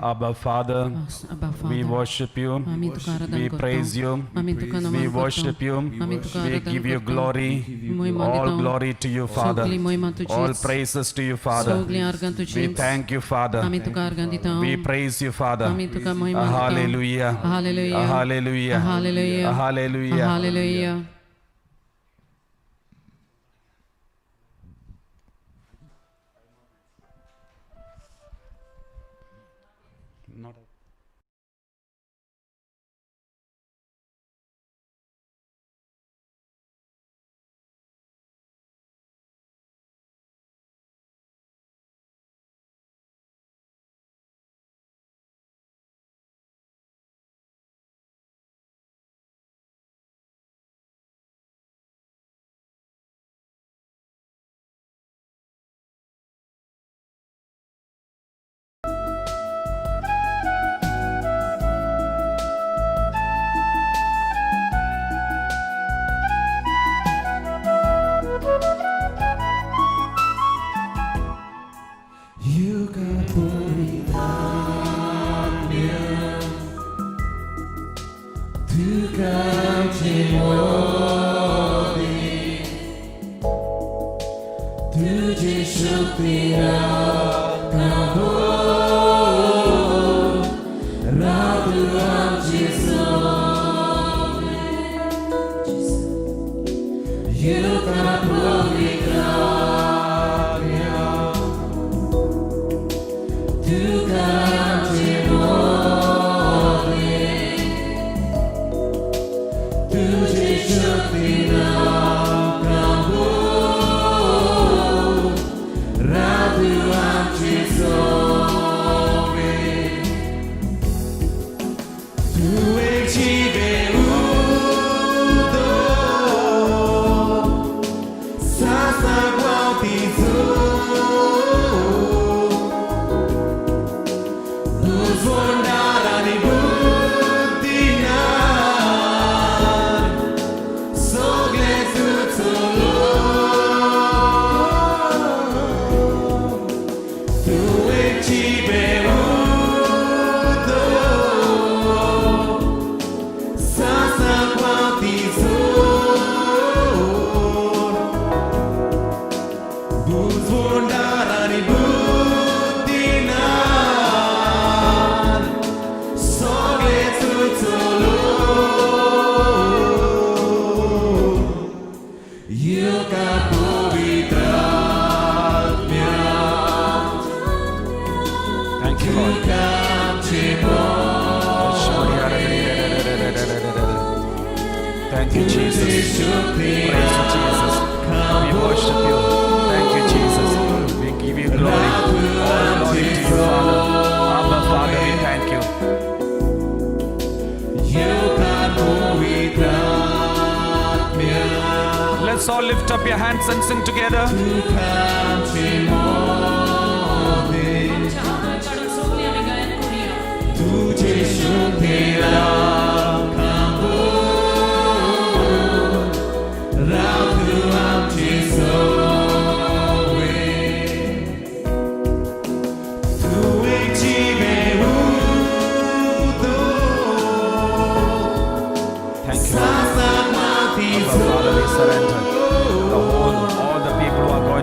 Abba Father, we worship you, we praise you, we worship you, we give you glory, all glory to you, Father, all praises to you, Father. We thank you, Father, we praise you, Father. Hallelujah, Hallelujah, hallelujah, hallelujah, hallelujah. hallelujah. Thank you, Jesus. Praise you, Jesus. We worship you. Thank you, Jesus. We give you glory. All glory to you, Father. Abba, Father, we thank you. Let's all lift up your hands and sing together.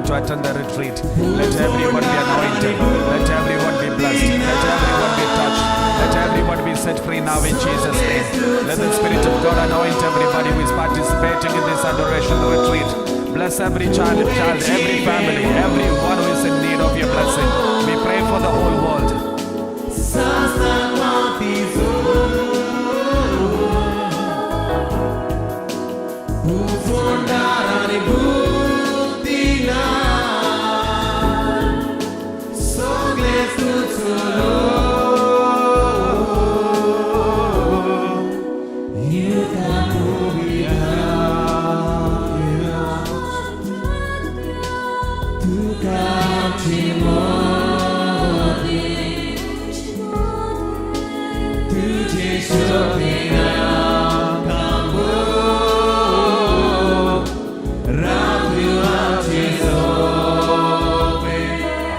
To attend the retreat, let everyone be anointed, let everyone be blessed, let everyone be touched, let everyone be set free now in Jesus' name. Let the Spirit of God anoint everybody who is participating in this adoration retreat. Bless every child, every family, everyone who is in need of your blessing. We pray for the whole world.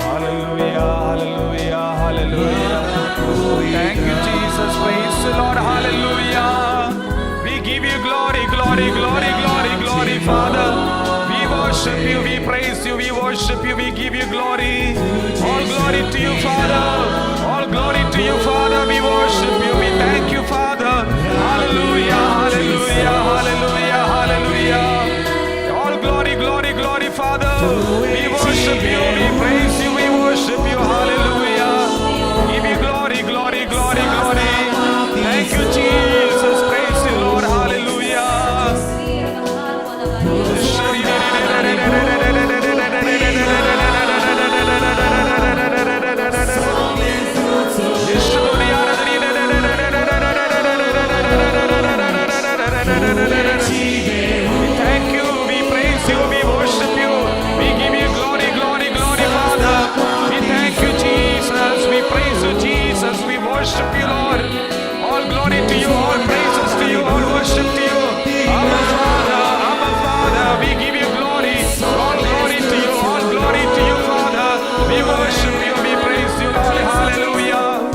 Hallelujah, hallelujah, hallelujah. glory, glory, glory, glory, Father. We worship you, we praise you, we worship you, we give you glory. All glory to you, Father. All glory to you, Father. We worship you, we thank you, Father. Hallelujah, hallelujah, hallelujah, hallelujah. All glory, glory, glory, Father. We worship you, we praise you, we worship you. Hallelujah. Give you glory, glory, glory, glory. Thank you, Jesus. Praise you, Lord. Hallelujah. Thank you, we praise you, we worship you, we give you glory, glory, glory, Father. We thank you, Jesus, we praise you, Jesus, we worship you, Lord. All glory to you, all praises to you, all worship to you. Our Father, we give you glory. All glory to you, all glory to you, Father. We worship you, we praise you, Lord. Hallelujah.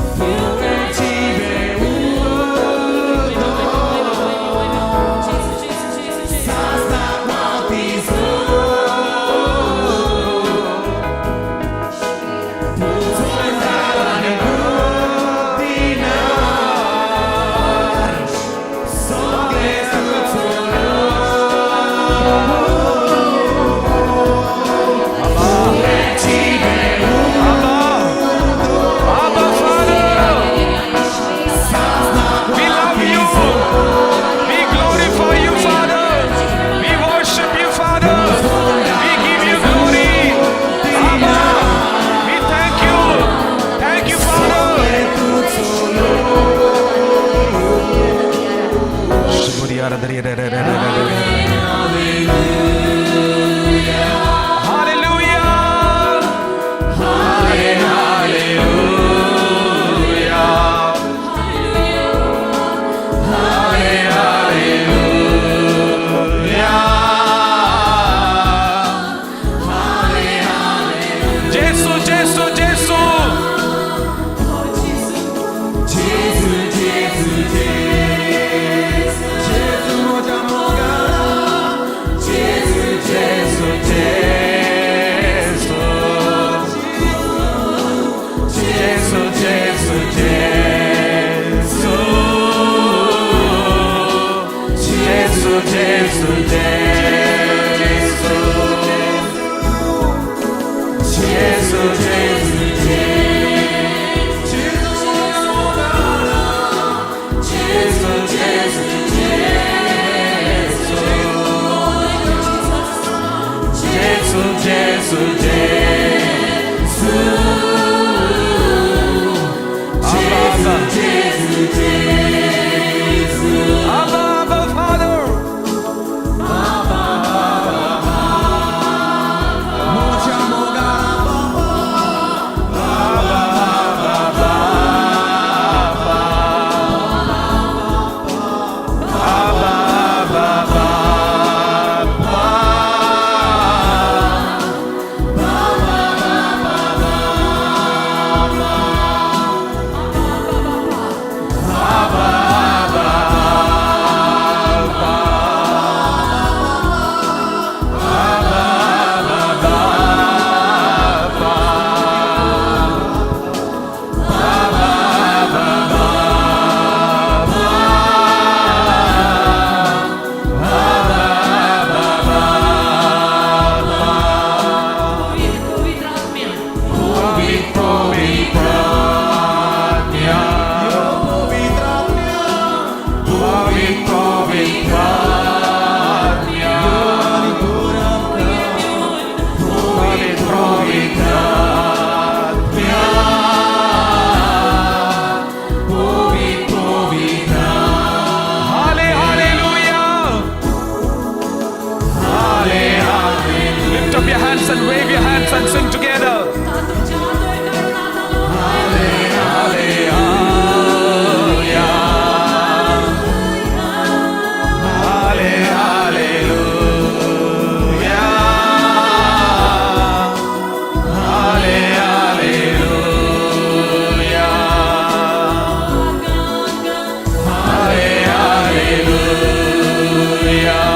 Hallelujah.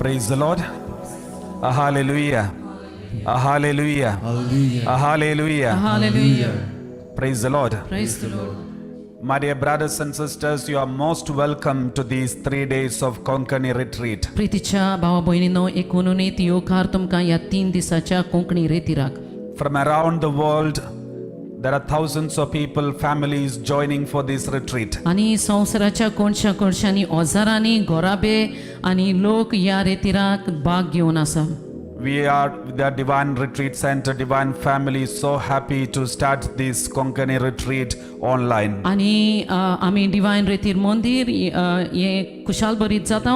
Praise the Lord. Hallelujah. Hallelujah. Hallelujah. Hallelujah. Hallelujah. Praise the Lord. Praise the Lord. My dear brothers and sisters, you are most welcome to these 3 days of Konkani retreat. प्रीतीच्या भावा भयणींनो एकुणीत येवकार तुमकां ह्या 3 दिसाच्या Konkani रेतीराक From around the world, there are thousands of people, families joining for this retreat. आनी संवसाराच्या कोणशा कोणशांनी हजारांनी घोराबे आनी लोक ह्या रेतीराक भाग घेवन आसा. We are with the Divine Retreat Center, Divine Family, so happy to start this Konkani retreat online. आनी आमी डिवायन रेतीर मंदीर हे खुशाल बरीत जाता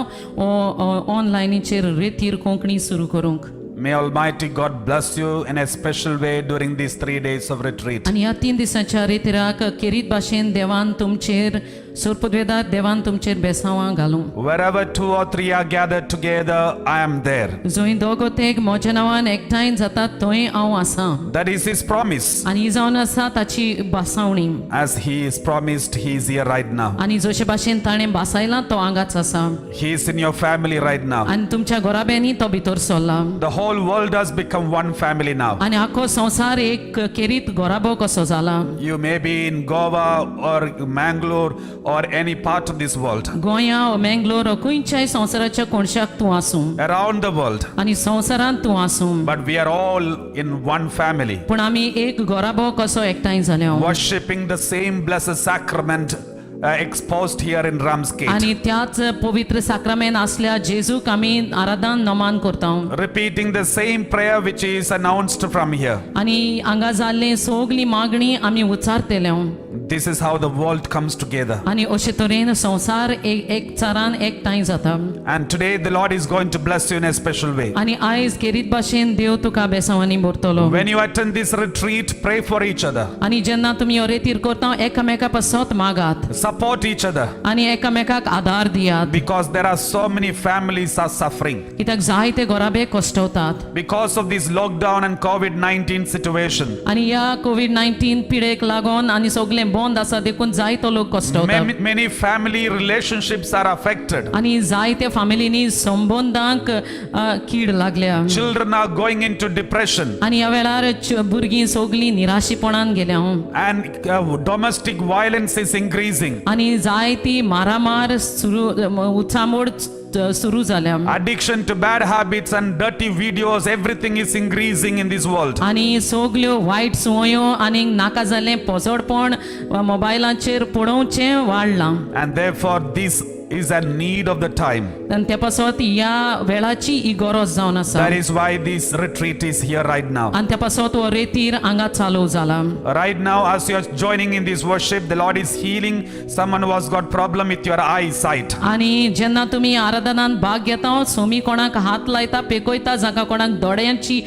ऑनलायनीचेर रेतीर कोंकणी सुरू करूंक. May Almighty God bless you in a special way during these 3 days of retreat. आनी ह्या 3 दिसांच्या रेतीराक केरीत भाशेन देवान तुमचेर सोरपदवेदार देवान तुमचेर बेसांवां घालूं. Wherever 2 or 3 are gathered together, I am there. जंय दोगो तेग म्हज्या नांवान एकठांय जातात थंय हांव आसां. That is His promise. आनी जावन आसा ताची बासावणी. As He is promised, He is here right now. आनी जशे भाशेन ताणें बासायला तो हांगाच आसा. He is in your family right now. आनी तुमच्या घोराब्यांनी तो भितर सरला. The whole world has become one family now. आनी आख्खो संवसार एक केरीत घोराबो कसो जाला. You may be in Goa or Mangalore or any part of this world. गोंया वा मेंगलोर वा खंयच्याय संवसाराच्या कोणशाक तूं आसूं Around the world. आनी संवसारांत तूं आसूं But we are all in one family. पूण आमी एक घोराबो कसो एकठांय जाल्या. Worshipping the same blessed sacrament exposed here in Ramsgate. आनी त्याच पवित्र साक्रामेंत आसल्या जेजूक आमी आराधन नमान करता. Repeating the same prayer which is announced from here. आनी हांगा जाल्ले सगली मागणी आमी उच्चारतले. This is how the world comes together. आनी अशे तरेन संवसार एक चारान एकठांय जाता. And today the Lord is going to bless you in a special way. आनी आयज केरीत भाशेन देव तुका बेसांवांनी भरतलो. When you attend this retreat, pray for each other. आनी जेन्ना तुमी हो रेतीर करता एकामेका पासत मागात Support each other. आनी एकामेकाक आदार दियात. Because there are so many families are suffering. कित्याक जायते घोराबे कश्टवतात. Because of this lockdown and COVID-19 situation. आनी ह्या कोविड-19 पिडेक लागून आनी सगळे बंद आसा देखून जायतो लोक कश्टवतात. Many family relationships are affected. आनी जायते फॅमिलीनी संबंधांक कीड लागल्या. Children are going into depression. आनी ह्या वेळार भुरगीं सगलीं निराशीपणान गेल्या. And domestic violence is increasing. आनी जायती मारामार सुरू उचामोड सुरू जाल्या. Addiction to bad habits and dirty videos, everything is increasing in this world. आनी सगल्यो वायट सुवायो आनी नाका जाल्लें पोजडपण मोबायलाचेर पळोवचें वाडलां. And therefore this is a need of the time. आनी त्या पासत ह्या वेळाची ही गरज जावन आसा. That is why this retreat is here right now. आनी त्या पासत हो रेतीर हांगा चालू जाला. Right now, as you are joining in this worship, the Lord is healing someone who has got problem with your eyesight. आनी जेन्ना तुमी आराधनांत भाग घेता सोमी कोणाक हात लायता पेकयता जाका कोणाक दोळ्यांची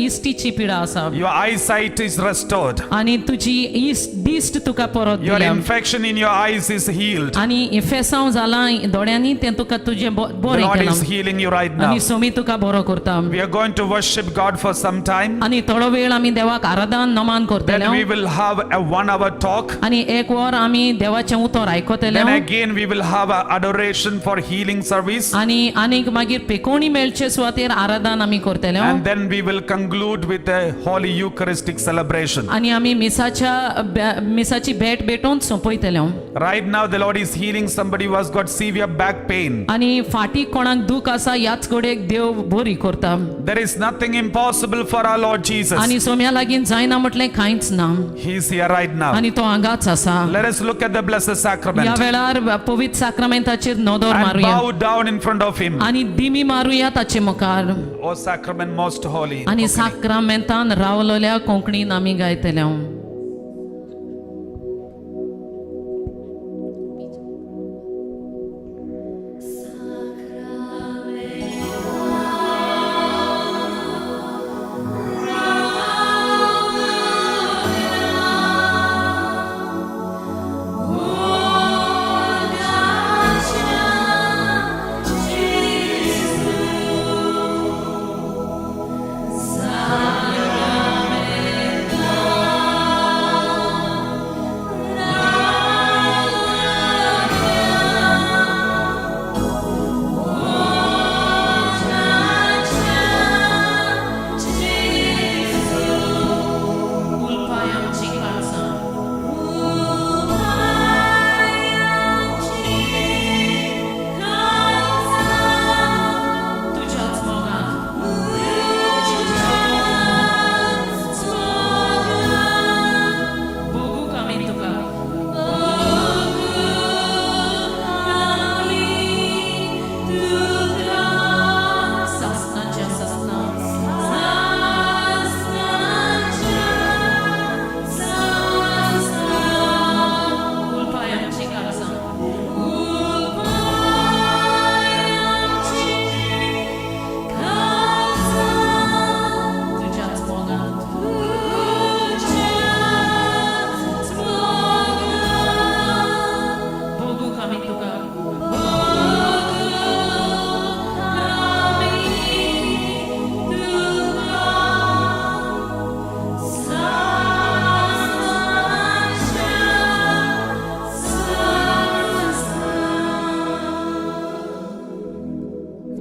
इश्टीची पिडा आसा. Your eyesight is restored. आनी तुजी दिश्ट तुका परत Your दिल्या. infection in your eyes is healed. आनी इन्फेक्शन जालां दोळ्यांनी तें तुका तुजें The बरें Lord केलां. is healing you right now. आनी सोमी तुका बरो करता. We are going to worship God for some time. आनी थोडो वेळ आमी देवाक आराधन नमान करतले. Then we will have a 1 hour talk. आनी एक वर आमी देवाचें उतर आयकतले. Then again we will have a adoration for healing service. आनी आनीक मागीर पेकोवणी मेळचे सुवातेर आराधन आमी करतले. And then we will conclude with a holy Eucharistic celebration. आनी आमी मिसाची भेट भेटोवन सोंपयतले. Right now the Lord is healing somebody who has got severe back pain. आनी फाटी कोणाक दुख आसा ह्याच कडेक देव बरी करता. There is nothing impossible for our Lord Jesus. आनी सोम्या लागीं जायना म्हटलें कांयच ना. He is here right now. आनी तो हांगाच आसा. Let us look at the blessed sacrament ह्या वेळार पवित्र साक्रामेंताचेर नदर and मारूया bow down in front of Him. आनी दिमी मारूया ताचे मुखार. O sacrament most holy. आनी साक्रामेंतान रावलोल्या कोंकणीन आमी गायतले. Sacramento.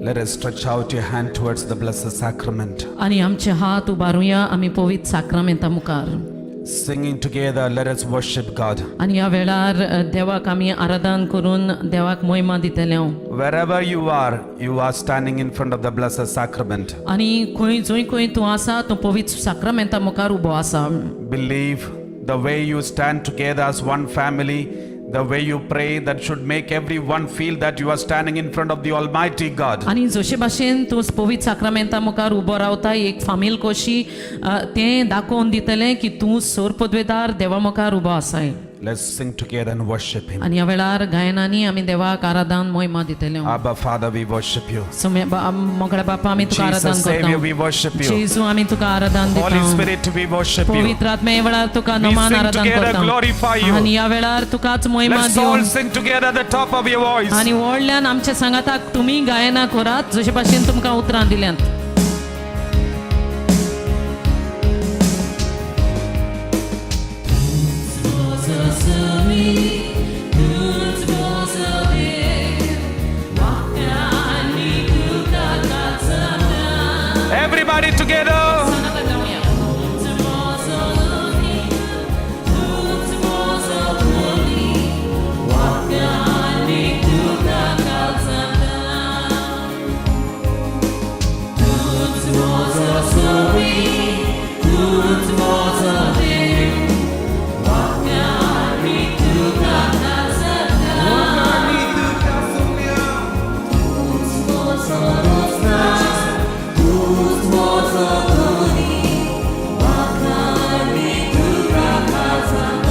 Let us stretch out your hand towards the blessed sacrament. आणि आमचे हात उबारुया आमी पवित्र साक्रामेंता मुखार. Singing together, let us worship God. आणि ह्या वेळार देवाक आमी आराधन करून देवाक महिमा दितले. Wherever you are standing in front of the blessed sacrament. आणि जंय खंय तूं आसा तूं पवित्र साक्रामेंता मुखार उबो आसा. Believe the way you stand together as one family, the way you pray, that should make everyone feel that you are standing in front of the Almighty God. आणि जशे भाशेन तूं पवित्र साक्रामेंता मुखार उबो रावता एक फामील कशी तें दाखोवन दितलें की तूं सोर पदवेदार देवा मुखार उबो आसाय. Let's sing together and worship Him. आणि ह्या वेळार गायनांनी आमी देवाक आराधन महिमा दितले. Abba Father, we worship you. मोगळ्या बापा आमी तुका आराधन Jesus Savior, we करता. worship you. जेजू आमी तुका आराधन Holy दिता. Spirit, we worship you. पवित्र आत्मे ह्या वेळार तुका We नमान sing आराधन together, करता. glorify you. आणि ह्या वेळार तुकाच महिमा Let's all दिवन sing together at the top of your voice. आणि व्हडल्यान आमच्या सांगाताक तुमी गायना करात जशे भाशेन तुमकां उतरां दिल्यात. Everybody together.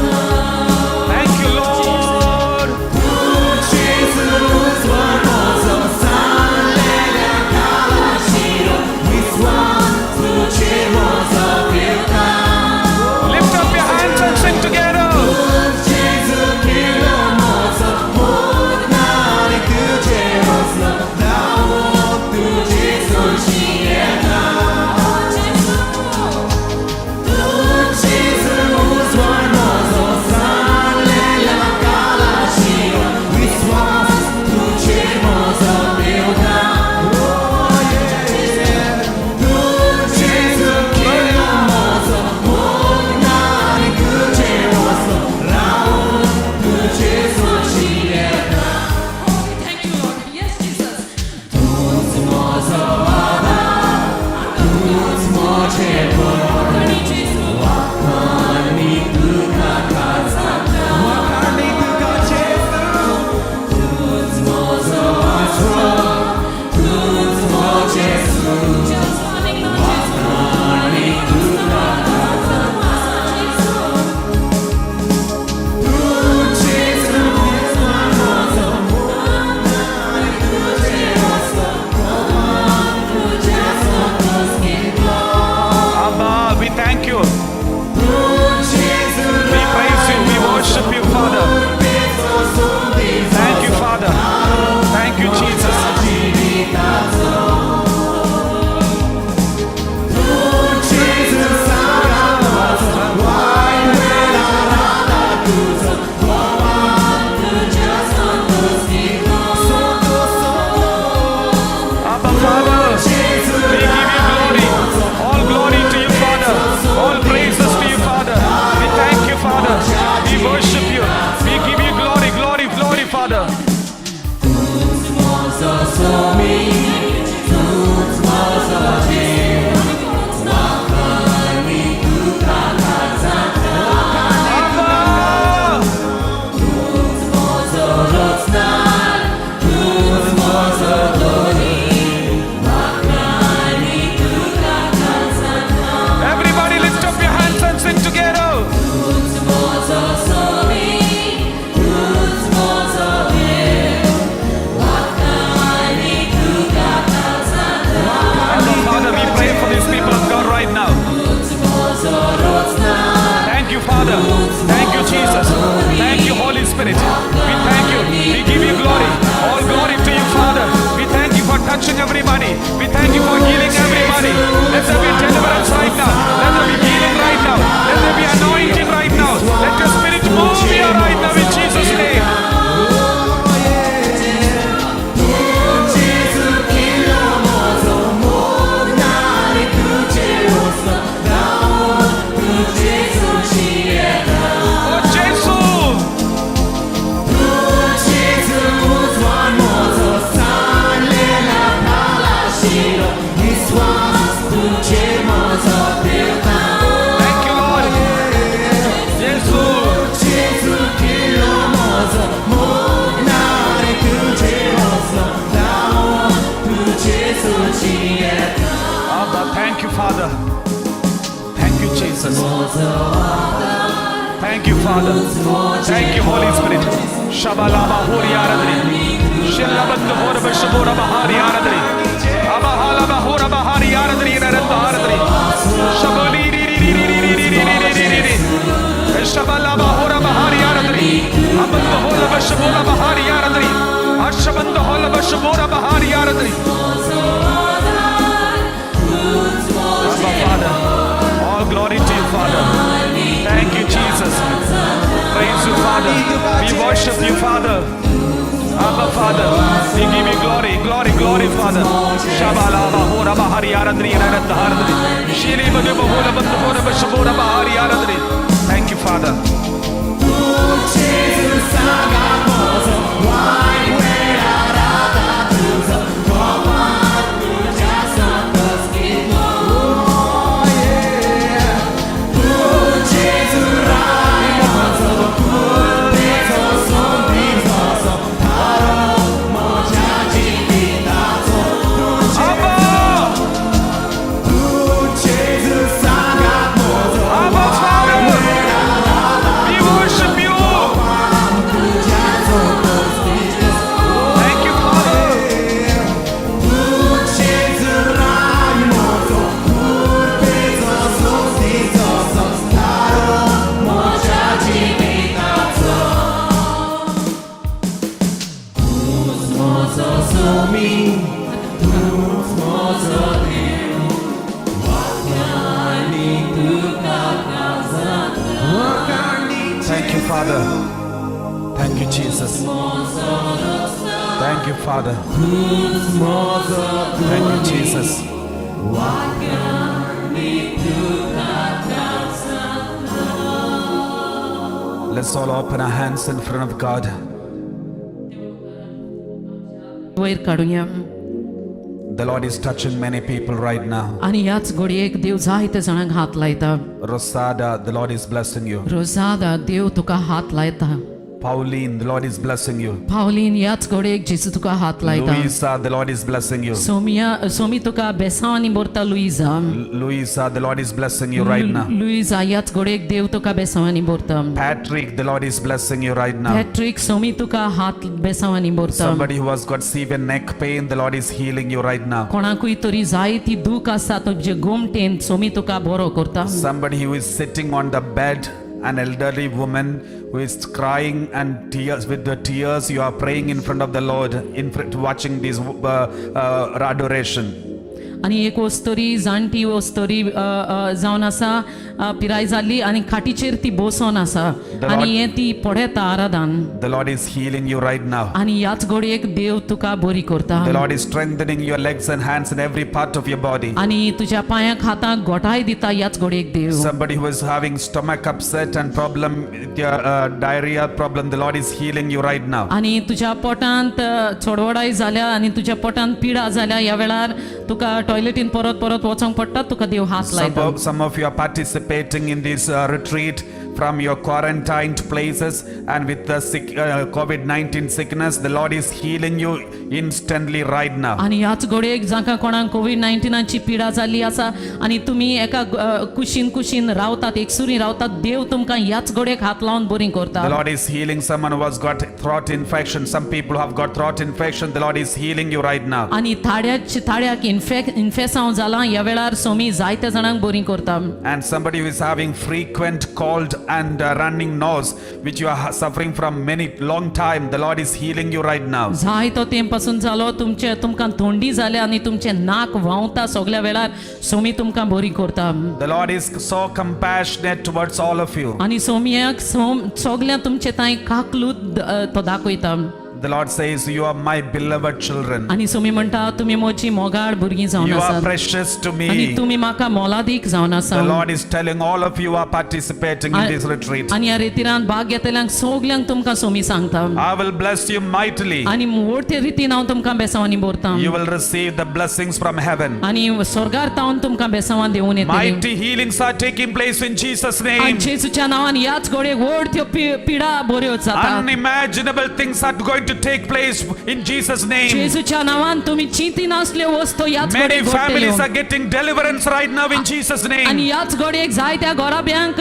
Thank you, Lord. Lift up your hands and sing together. Thank you, Lord. Yes, Jesus. Abba, we thank you. We praise you. We worship you, Father. Thank you, Father. Thank you, Jesus. Abba, Father, we give you glory. All glory to you, Father. All praises to you, Father. We thank you, Father. We worship you. We give you glory, glory, glory, Father. Abba, thank you, Father. Thank you, Jesus. Thank you, Father. Thank you, Holy Spirit. Shabalaba Hori Aradri. Shilabanda Horaba Shabura Bahari Aradri. Abahala Bahura Bahari Aradri Naranda Aradri. Shabali Shabalaba Hora Bahari Aradri. Abanda Holaba Shabura Bahari Aradri. Ashabanda Holaba Shabura Bahari Aradri. Abba, Father. All glory to you, Father. Thank you, Jesus. Praise you, Father. We worship you, Father. Abba, Father. We give you glory, glory, glory, Father. Shabalaba Hora Bahari Aradri Naranda Aradri. Shiri Badu Bahula Bandu Hora Bashabura Bahari Aradri. Thank you, Father. Abba, Father. We worship you. Thank you, Father. Thank you, Father. Thank you, Jesus. Thank you, Father. Thank you, Jesus. Let's all open our hands in front of God. वयर काढूया The Lord is touching many people right now. आणि याच घडयेक देव जायते जाणांक हात लायता. Rosada, the Lord is blessing you. रोजादा देव तुका हात लायता. Pauline, the Lord is blessing you. Pauline याच घडयेक जेसू तुका हात लायता. Luisa, the Lord is blessing you. सोमी तुका बेसावानी बोरता Luisa. Luisa, the Lord is blessing you right now. Luisa याच घडयेक देव तुका बेसावानी बोरता. Patrick, the Lord is blessing you right now. Patrick सोमी तुका हात बेसावानी बोरता. Somebody who has got severe neck pain, the Lord is healing you right now. कोणाकूय तरी जायती दूख आसा तुजे गोमटेन सोमी तुका बरो करता. Somebody who is sitting on the bed, an elderly woman who is crying and tears, with the tears you are praying in front of the Lord, watching this adoration. आणि एक वस्तोरी जाणटी वस्तोरी जावन आसा पिराय जाल्ली आणि खाटीचेर ती बसोन आसा आणि हे ती पळयता आराधन. The Lord is healing you right now. आणि याच घडयेक देव तुका बरी करता. The Lord is strengthening your legs and hands and every part of your body. आणि तुझ्या पायांक हातांक घोटाय दिता याच घडयेक देव. Somebody who is having stomach upset and problem, diarrhea problem, the Lord is healing you right now. आणि तुझ्या पोटांत चडवडाय जाल्या आणि तुझ्या पोटांत पिडा जाल्या या वेळार तुका टॉयलेटीन परत परत वचोंक पडटा तुका देव हात लायता. Some of you are participating in this retreat from your quarantined places and with the COVID-19 sickness. The Lord is healing you instantly right now. आणि याच घडयेक जाका कोणाक कोविड-19 ची पिडा जाल्ली आसा आणि तुमी एका कुशीन रावतात एकसुरी रावतात देव तुमकां याच घडयेक हात लावन बरी करता. The Lord is healing someone who has got throat infection. Some people have got throat infection. The Lord is healing you right now. आणि थाड्याक इन्फेक्शन जाला या वेळार सोमी जायत्या जाणांक बरी करता. And somebody who is having frequent cold and running nose, which you are suffering from many long time, the Lord is healing you right now. जायतो तेंपासून जालो तुमकां थंडी जाल्या आणि तुमचे नाक व्हांवता सगळ्या वेळार सोमी तुमकां बरी करता. The Lord is so compassionate towards all of you. आणि सोमयाक सगळ्या तुमचे ताई काकलूत तो दाखयता. The Lord says, you are my beloved children. आणि सोमी म्हणटा तुम्ही मोची मोगाळ भुरगीं जावन You are आसात precious to आणि me. तुम्ही म्हाका मोलादीक जावन आसा. The Lord is telling all of you are participating in this retreat. आणि ह्या रितीरान भाग घेतल्यांक सगल्यांक तुमकां सोमी सांगता. I will bless you mightily. आणि मोठे रितीन हांव तुमकां बेसावांनी बोरता. You will receive the blessings from heaven. आणि स्वर्गार तावन तुमकां बेसावां देवून येतली. Mighty healings are taking place in Jesus' आणि name. जेसूच्या नावान याच घडये व्हड त्यो पिडा बऱ्यो जातात. Unimaginable things are going to to take place in Jesus' name. जेजूच्या नावान तुम्ही चिंती नासल्यो वस्तू याच Many घडये families घडटल्यो are getting deliverance right now in Jesus' आणि name. याच घडयेक जायत्या घराब्यांक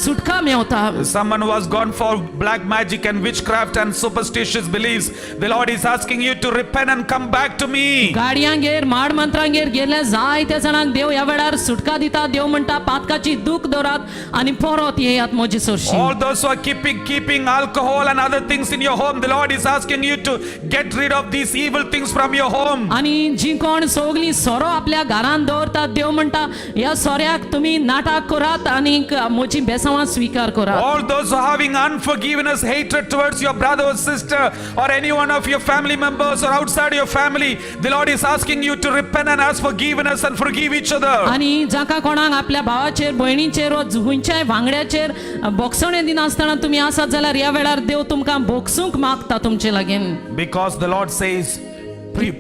सुटका Mewat Someone who has gone for black magic and witchcraft and superstitious beliefs, the Lord is asking you to repent and come back to me. गाडयांगेर माड मंत्रांगेर गेले जायत्या जाणांक देव ह्या वेळार सुटका दिता देव म्हणटा पातकाची दूख दवरात आणि परत येयात म्हजे सोरशी All those who are keeping alcohol and other things in your home, the Lord is asking you to get rid of these evil things from your home. आणि जी कोण सोगली सोरो आपल्या घरान दवरतात देव म्हणटा या सोऱ्याक तुम्ही नाटक करात आणि म्हजी बेसावां स्वीकार करात All those who are having unforgiveness, hatred towards your brother or sister or any one of your family members or outside your family, the Lord is asking you to repent and ask forgiveness and forgive each other. आणि जाका कोणाक आपल्या भावाचेर भयणीचेर वा खंयच्याय वांगड्याचेर बोगसणे दिनासतना तुम्ही आसात जाल्यार ह्या वेळार देव तुमकां बोगसूंक मागता तुमचे लागीं Because the Lord says,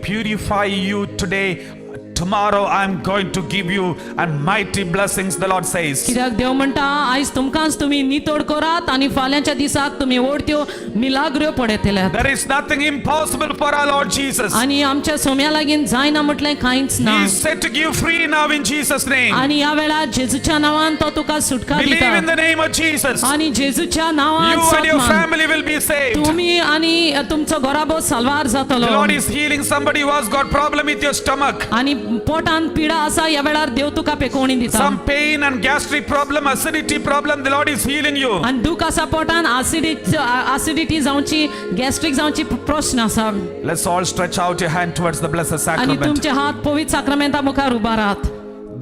purify you today. Tomorrow I'm going to give you and mighty blessings, the Lord says. कित्याक देव म्हणटा आयज तुमकांच तुम्ही नितोड करात आणि फाल्यांच्या दिसाक तुम्ही ओडत्यो मिलाग्र्यो पडयतल्यात There is nothing impossible for our Lord Jesus. आणि आमच्या सोम्या लागीं जायना म्हटलें कांयच ना He is set to give free now in Jesus' name. आणि ह्या वेळार जेजूच्या नांवान तो तुका सुटका Believe in दिता the name of Jesus. आणि जेजूच्या नांवान You and सत your मान. family will be saved. तुम्ही आणि तुमचो घराबो साल्वार The जातलो Lord is healing somebody who has got problem with your stomach. आणि पोटान पिडा आसा ह्या वेळार देव तुका पेकोवणी दिता Some pain and gastric problem, acidity problem, the Lord is healing you. आणि दूख आसा पोटान acidity जावची गॅस्ट्रिक जावची प्रश्न आसा Let's all stretch out your hand towards the blessed आणि sacrament. तुमचे हात पवित्र साक्रामेंता मुखार उबारात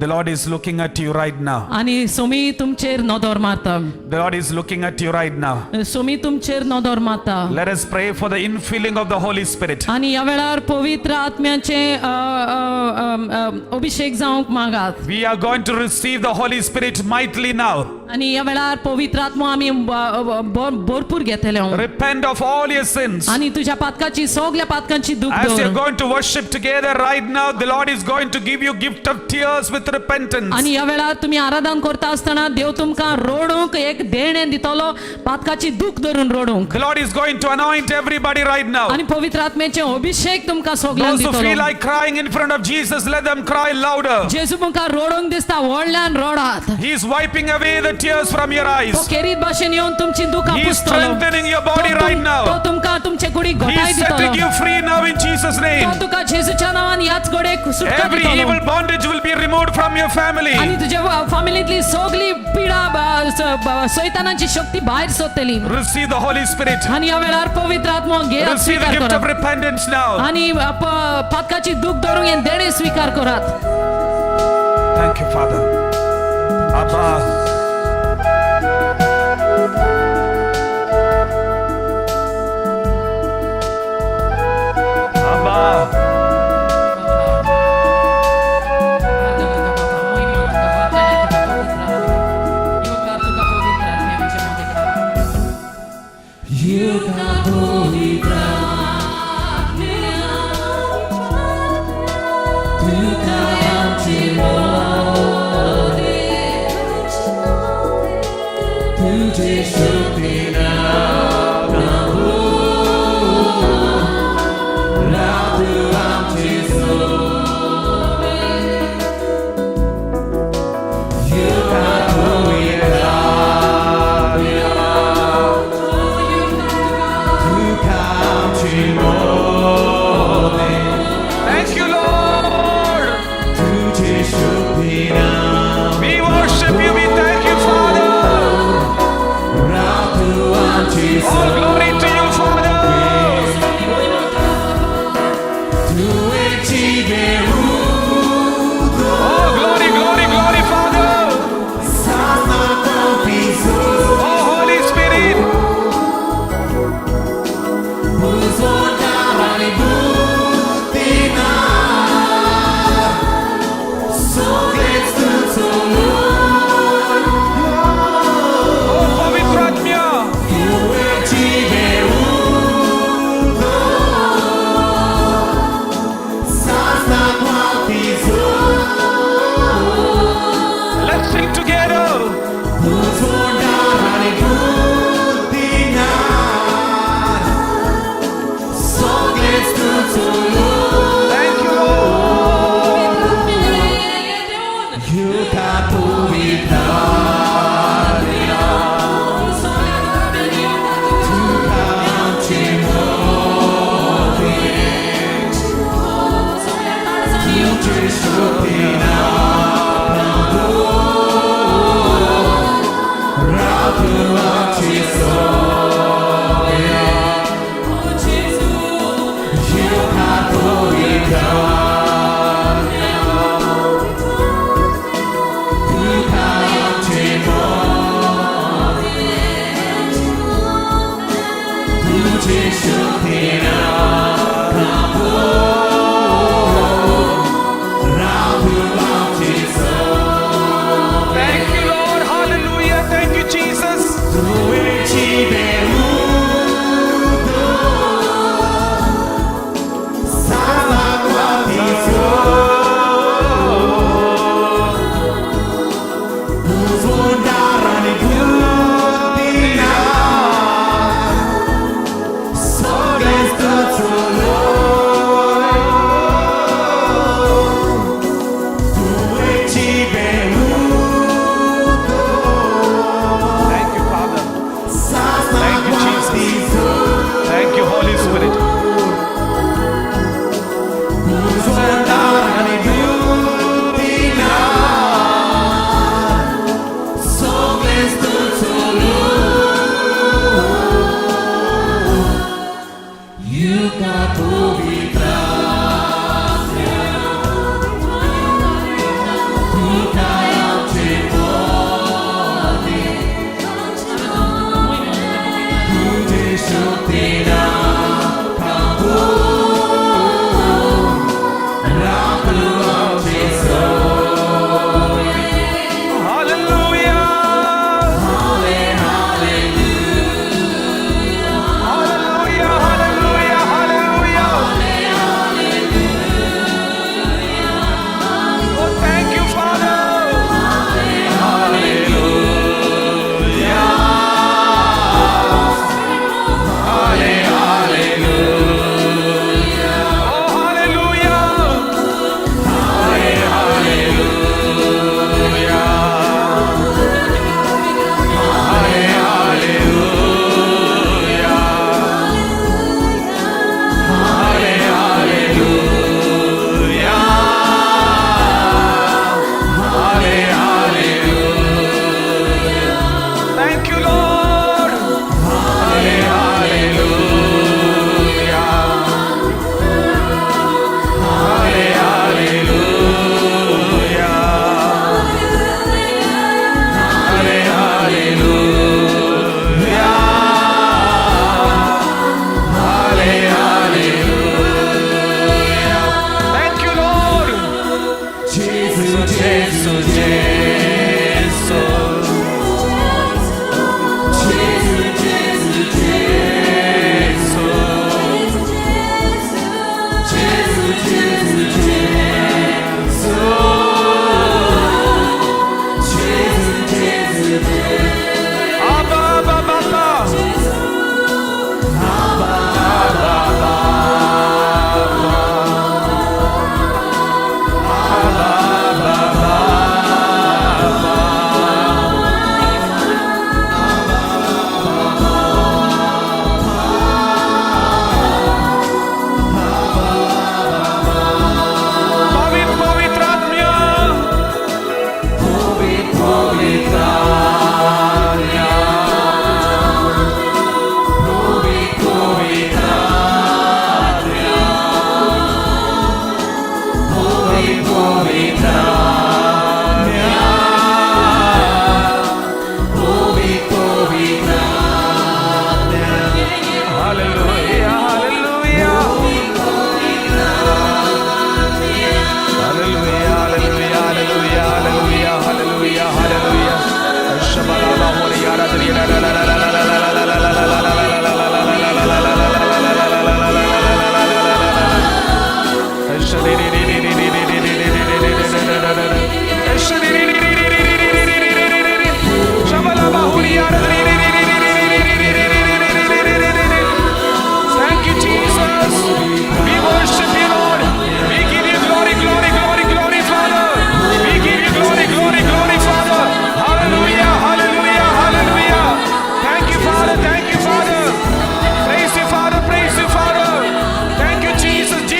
The Lord is looking at you right now. आणि सोमी तुमचेर नदर मारता The Lord is looking at you right now. Somi तुमचेर नदर मारता Let us pray for the infilling of the Holy Spirit. आणि ह्या वेळार पवित्र आत्म्याचे अभिषेक जावंक मागात We are going to receive the Holy Spirit mightily now. आणि ह्या वेळार पवित्र आत्मा आमी भरपूर घेतले Repent of all your sins. आणि तुझ्या पातकाची सगळ्या पातकांची दुःख As you're दवर going to worship together right now, the Lord is going to give you gift of tears with repentance. आणि ह्या वेळार तुम्ही आराधन करता असताना देव तुमकां रोडूंक एक देणे दितलो पातकाची दुःख धरून रोडूंक The Lord is going to anoint everybody right now. आणि पवित्र आत्म्याचे अभिषेक तुमकां सगळ्यांक Those who feel दितलो like crying in front of Jesus, let them cry louder. जेजू तुमकां रोडूंक दिसता व्हडल्यान रोडात He is wiping away the tears from your eyes. तो केरीत भाशेन येवन तुमची दुःखां He is पुसतलो strengthening your body right तो now. तुमकां तुमचे कुडी He घोटाय is setting दितलो you free now in Jesus' तो name. तुका जेजूच्या नावान याच घोडे सुटका Every दितलो evil bondage will be removed from your family. आणि तुझ्या फॅमिलीतली सगळी पिडा सैतानाची शक्ती भायर सोडतली Receive the Holy Spirit. आणि ह्या वेळार पवित्र आत्मा घे Receive the स्वीकार gift of Karat repentance now. आणि पातकाची दुःख धरून हे देणे स्वीकार करात Thank you, Father. Abba. Abba. Thank you, Lord. We worship you. We thank you, Father. All glory to you, Father. Oh, glory, glory, glory, Father. Oh, Holy Spirit. Oh, Pavitra Atmya. Thank you, Lord. Hallelujah. Thank you, Jesus. Thank you, Father. Thank you, Jesus. Thank you, Holy Spirit.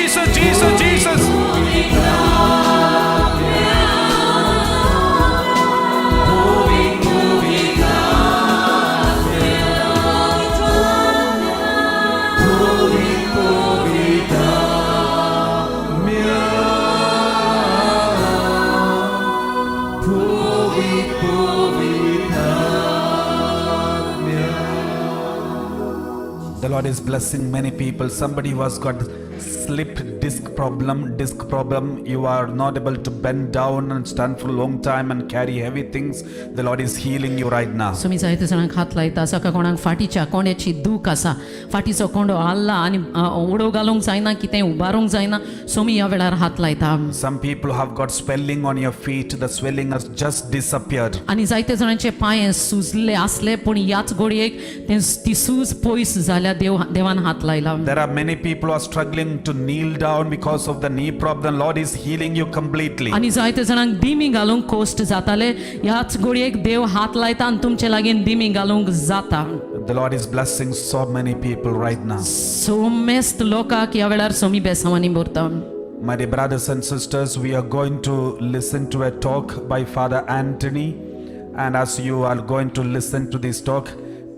Jesus, Jesus, Jesus. is blessing many people. Somebody who has got slipped disc problem. You are not able to bend down and stand for a long time and carry heavy things. The Lord is healing you right now. सो मी जायते जाणांक हात लायता सका कोणाक फाटीच्या कोंड्याची दूख आसा फाटीचो कोंडो आल्ला आनी उडो घालूंक जायना कितें उबारूंक जायना सो मी ह्या वेळार हात लायता Some people have got swelling on your feet. The swelling has just disappeared. आनी जायते जाणांचे पांय सुजले आसले पूण ह्याच घडयेक ती सूज पयस जाल्या देवान हात लायला There are many people who are struggling to kneel down because of the knee problem. Lord is healing you completely. आनी जायते जाणांक दिमी घालूंक कोश्ट जाताले ह्याच घडयेक देव हात लायता आनी तुमचे लागीं दिमी घालूंक जाता The Lord is blessing so many people right now. सो मेस्त लोकांक ह्या वेळार सोमी बेसांवांनी भरता My dear brothers and sisters, we are going to listen to a talk by Father Anthony. And as you are going to listen to this talk,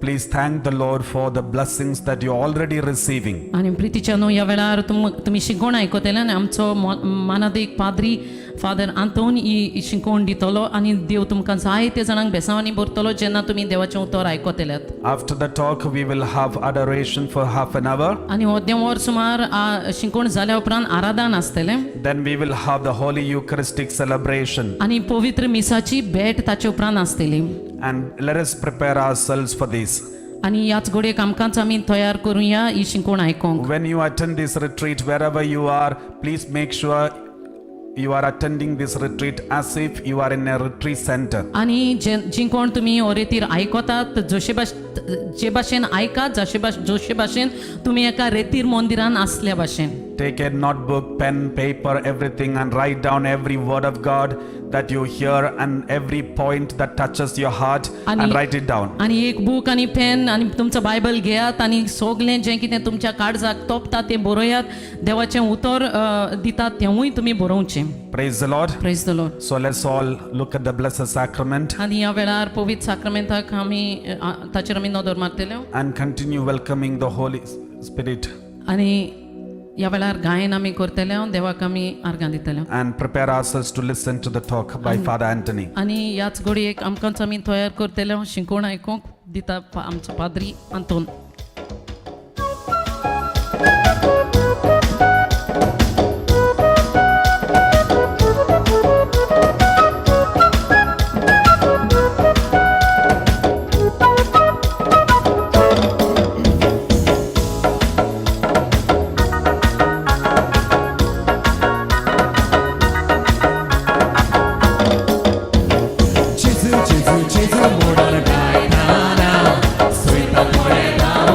please thank the Lord for the blessings that you are already receiving. आनी प्रितीच्या न्हू ह्या वेळार तुमी शिकोवण आयकतले आनी आमचो मानादेक पाद्री father Anton ही शिकोवण दितलो आनी देव तुमकां जायते जाणांक बेसांवांनी भरतलो जेन्ना तुमी देवाचें उतर आयकतल्यात After the talk, we will have adoration for half an hour. आनी अर्दें वर सुमार शिकोवण जाल्या उपरांत आराधन आसतलें Then we will have the Holy Eucharistic celebration. आनी पवित्र मिसाची भेट ताचे उपरांत आसतली And let us prepare ourselves for this. आनी ह्याच घडयेक आमकांच आमी तयार करुया ही शिकोवण आयकोंक When you attend this retreat, wherever you are, please make sure you are attending this retreat as if you are in a retreat center. आनी जी कोण तुमी ओरेतीर आयकतात जे भाशेन आयकात जशे भाशेन तुमी एका रेतीर मंदिरान आसल्या भाशेन Take a notebook, pen, paper, everything, and write down every word of God that you hear and every point that touches your heart and write it down. आनी एक बूक आनी पेन आनी तुमचो बायबल घेयात आनी सगळें जें कितें तुमच्या काळजाक तोपता तें बरोयात देवाचें उतर दितात तेंवूय तुमी बरोवचें Praise the Lord. Praise the Lord So let's all look at the Blessed Sacrament आनी ह्या वेळार पवित्र साक्रामेंताक आमी ताचेर आमी नदर मारतले and continue welcoming the Holy Spirit आनी ह्या वेळार गायन आमी करतले देवाक आमी आर्गां दितले and prepare ourselves to listen to the talk by Father Anthony. आनी ह्याच घडयेक आमकांच आमी तयार करतले शिकोवण आयकोंक दिता आमचो पाद्री Anton Jesu, Jesu, Jesu, 모라를 가이나나 스윗한 노래다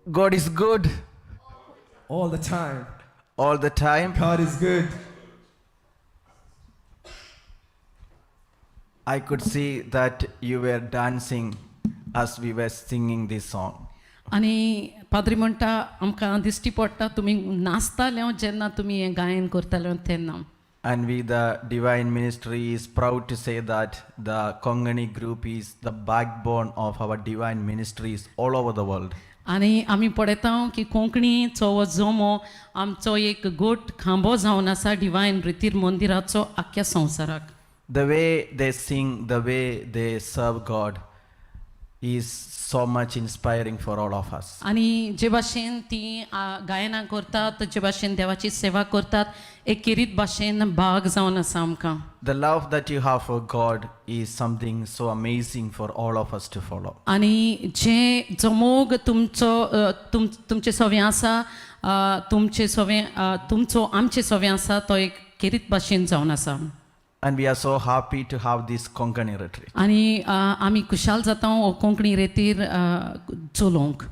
God is good All the time. all the time. God is good. I could see that you were dancing as we were singing this song. आनी पाद्री म्हणटा आमकां दिश्टी पडटा तुमी नाचताले जेन्ना तुमी हें गायन करताले तेन्ना And we, the Divine Ministry, is proud to say that the Kongani group is the backbone of our Divine Ministries all over the world. आनी आमी पळयता की कोंकणीचो हो जोमो आमचो एक गोट खांबो जावन आसा डिवायन रितीर मंदिराचो आख्या संवसाराक The way they sing, the way they serve God is so much inspiring for all of us. आनी जे भाशेन ती गायनां करतात जे भाशेन देवाची सेवा करतात एकेरीत भाशेन भाग जावन आसा आमकां The love that you have for God is something so amazing for all of us to follow. आनी जे जो मोग तुमचो तुमचे सवें आसा तुमचे सवें तुमचो आमचे सवें आसा तो एक केरीत भाशेन जावन आसा And we are so happy to have this Konkani retreat. आनी आमी खुशाल जाता हो कोंकणी रेतीर चलोवंक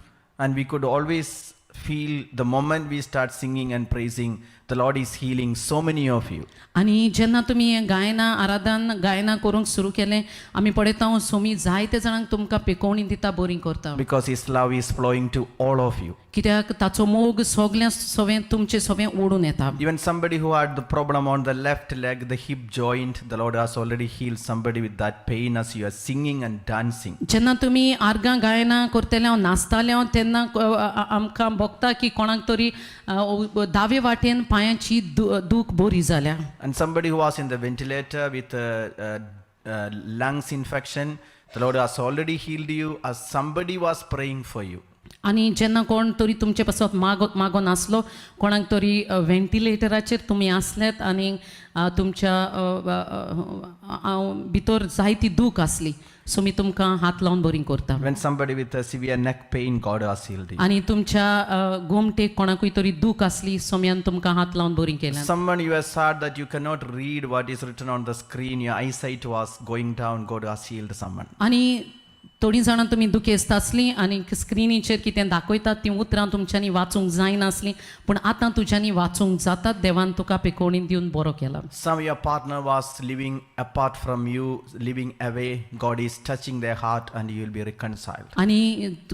And we could always feel the moment we start singing and praising, the Lord is healing so many of you. आनी जेन्ना तुमी हें गायनां आराधन गायनां करूंक सुरू केलें आमी पळयता सोमी जायते जाणांक तुमकां पेकोवणी दिता बरी करता Because His love is flowing to all of you. कित्याक ताचो मोग सगळ्या सवें तुमचे सवें ओडून येता Even somebody who had the problem on the left leg, the hip joint, the Lord has already healed somebody with that pain as you are singing and dancing. जेन्ना तुमी आर्गां गायनां करतले नाचताले तेन्ना आमकां भोगता की कोणाक तरी दावे वाटेन पांयाची दूख बरी जाल्या And somebody who was in the ventilator with lungs infection, the Lord has already healed you as somebody was praying for you. आनी जेन्ना कोण तरी तुमचे पासत मागो नासलो कोणाक तरी वेंटिलेटराचेर तुमी आसलेत आनी तुमच्या भितर जायती दूख आसली सो मी तुमकां हात लावन बरी करता When somebody with a severe neck pain, God has healed you. आनी तुमच्या गोमटेक कोणाकूय तरी दूख आसली सोम्यान तुमकां हात लावन बरी केल्या Someone you are sad that you cannot read what is written on the screen, your eyesight was going down, God has healed someone. आनी थोडी जाणां तुमी दुखेस्त आसली आनी स्क्रिनीचेर कितें दाखयतात ती उतरां तुमच्यांनी वाचूंक जायनासलीं पूण आतां तुज्यांनी वाचूंक जातात देवान तुका पेकोवणी दिवन बरो केला Some your partner was living apart from you, living away. God is touching their heart and you will be reconciled. आनी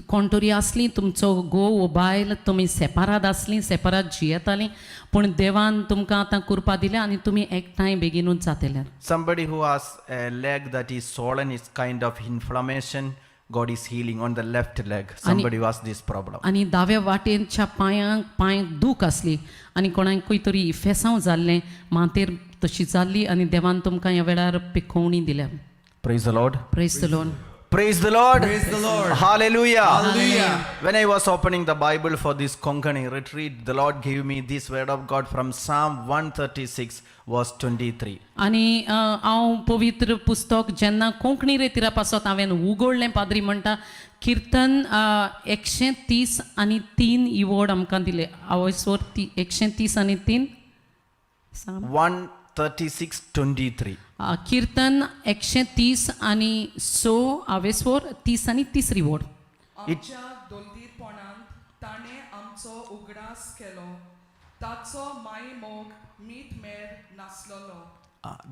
कोण तरी आसली तुमचो घोव वो बायल तुमी सेपाराद आसलीं सेपाराद जियेतालीं पूण देवान तुमकां आतां कृपा दिल्या आनी तुमी एकठांय बेगीनूच जातल्यात Somebody who has a leg that is swollen, is kind of inflammation, God is healing on the left leg. Somebody who has this problem. आनी दाव्या वाटेनच्या पांयांक दूख आसली आनी कोणाकूय तरी फेसांव जाल्लें मातेर तशी जाल्ली आनी देवान तुमकां ह्या वेळार पेखोवणी दिल्या Praise the Lord. Praise the Lord Praise the Lord. Praise the Lord. Hallelujah. Hallelujah. When I was opening the Bible for this Konkani retreat, the Lord gave me this word of God from Psalm 136 verse 23. आनी हांव पवित्र पुस्तक जेन्ना कोंकणी रेतीरा पासत हांवें उगडलें पाद्री म्हणटा किर्तन 130 आनी 3 ही वर्ड आमकां दिले आवयसोर 130 आनी 3 136:23. किर्तन 130 आनी 6 आवयसोर 30 आनी 3 वर्ड आमच्या दोलदीरपणांत ताणें आमचो उगडास केलो ताचो माय मोग मीठ मेर नासलोलो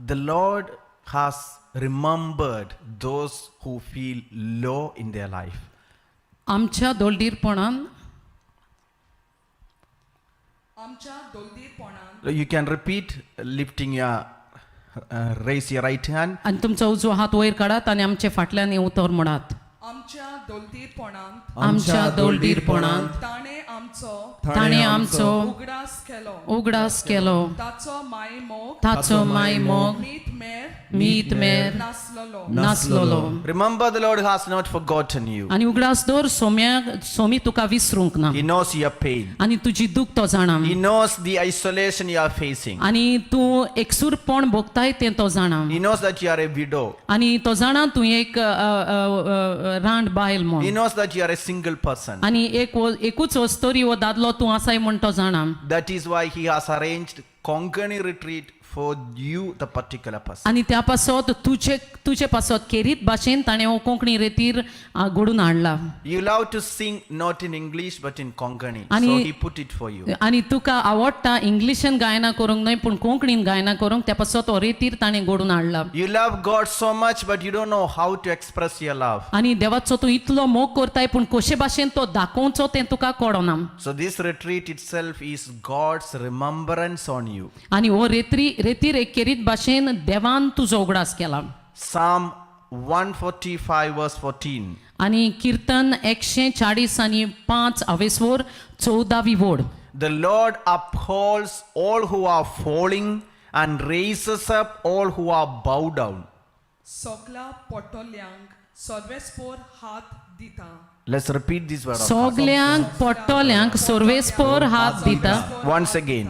The Lord has remembered those who feel low in their life. आमच्या दोलदीरपणान आमच्या दोलदीरपणांत You can repeat, lifting your, raise your right hand. आनी तुमचो उजो हात वयर काडात आनी आमचे फाटल्यान उतर म्हणात आमच्या दोलदीरपणांत आमच्या दोलदीरपणांत ताणें आमचो उगडास केलो उगडास केलो ताचो माय मोग ताचो माय मोग मीठ मेर मीत मेर नासलोलो नासलोलो Remember, the Lord has not forgotten you. आनी उगडास दवर सोमी तुका विसरूंक ना He knows your pain. आनी तुजी दूख तो जाणा He knows the isolation you are facing. आनी तूं एकसूरपण भोगताय तें तो जाणा He knows that you are a widow. आनी तो जाणा तूं एक रांड बायल He म्हूण knows that you are a single person. आनी एकूच वस्तोरी वो दादलो तूं आसाय म्हूण तो जाणा That is why He has arranged Konkani retreat for you, the particular person. आणि त्या पासत तुझे पासत केरीत भाशेन ताणें हो कोंकणी रेतीर घडून हाडला. You love to sing not in English but in Konkani, so आणि- he put it for you. आणि तुका आवडटा इंग्लिशान गायना करूंक न्हय पूण कोंकणीन गायना करूंक त्या पासत हो रेतीर ताणें घडून हाडला. You love God so much but you don't know how to express your love. आणि देवाचो तूं इतलो मोग करताय पूण कशे भाशेन तो दाखोवचो तें तुका कळना. So this retreat itself is God's remembrance on you. आणि हो रेतीर एक केरीत भाशेन देवान तुजो उगडास केला. Psalm 145 verse 14. आणि कीर्तन 140 आणि 5 अवेसवर 14वी वोड. The Lord upholds all who are falling and raises up all who are bowed down. Sogla potolyang sorvespor hat dita. Let's repeat this word. सोगल्यांक पोट्टोल्यांक सोर्वेस्पोर हात दिता. Once again.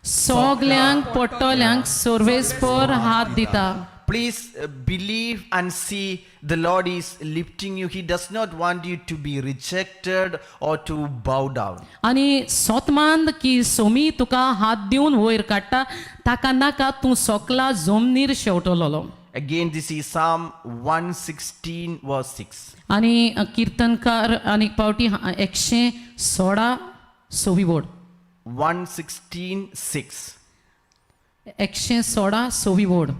सोगल्यांक पोट्टोल्यांक सोर्वेस्पोर हात दिता. Please believe and see the Lord is lifting you. He does not want you to be rejected or to bow down. आणि सोतमान की सोमी तुका हात दिवन वयर काडटा ताका नाका तूं सोकला जमनीर शेवटलोलो. Again, this is Psalm 116 verse 6. आणि कीर्तनकार आनीक पावटी 116 सोवी वोड. 116 6. 116 सोवी वोड.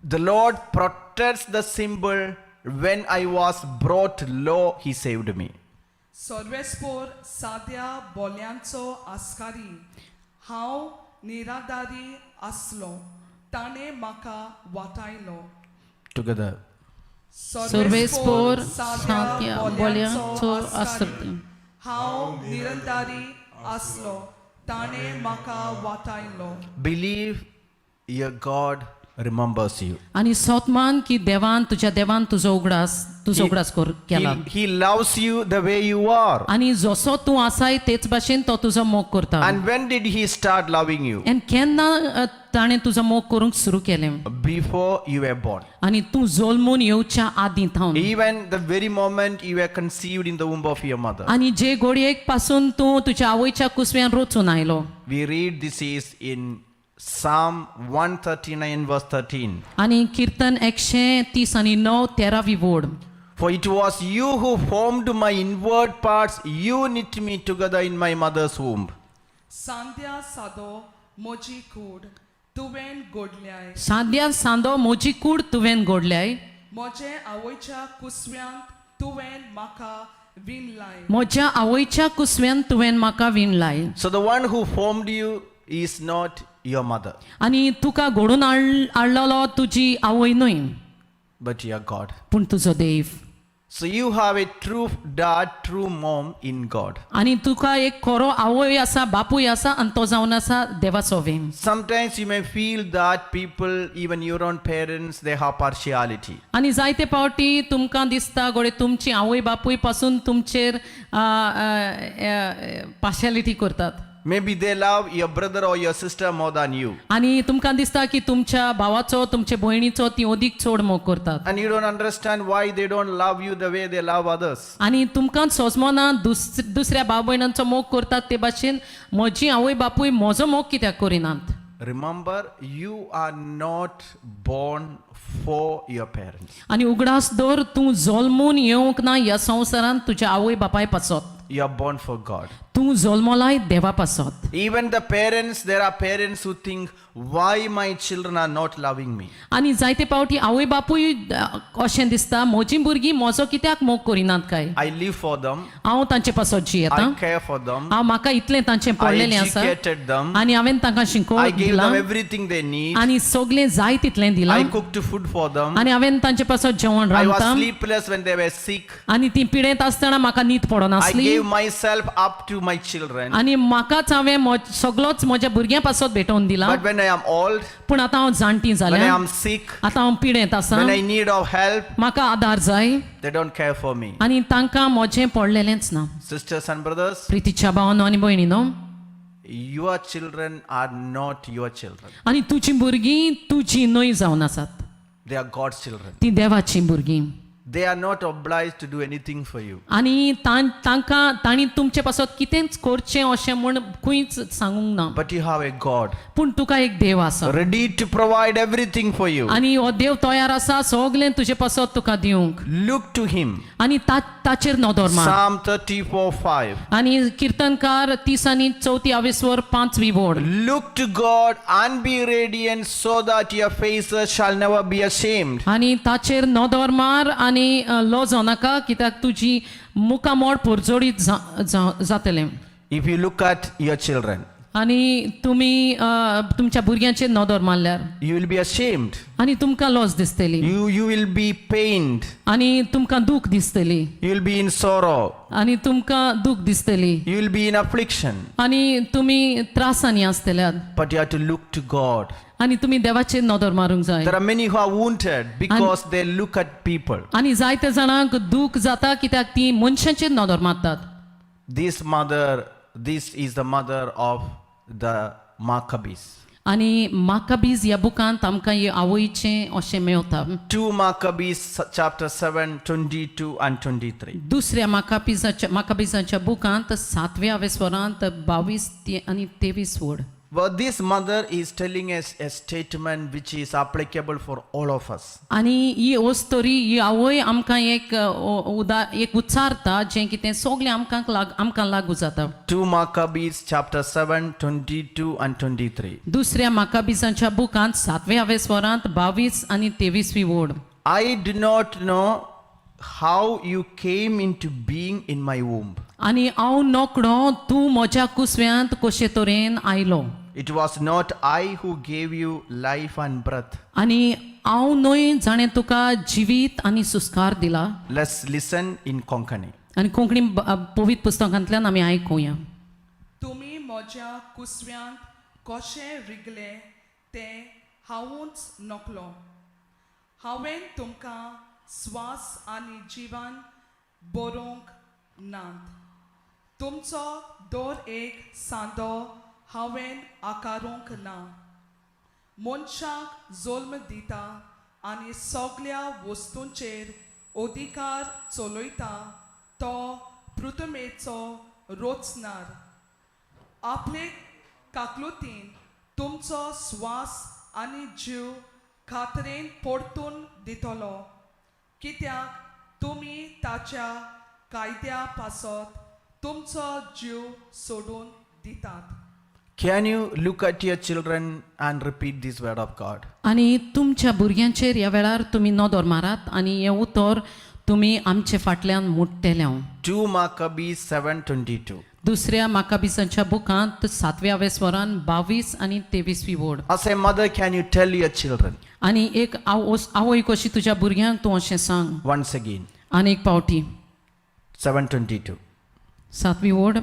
The Lord protects the simple. When I was brought low, he saved me. Sorvespor sadia bolyancho askari. Haw niradari aslo. Tane maka watailo. Together. Sorvespor sadia bolyancho askari. Haw niradari aslo. Tane maka watailo. Believe your God remembers you. आणि सोतमान की देवान तुजो उगडास केला. He loves you the way you are. आणि जसो तूं आसाय तेच भाशेन तो तुजो मोग करता. And when did he start loving you? आनी केन्ना ताणें तुजो मोग करूंक सुरू केलें. Before you were born. आणि तूं जल्मून येवच्या आदीं थावन. Even the very moment you were conceived in the womb of your mother. आणि जे घडयेक पासून तूं तुज्या आवयच्या कुसव्यान रचून आयलो. We read this is in Psalm 139 verse 13. आणि कीर्तन 130 आणि 9 13वी वोड. For it was you who formed my inward parts. You knit me together in my mother's womb. Sandhya sado moji kud. Tuven godlyai. Sadya सांदो मोजी कूड तुवेन घडल्याय. Moje awoycha kusvyant tuven maka vinlai. म्हज्या आवयच्या कुसव्यान तुवेन म्हाका विणलाय. So the one who formed you is not your mother, आणि तुका घडून हाडलेलो तुजी आवय न्हय but your God. पूण तुजो देव. So you have a true dad, true mom in God. आणि तुका एक खरो आवय आसा बापूय आसा आनी तो जावन आसा देवाचो वेम. Sometimes you may feel that people, even your own parents, they have partiality. आणि जायते पावटी तुमकां दिसता गडे तुमची आवय बापूय पासून तुमचेर पार्शियलिटी करतात. Maybe they love your brother or your sister more than you. आणि तुमकां दिसता की तुमच्या भावाचो तुमच्या भयणीचो ती अदीक चड मोग करतात. And you don't understand why they don't love you the way they love others. आणि तुमकां सोजमोना दुसऱ्या भाव भयणांचो मोग करतात ते भाशेन म्हजी आवय बापूय म्हजो मोग कित्याक करिनात. Remember, you are not born for your parents. आणि उगडास दवर तूं जल्मून येवंक ना ह्या संवसारांत तुज्या आवय बापाय पासत. You are born for God. तूं जल्मलाय देवा पासत. Even the parents, there are parents who think, why my children are not loving me? आणि जायते पावटी आवय बापूय अशें दिसता म्हजीं भुरगीं म्हजो कित्याक मोग करिनात काय. I live for them. हांव तांचे पासत जियेता. I care for them. हांव म्हाका इतलें तांचें I पडलेलें आसा educated them. आनी हांवें तांकां I शिकोवप gave दिलां them everything they need. आनी सगळें जाय तितलें दिलां I cooked food for them. आनी हांवें तांचे पासत जेवण I was रांदता sleepless when they were sick. आनी ती पिडेत आसतना म्हाका न्हीद I पडनासली gave myself up to my children. आनी म्हाकाच हांवें सगळोच म्हज्या भुरग्यां पासत भेटोवन दिला. But when I am old, पूण आतां हांव जाणटी when I जाल्यां am sick, आतां हांव पिडेत आसा when I need of help, म्हाका आदार जाय they don't care for me. आनी तांकां म्हजें पडलेलेंच ना. Sisters and brothers, प्रितीच्या भावांनो आनी भयणीनो, your children are not your children. आनी तुजीं भुरगीं तुजीं न्हय जावन आसात. They are God's children. ती देवाचीं भुरगीं. They are not obliged to do anything for you. आनी तांकां तांणी तुमचे पासत कितेंच करचें अशें म्हूण खंयच सांगूंक ना But you have a God पूण तुका एक देव आसा ready to provide everything for you. आनी हो देव तयार आसा सगळें तुजे पासत तुका दिवंक Look to Him. आनी ताचेर नदर मार Psalm 34:5. आनी कीर्तनकार 30 आनी 34 5वी वोड Look to God and be radiant so that your faces shall never be ashamed. आनी ताचेर नदर मार आनी लजो नाका कित्याक तुजी मुखामोड परजोडीत जातलें If you look at your children, आनी तुमी तुमच्या भुरग्यांचेर नदर मारल्यार you will be ashamed. आनी तुमकां लज दिसतली You will be pained. आनी तुमकां दूख दिसतली You will be in sorrow. आनी तुमकां दूख दिसतली You will be in affliction. आनी तुमी त्रासांनी आसतल्यात But you have to look to God. आनी तुमी देवाचेर नदर मारूंक जाय There are many who are wounded because they look at people. आनी जायते जाणांक दूख जाता कित्याक ती मनशांचेर नदर मारतात This is the mother of the Maccabees. आनी माकाबीज ह्या बुकांत आमकां हे आवयचें अशें मेवता 2 Maccabees chapter 7, 22 and 23. दुसऱ्या माकाबीजाच्या बुकांत 7व्या वेस्वरांत 22 आनी 23 वड But this mother is telling us a statement which is applicable for all of us. आनी ही ओस्तोरी ही आवय आमकां एक उच्चारता जें कितें सगळें आमकां लागू जाता 2 Maccabees chapter 7, 22 and 23. दुसऱ्या माकाबीजाच्या बुकांत 7व्या वेस्वरांत 22 आनी 23वी वड I do not know how you came into being in my womb. आनी हांव नोकडो तूं म्हज्या कुसव्यांत कशे तरेन आयलो It was not I who gave you life and breath. आनी हांव न्हय जाणें तुका जिवीत आनी सुस्कार दिला Let's listen in Konkani. आनी कोंकणी पवित्र पुस्तकांतल्यान आमी आयकुया तुमी म्हज्या कुसव्यांत कशें रिगले तें हांवूच नकलो हांवें तुमकां स्वास आनी जिवन बरोवंक नात तुमचो दर एक सांदो हांवें आकारूंक ना मनशाक जल्म दिता आनी सगळ्या वस्तूंचेर अधिकार चलयता तो पृथ्वेचो रोचणार आपले काकलुतीन तुमचो स्वास आनी जीव खात्रेन परतून दितलो कित्याक तुमी ताच्या कायद्या पासत तुमचो जीव सोडून दितात Can you look at your children and repeat this word of God? आनी तुमच्या भुरग्यांचेर ह्या वेळार तुमी नदर मारात आनी हें उतर तुमी आमचे फाटल्यान मुट्टेले 2 Maccabees 7:22. दुसऱ्या माकाबीजाच्या बुकांत 7व्या वेस्वरान 22 आनी 23वी वड As a mother, can you tell your children आनी एक आवय कशी तुज्या भुरग्यांक तूं अशें सांग once again? आनी एक पावटी 7:22. 7वी वड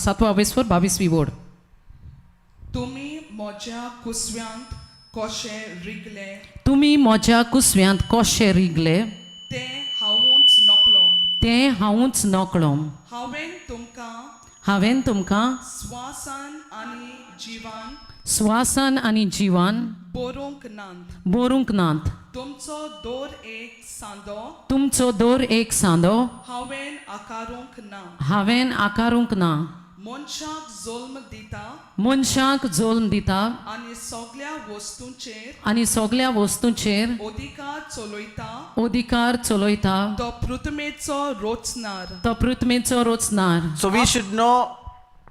7वा वेस्वर 22वी वड तुमी म्हज्या कुसव्यांत कशें रिगले तुमी म्हज्या कुसव्यांत कशे रिगले तें हांवूच नकलो तें हांवूच नकळो हांवें तुमकां स्वासान स्वासान आनी जिवन बरोवंक नात तुमचो दर एक सांदो हांवें आकारूंक ना मनशाक जल्म दिता आनी सगळ्या वस्तूंचेर अधिकार चलयता तो पृथ्वेचो रोचणार So we should know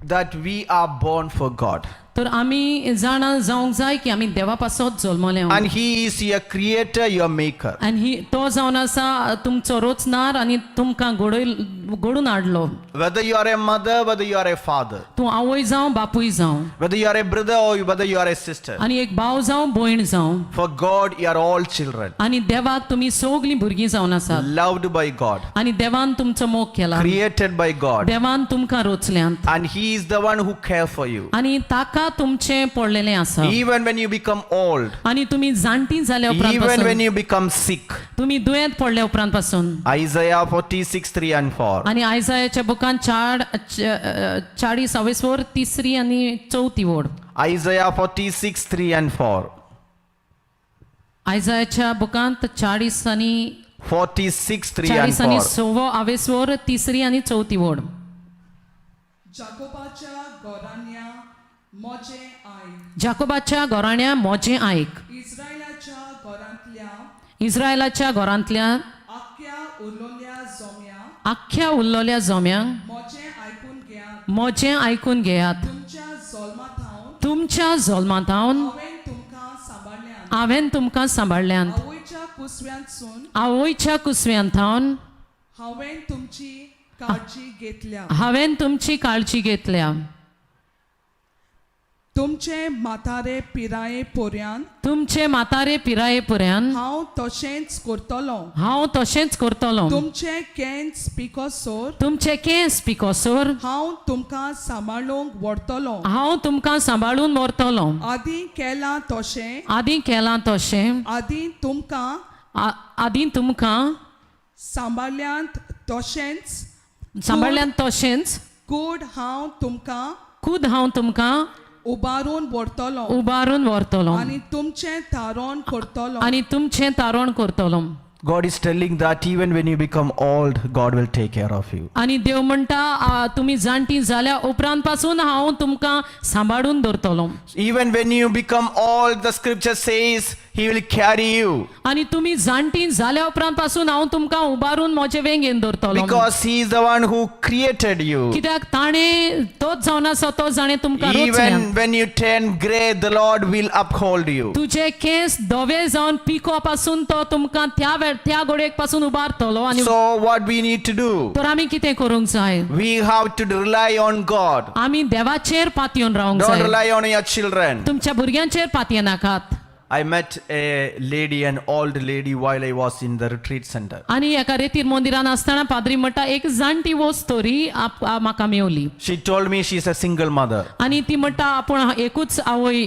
that we are born for God. तर आमी जाणा जावंक जाय की आमी देवा पासत जल्मले And He is your creator, your maker. आनी तो जावन आसा तुमचो रोचणार आनी तुमकां घडून हाडलो Whether you are a mother, whether you are a father, तूं आवय जावं बापूय जावं whether you are a brother or whether you are a sister, आनी एक भाव जावं भयण जावं for God you are all children, आनी देवाक तुमी सगळीं भुरगीं जावन आसात loved by God, आनी देवान तुमचो मोग केला created by God, देवान तुमकां रोचल्यांत and He is the one who cares for you. आनी ताका तुमचें पडलेलें आसा Even when you become old, आनी तुमी जाणटीं जाल्या उपरांत even when पासून you become sick. तुमी दुयेंत पडल्या उपरांत पासून Isaiah 46:3 and 4. आनी आयजायाच्या बुकान 40 तिसरी आनी चौथी वड Isaiah 46:3 and 4. आयजायाच्या बुकांत 40 आनी 46, 3 and 40 आणि 4. 6 स्वर 3 आणि 4 वड. जाकोबाच्या गोरान्या मोजे आयक जाकोबाच्या घोराण्या मोजे आयक. इस्रायलाच्या गोरांतल्या इस्रायलाच्या घरांतल्या आख्या उरलोल्या जोम्या आख्या उरलोल्या जोम्यांक मोजे आयकून घेयात. मोजे आयकून घेयात. तुमच्या जोल्मात हांव तुमच्या जोल्मांतावन हांवें तुमकां सांबाळल्यान. हांवें तुमकां सांबाळल्यान. आवयच्या कुसव्यांतसून आवयच्या कुसव्यांतावन हांवें तुमची काळजी घेतल्या. हांवें तुमची काळजी घेतल्या. तुमचे म्हातारे पिराये पोऱ्यान तुमचे म्हातारे पिराये पर्यंत हांव तशेंच करतलों. हांव तशेंच करतलों. तुमचे केंस पिकोसोर तुमचे केंस पिकोसोर हांव तुमकां सांबाळूंक व्हरतलों. हांव तुमकां सांबाळून व्हरतलों. आदी केलां तशें आदी केलां तशें आदी तुमकां आदी तुमकां सांबाळल्यांत तशेंच सांबाळल्यान तशेंच कूड हांव तुमकां खूद हांव तुमकां उबारून व्हरतलों उबारून व्हरतलों आनी तुमचें तारण करतलों. आनी तुमचें तारण करतलों. God is telling that even when you become old, God will take care of you. आनी देव म्हणटा तुमी जाणटी जाल्या उपरांत पासून हांव तुमकां सांबाळून दवरतलों. Even when you become old, the scripture says He will carry you. आनी तुमी जाणटी जाल्या उपरांत पासून हांव तुमकां उबारून म्हजे वेंगेन दवरतलों. Because He is the one who created you. कित्याक ताणें तोच जावन आसा तो जाणें तुमकां रचल्या. Even when you turn grey, the Lord will uphold you. तुजे केस धवे जावन पिको पासून तो तुमकां त्या गोडेक पासून उबारतलो. आनी So what we need to do? तर आमी कितें करूंक जाय? We have to rely on God. आमी देवाचेर पातयेवन रावंक Don't जाय. rely on your children. तुमच्या भुरग्यांचेर पातये नाकात. I met a lady, an old lady, while I was in the retreat center. आनी एका रेतीर मंदिरान आसतना पाद्री म्हणटा एक जाणटी वस्तोरी म्हाका मेवली. She told me she's a single mother. आनी ती म्हणटा आपूण एकूच आवय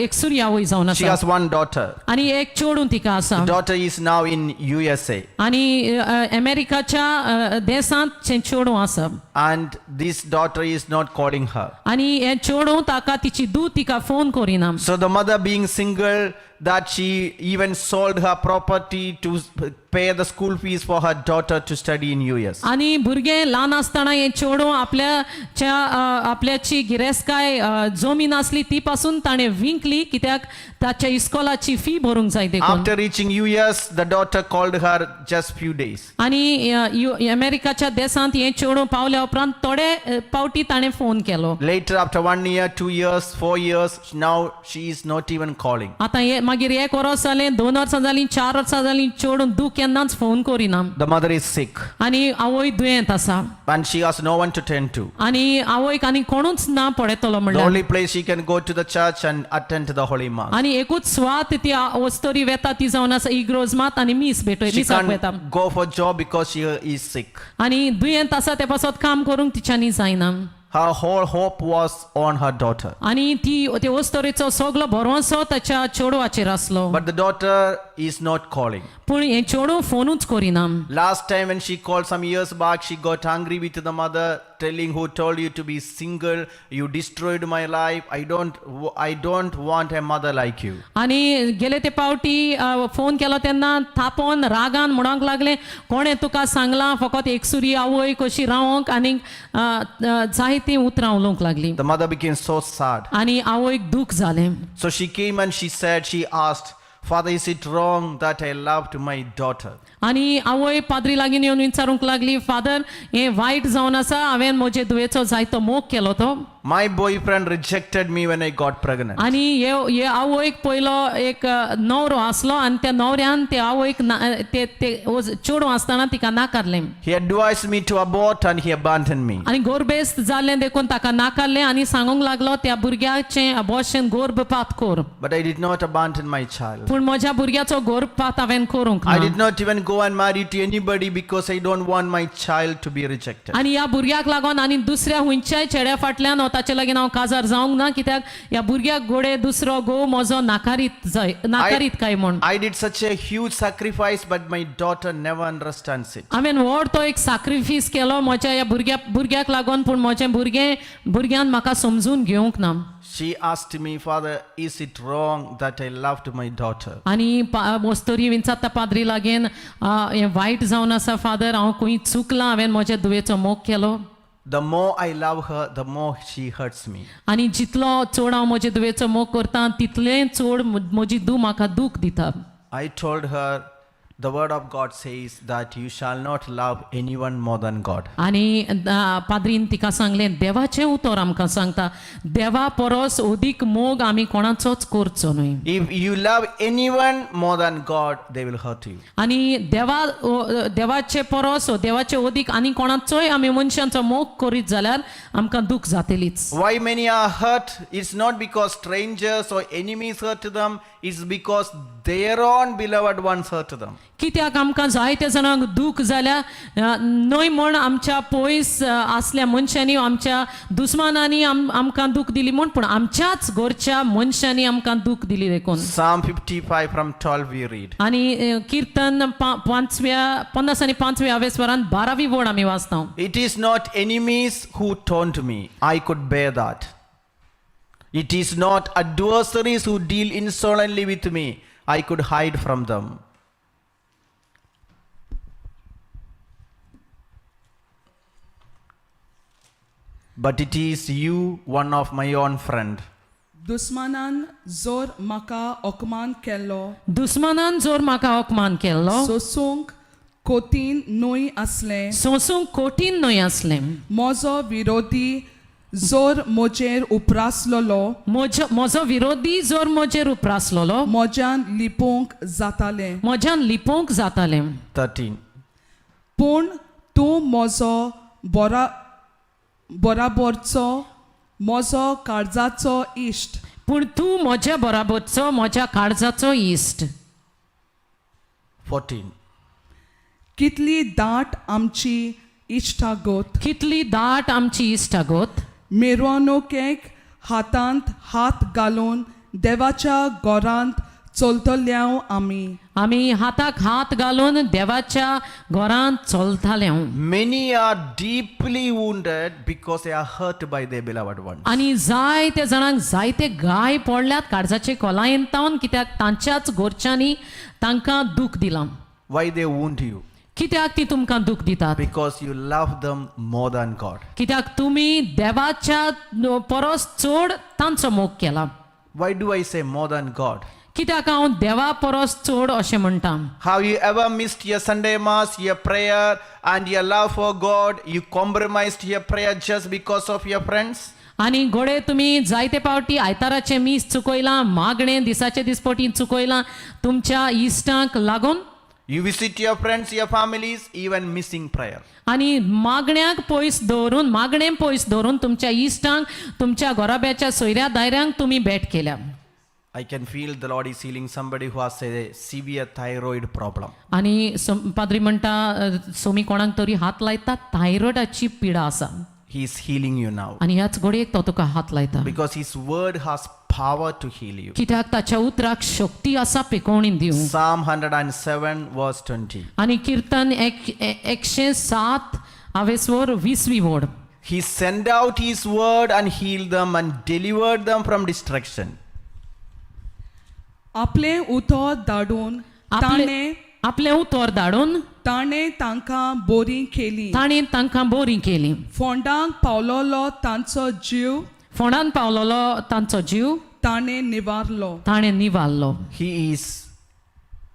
एकसुरी आवय जावन She आसा. has one daughter. आनी एक चेडूं तिका आसा. The daughter is now in USA. आनी अमेरिकाच्या देशांत चेडूं आसा. And this daughter is not calling her. आनी हे चेडूं ताका तिची धूव तिका फोन करिना. So the mother, being single, that she even sold her property to pay the school fees for her daughter to study in US. आनी भुरगे ल्हान आसतना हे चेडूं आपल्याची गिरेस्काय जमीन आसली ती पासून ताणें विंकली कित्याक ताच्या इस्कॉलाची फी भरूंक जाय देखून. After reaching US, the daughter called her just few days. आनी अमेरिकाच्या देशांत हे चेडूं पावल्या उपरांत थोडे पावटी ताणें phone Kelo. Later, after 1 year, 2 years, 4 years, now she is not even calling. आतां हे मागीर 1 वर्स जालें, 2 वर्सां जालीं, 4 वर्सां जालीं, चेडूं दूख केन्नाच फोन करिना. The mother is sick आनी आवय दुयेंत आसा. and she has no one to turn to. आनी आवयक आनी कोणूच ना पळयतलो The म्हणल्यार. only place she can go to the church and attend to the Holy Mass. आनी एकूच स्वात ती वस्तोरी वेता ती जावन आसा इग्रोज मात आनी मीस भेटय She मिसाक वेता. can't go for job because she is sick. आनी दुयेंत आसा ते पासत काम करूंक तिच्यानी जायना. Her whole hope was on her daughter. आनी ती वस्तोरीचो सगलो भरवंसो ताच्या चेडवाचेर आसलो. But the daughter is not calling. पूण हे चेडूं फोनूच करिना. Last time when she called some years back, she got angry with the mother, telling, "Who told you to be single? You destroyed my life. I don't want a mother like you." आनी गेले ते पावटी phone केलो तेन्ना थापोन रागान म्हणोंक लागले कोणें तुका सांगलां फकत एकसुरी आवय कशी रावंक आनी जायतीं उतरां उलोवंक लागली. The mother became so sad. आनी आवयक दूख जालें. So she came and she asked, "Father, is it wrong that I loved my daughter?" आनी आवय पाद्री लागीं येवन विचारूंक लागली फादर हें वायट जावन आसा हांवें म्हजे दुयेचो जायतो मोग केलो तो. My boyfriend rejected me when I got pregnant. आनी हे आवयक पयलो एक न्हवरो आसलो आनी त्या न्हवऱ्यान ते आवयक ते चेडूं आसतना तिका नाकारलें. He advised me to abort and he abandoned me. आनी गोरबेस्त जाल्लें देखून ताका नाकारलें आनी सांगूंक लागलो त्या भुरग्याचें अबॉर्शन गोर्भपात कर. But I did not abandon my child. पूण म्हज्या भुरग्याचो गोर्भपात हांवें करूंक I ना. did not even go and marry to anybody because I don't want my child to be rejected. आनी ह्या भुरग्याक लागोन आनी दुसऱ्या हुंयच्याय चेड्या फाटल्यान ताचे लागीं हांव काजार जावंक ना कित्याक ह्या भुरग्याक घोडे दुसरो घोव म्हजो नाकारीत काय म्हूण I did such a huge sacrifice, but my daughter never understands it. हांवें व्हड तो एक सॅक्रिफीस केलो म्हज्या ह्या भुरग्याक लागून पूण म्हजें भुरग्यान म्हाका समजून घेवंक ना She asked me, Father, is it wrong that I loved my daughter? आनी मोस्तोरी विचारता पाद्री लागीं हें वायट जावन आसा फादर हांव खंय चुकलां हांवें म्हज्या दुयेचो मोग केलो The more I love her, the more she hurts me. आनी जितलो चड हांव म्हजे दुयेचो मोग करतां तितलें चड म्हजी म्हाका दूख दिता I told her, the word of God says that you shall not love anyone more than God. आनी पाद्रीन तिका सांगलें देवाचें उतर आमकां सांगता देवा परस अदीक मोग आमी कोणाचोच करचो न्हय If you love anyone more than God, they will hurt you. आनी देवाचे परस देवाचे अदीक आनी कोणाचोय आमी मनशांचो मोग करीत जाल्यार आमकां दूख जातलीच Why many are hurt? It's not because strangers or enemies hurt them, it's because their own beloved ones hurt them. कित्याक आमकां जायत्या जाणांक दूख जाल्या न्हय म्हण आमच्या पयस आसल्या मनशांनी आमच्या दुस्मानांनी आमकां दूख दिली म्हण पूण आमच्याच घरच्या मनशांनी आमकां दूख दिली देखून Psalm 55 from 12 we read. आनी कीर्तन 50 आनी 5व्या वेस्वरान 12वी वड आमी वाचता It is not enemies who taunt me. I could bear that. It is not adversaries who deal insolently with me. I could hide from them. But it is you, one of my own friend. दुस्मानान जोर म्हाका अपमान केल्लो दुस्मानान जोर म्हाका अपमान केल्लो सोसूंक कोतीन न्हय आसलें सोसूंक कोठीन न्हय आसलें म्हजो विरोधी जोर म्हजेर उपरासलोलो म्हजो विरोधी जोर म्हजेर उपरासलोलो म्हज्यान लिपोवंक जातालें म्हज्यान लिपोवंक जातालें 13. पूण तूं म्हजो बराबरचो म्हजो काळजाचो इश्ट पूण तूं म्हज्या बराबरचो म्हज्या काळजाचो इश्ट 14. कितली दाट आमची इश्टागोत कितली दाट आमची इश्टागोत मिरवणुकेक हातांत हात घालून देवाच्या घरांत चलतल्यांव आमी हाताक हात घालून देवाच्या घरांत चलताले Many are deeply wounded because they are hurt by their beloved ones. आनी जायते जाणांक जायते गाय पडल्यात काळजाचे कोलायेन तावन कित्याक तांच्याच घरच्यांनी तांकां दूख दिलां Why they wound you? कित्याक ती तुमकां दूख दितात Because you love them more than God. कित्याक तुमी देवाच्या परस चड तांचो मोग केला Why do I say more than God? कित्याक हांव देवा परस चड अशें म्हणटा Have you ever missed your Sunday Mass, your prayer, and your love for God? You compromised your prayer just because of your friends? आनी घोडे तुमी जायते पावटी आयताराचे मीस चुकयलां मागणें दिसाचे दिसपटी चुकयलां तुमच्या इश्टांक लागून You visit your friends, your families, even missing prayer. आनी मागण्यांक पयस दवरून तुमच्या इश्टांक तुमच्या घोराब्याच्या सोयऱ्या दायऱ्यांक तुमी भेट केल्या I can feel the Lord is healing somebody who has a severe thyroid problem. आनी पाद्री म्हणटा सोमी कोणाक तरी हात लायता थायरॉयडाची पिडा आसा He is healing you now. आनी ह्याच घडयेक तो तुका हात लायता Because His word has power to heal you. कित्याक ताच्या उतराक शक्ती आसा पिकोवणी दिवंक Psalm 107 verse 20. आनी कीर्तन 107 हावेसवर 20वी वड He sent out His word and healed them and delivered them from destruction. आपले उतर धाडून आपले उतर धाडून ताणें तांकां बोरी केली ताणें तांकां बोरी केली फोंडांक पावलोलो तांचो जीव फोंडान पावलोलो तांचो जीव ताणें निवारलो ताणें निवारलो He is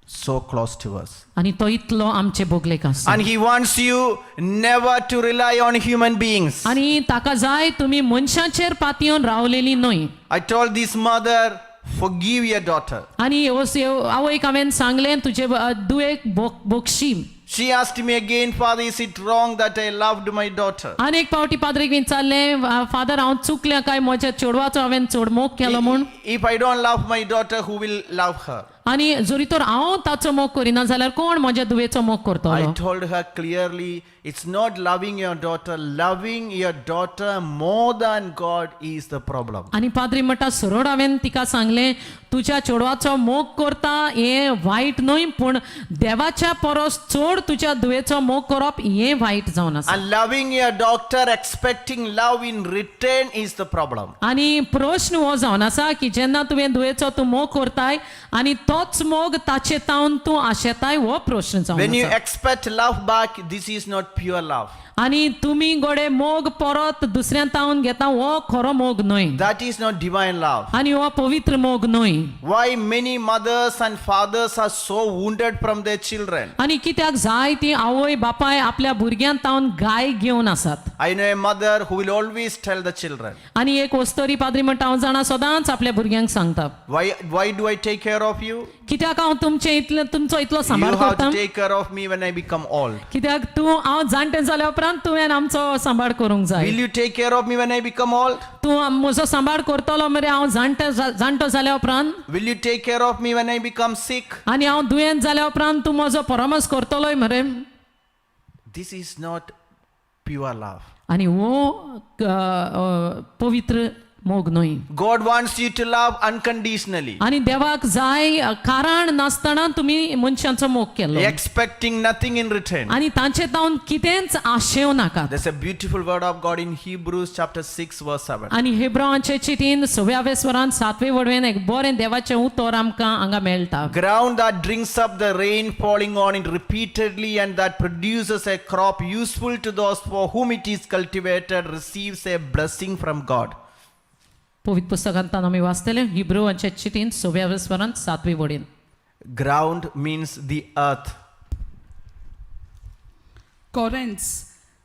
so close to us. आनी तो इतलो आमचे बोगलेक आसा And He wants you never to rely on human beings. आनी ताका जाय तुमी मनशांचेर पातयेवन रावलेली न्हय I told this mother, forgive your daughter. आनी आवयक हांवें सांगलें तुजे दुयेक बोगशी She asked me again, Father, is it wrong that I loved my daughter? आनी एक पावटी पाद्रीक विचारलें फादर हांव चुकलें काय म्हज्या चेडवाचो हांवें चड मोग केलो म्हूण If I don't love my daughter, who will love her? आनी जरी तर हांव ताचो मोग करिना जाल्यार कोण म्हज्या दुवेचो मोग I करतलो told her clearly, it's not loving your daughter. Loving your daughter more than God is the problem. आनी पाद्री म्हणटा सरळ हांवें तिका सांगलें तुज्या चेडवाचो मोग करता हें वायट न्हय पूण देवाच्या परस चड तुज्या दुवेचो मोग करप हें वायट जावन आसा And loving your daughter, expecting love in return is the problem. आनी प्रश्न हो जावन आसा की जेन्ना तुवें दुवेचो तूं मोग करताय आनी तोच मोग ताचे तावन तूं आशेताय हो प्रश्न जावन When you आसा expect love back, this is not pure love. आनी तुमी गोडे मोग परत दुसऱ्यान तावन घेता हो खरो मोग न्हय That is not divine love. आनी हो पवित्र मोग न्हय Why many mothers and fathers are so wounded from their children? आनी कित्याक जाय ती आवय बापाय आपल्या भुरग्यान तावन गाय घेवन आसात I know a mother who will always tell the children, आनी एक वस्तोरी पाद्री म्हणटा हांव जाणा सदांच आपल्या भुरग्यांक सांगता why do I take care of you? कित्याक हांव तुमचो इतलो You सांबाळ have करता to take care of me when I become old. कित्याक तूं हांव जाणटें जाल्या उपरांत तुवें आमचो सांबाळ करूंक जाय Will you take care of me when I become old? तूं म्हजो सांबाळ करतलो मरे हांव जाणटो जाल्या उपरांत Will you take care of me when I become sick? आनी हांव दुयेंत जाल्या उपरांत तूं म्हजो परामर्श करतलोय मरे This is not pure love. आनी हो पवित्र मोग न्हय God wants you to love unconditionally, आनी देवाक जाय कारण नासतना तुमी मनशांचो मोग केलो expecting nothing in return. आनी तांचे तावन कितेंच आशेव नाकात There's a beautiful word of God in Hebrews chapter 6 verse 7. आनी हेब्रावांचे चिटीन 6व्या स्वरांत 7वे वडवेन एक बरें देवाचें उतर आमकां हांगा मेळटा Ground that drinks up the rain falling on it repeatedly and that produces a crop useful to those for whom it is cultivated receives a blessing from God. पवित्र पुस्तकांत आमी वाचतले हिब्रूवांचे चिटीन 6व्या स्वरांत 7वे वडीन Ground means the earth. Correns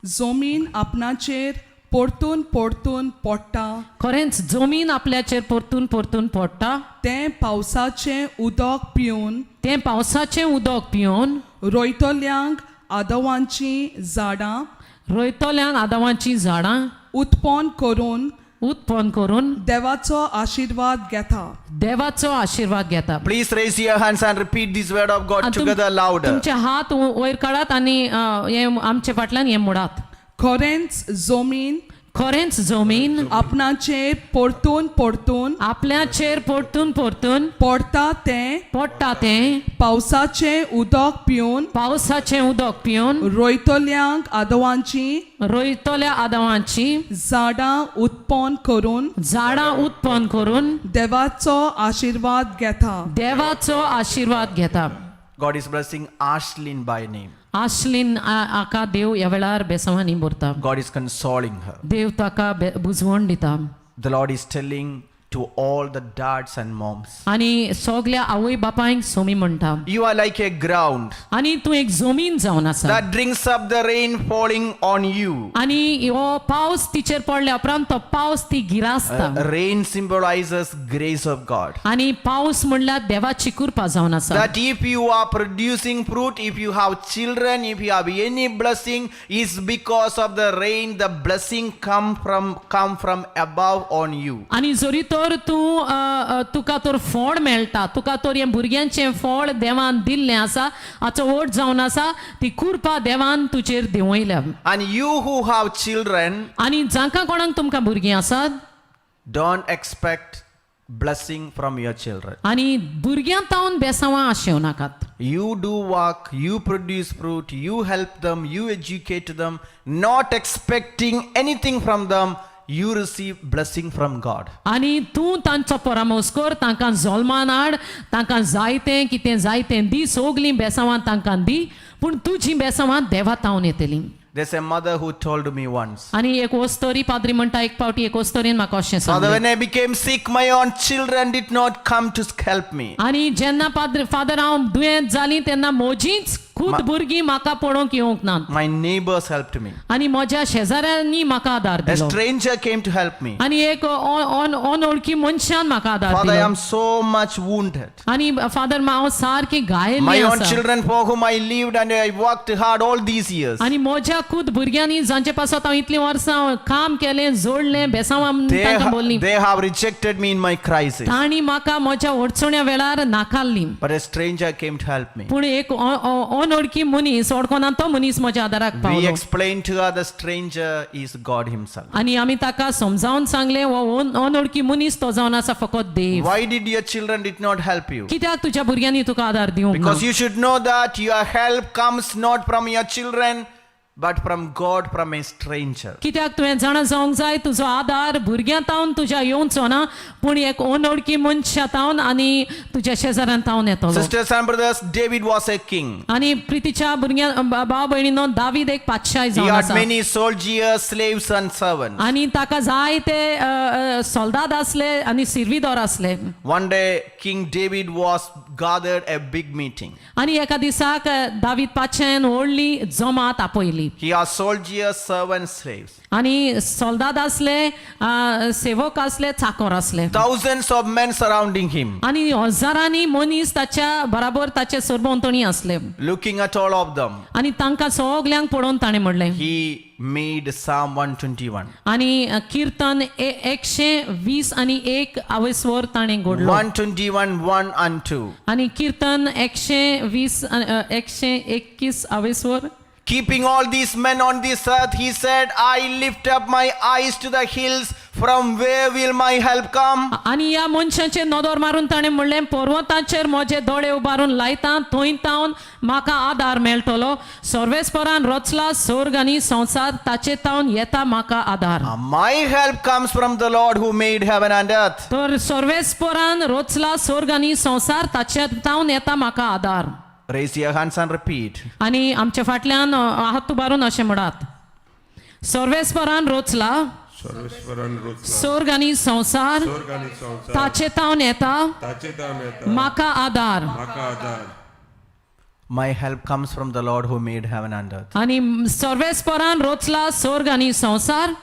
जमीन आपणाचेर परतून परतून पडटा खरेंच जमीन आपल्याचेर परतून परतून पडटा तें पावसाचें उदक पिवन तें पावसाचें उदक पिवन रोयतल्यांक आदवांचीं झाडां रोयतल्यांक आदावांचीं झाडां उत्पन्न करून उत्पन्न करून देवाचो आशीर्वाद घेता देवाचो आशीर्वाद घेता Please raise your hands and repeat this word of God आनी together louder. तुमचे हात वयर काडात आनी हे आमचे फाटल्यान हे मुडात खरेंच जमीन खरेंच जमीन आपणाचेर परतून परतून आपल्याचेर परतून परतून पडटा तें पडटा तें पावसाचें उदक पिवन पावसाचें उदक पिवन रोयतल्यांक आदवांचीं रोयतल्या आदावांची झाडां उत्पन्न करून झाडां उत्पन्न करून देवाचो आशीर्वाद घेता. देवाचो आशीर्वाद घेता God is blessing Ashlyn by name. आश्लीन आका देव ह्या वेळार बेसवानी भरता God is consoling her. देव ताका बुजवण दिता The Lord is telling to all the dads and moms, आनी सगल्या आवय बापायक सोमी म्हणटा you are like a ground आनी तूं एक जमीन जावन आसा that drinks up the rain falling on you. आनी हो पावस तिचेर पडल्या उपरांत तो पावस ती गिरासता Rain symbolizes grace of God. आनी पावस म्हणल्यार देवाची कृपा जावन आसा That if you are producing fruit, if you have children, if you have any blessing, is because of the rain. The blessing come from above on you. आनी जरी तर तूं तुका तर फळ मेळटा तुका तर हे भुरग्यांचें फळ देवान दिल्लें आसा हाचो ओट जावन आसा ती कृपा देवान तुजेर देंवयल्या And you who have children, आनी जांकां कोणाक तुमकां भुरगीं आसात don't expect blessing from your children. आनी भुरग्यां तावन बेसांवां आशेव नाकात You do work, you produce fruit, you help them, you educate them, not expecting anything from them. You receive blessing from God. आनी तूं तांचो परामर्श कर तांकां जल्मान हाड तांकां जायतें कितें जायतें दी सगलीं बेसांवां तांकां दी पूण तुजीं बेसांवां देवा तावन येतलीं There's a mother who told me once, आनी एक वस्तोरी पाद्री म्हणटा एक पावटी एक वस्तोरीन म्हाका अशें Father, सांगलें when I became sick, my own children did not come to help me. आनी जेन्ना फादर हांव दुयेंत जाली तेन्ना म्हजींच खुद भुरगीं म्हाका पळोवंक येवंक नात My neighbors helped me. आनी म्हज्या शेजाऱ्यांनी म्हाका आदार A दिलो stranger came to help me. आनी एक अनवळखी मनशान म्हाका आदार Father, I दिलो am so much wounded. आनी फादर हांव सारकी My घायल्ली own आसा children for whom I lived and I worked hard all these years. आनी म्हज्या खुद भुरग्यांनी जांचे पासत हांव इतलीं वर्सां काम केलें जोडलें बेसांव तांकां बोल्लीं They have rejected me in my crisis. तांणी म्हाका म्हज्या अडचण्या वेळार नाकारली But a stranger came to help me. पूण एक अनवळखी मनीस ओळखोना तो मनीस म्हज्या आदाराक We पावलो explained to her the stranger is God himself. आनी आमी ताका समजावन सांगलें हो अनवळखी मनीस तो जावन आसा फकत देव Why did your children did not help you? कित्याक तुज्या भुरग्यांनी तुका आदार दिवंक ना Because you should know that your help comes not from your children but from God, from a stranger. कित्याक तुवें जाणा जावंक जाय तुजो आदार भुरग्यांतावन तुज्या येवचो ना पूण एक अनवळखी मनशातावन आनी तुज्या शेजाऱ्यान तावन येतलो Sisters and brothers, David was a king. आनी प्रितीच्या भुरग्यां भाव भयणीनो दावीद एक पातशाय He जावन had आसा many soldiers, slaves and servants. आनी ताका जायते सोल्दाद आसले आनी सिरवीदोर आसले One day King David was gathered a big meeting. आनी एका दिसाक दावीद पातशायन व्हडली जमात आपयली He has soldiers, servants, slaves. आनी सोल्दाद आसले सेवक आसले चाकर आसले Thousands of men surrounding him. आनी हजारांनी मनीस ताच्या बराबर ताचे सरभोंवतणी आसले Looking at all of them, आनी तांकां सगल्यांक पळोवन ताणें म्हणलें he made Psalm 121. आनी कीर्तन 120 आनी 1 आवयस्वर ताणें घडलो 121, 1 and 2. आनी कीर्तन 120 121 आवयस्वर Keeping all these men on this earth, he said, I lift up my eyes to the hills. From where will my help come? आनी ह्या मनशाचेर नदर मारून ताणें म्हणलें पर्वताचेर म्हजे दोळे उबारून लायता थंय तावन म्हाका आदार मेळटलो सर्वेस्परान रचला स्वर्ग आनी संवसार ताचे तावन येता म्हाका आदार My help comes from the Lord who made heaven and earth. तर सर्वेस्परान रचला स्वर्ग आनी संवसार ताचे तावन येता म्हाका आदार Raise your hands and repeat. आनी आमच्या फाटल्यान हात उबारून अशें म्हणत सर्वेस्परान रचला सर्वेश्वरान रोचला स्वर्ग आनी संवसार स्वर्ग आणि संसार ताचे तावन येता ताचे दान येता म्हाका आदार म्हाका आदार My help comes from the Lord who made heaven and earth. आनी सर्वेस्परान रचला स्वर्ग आनी संवसार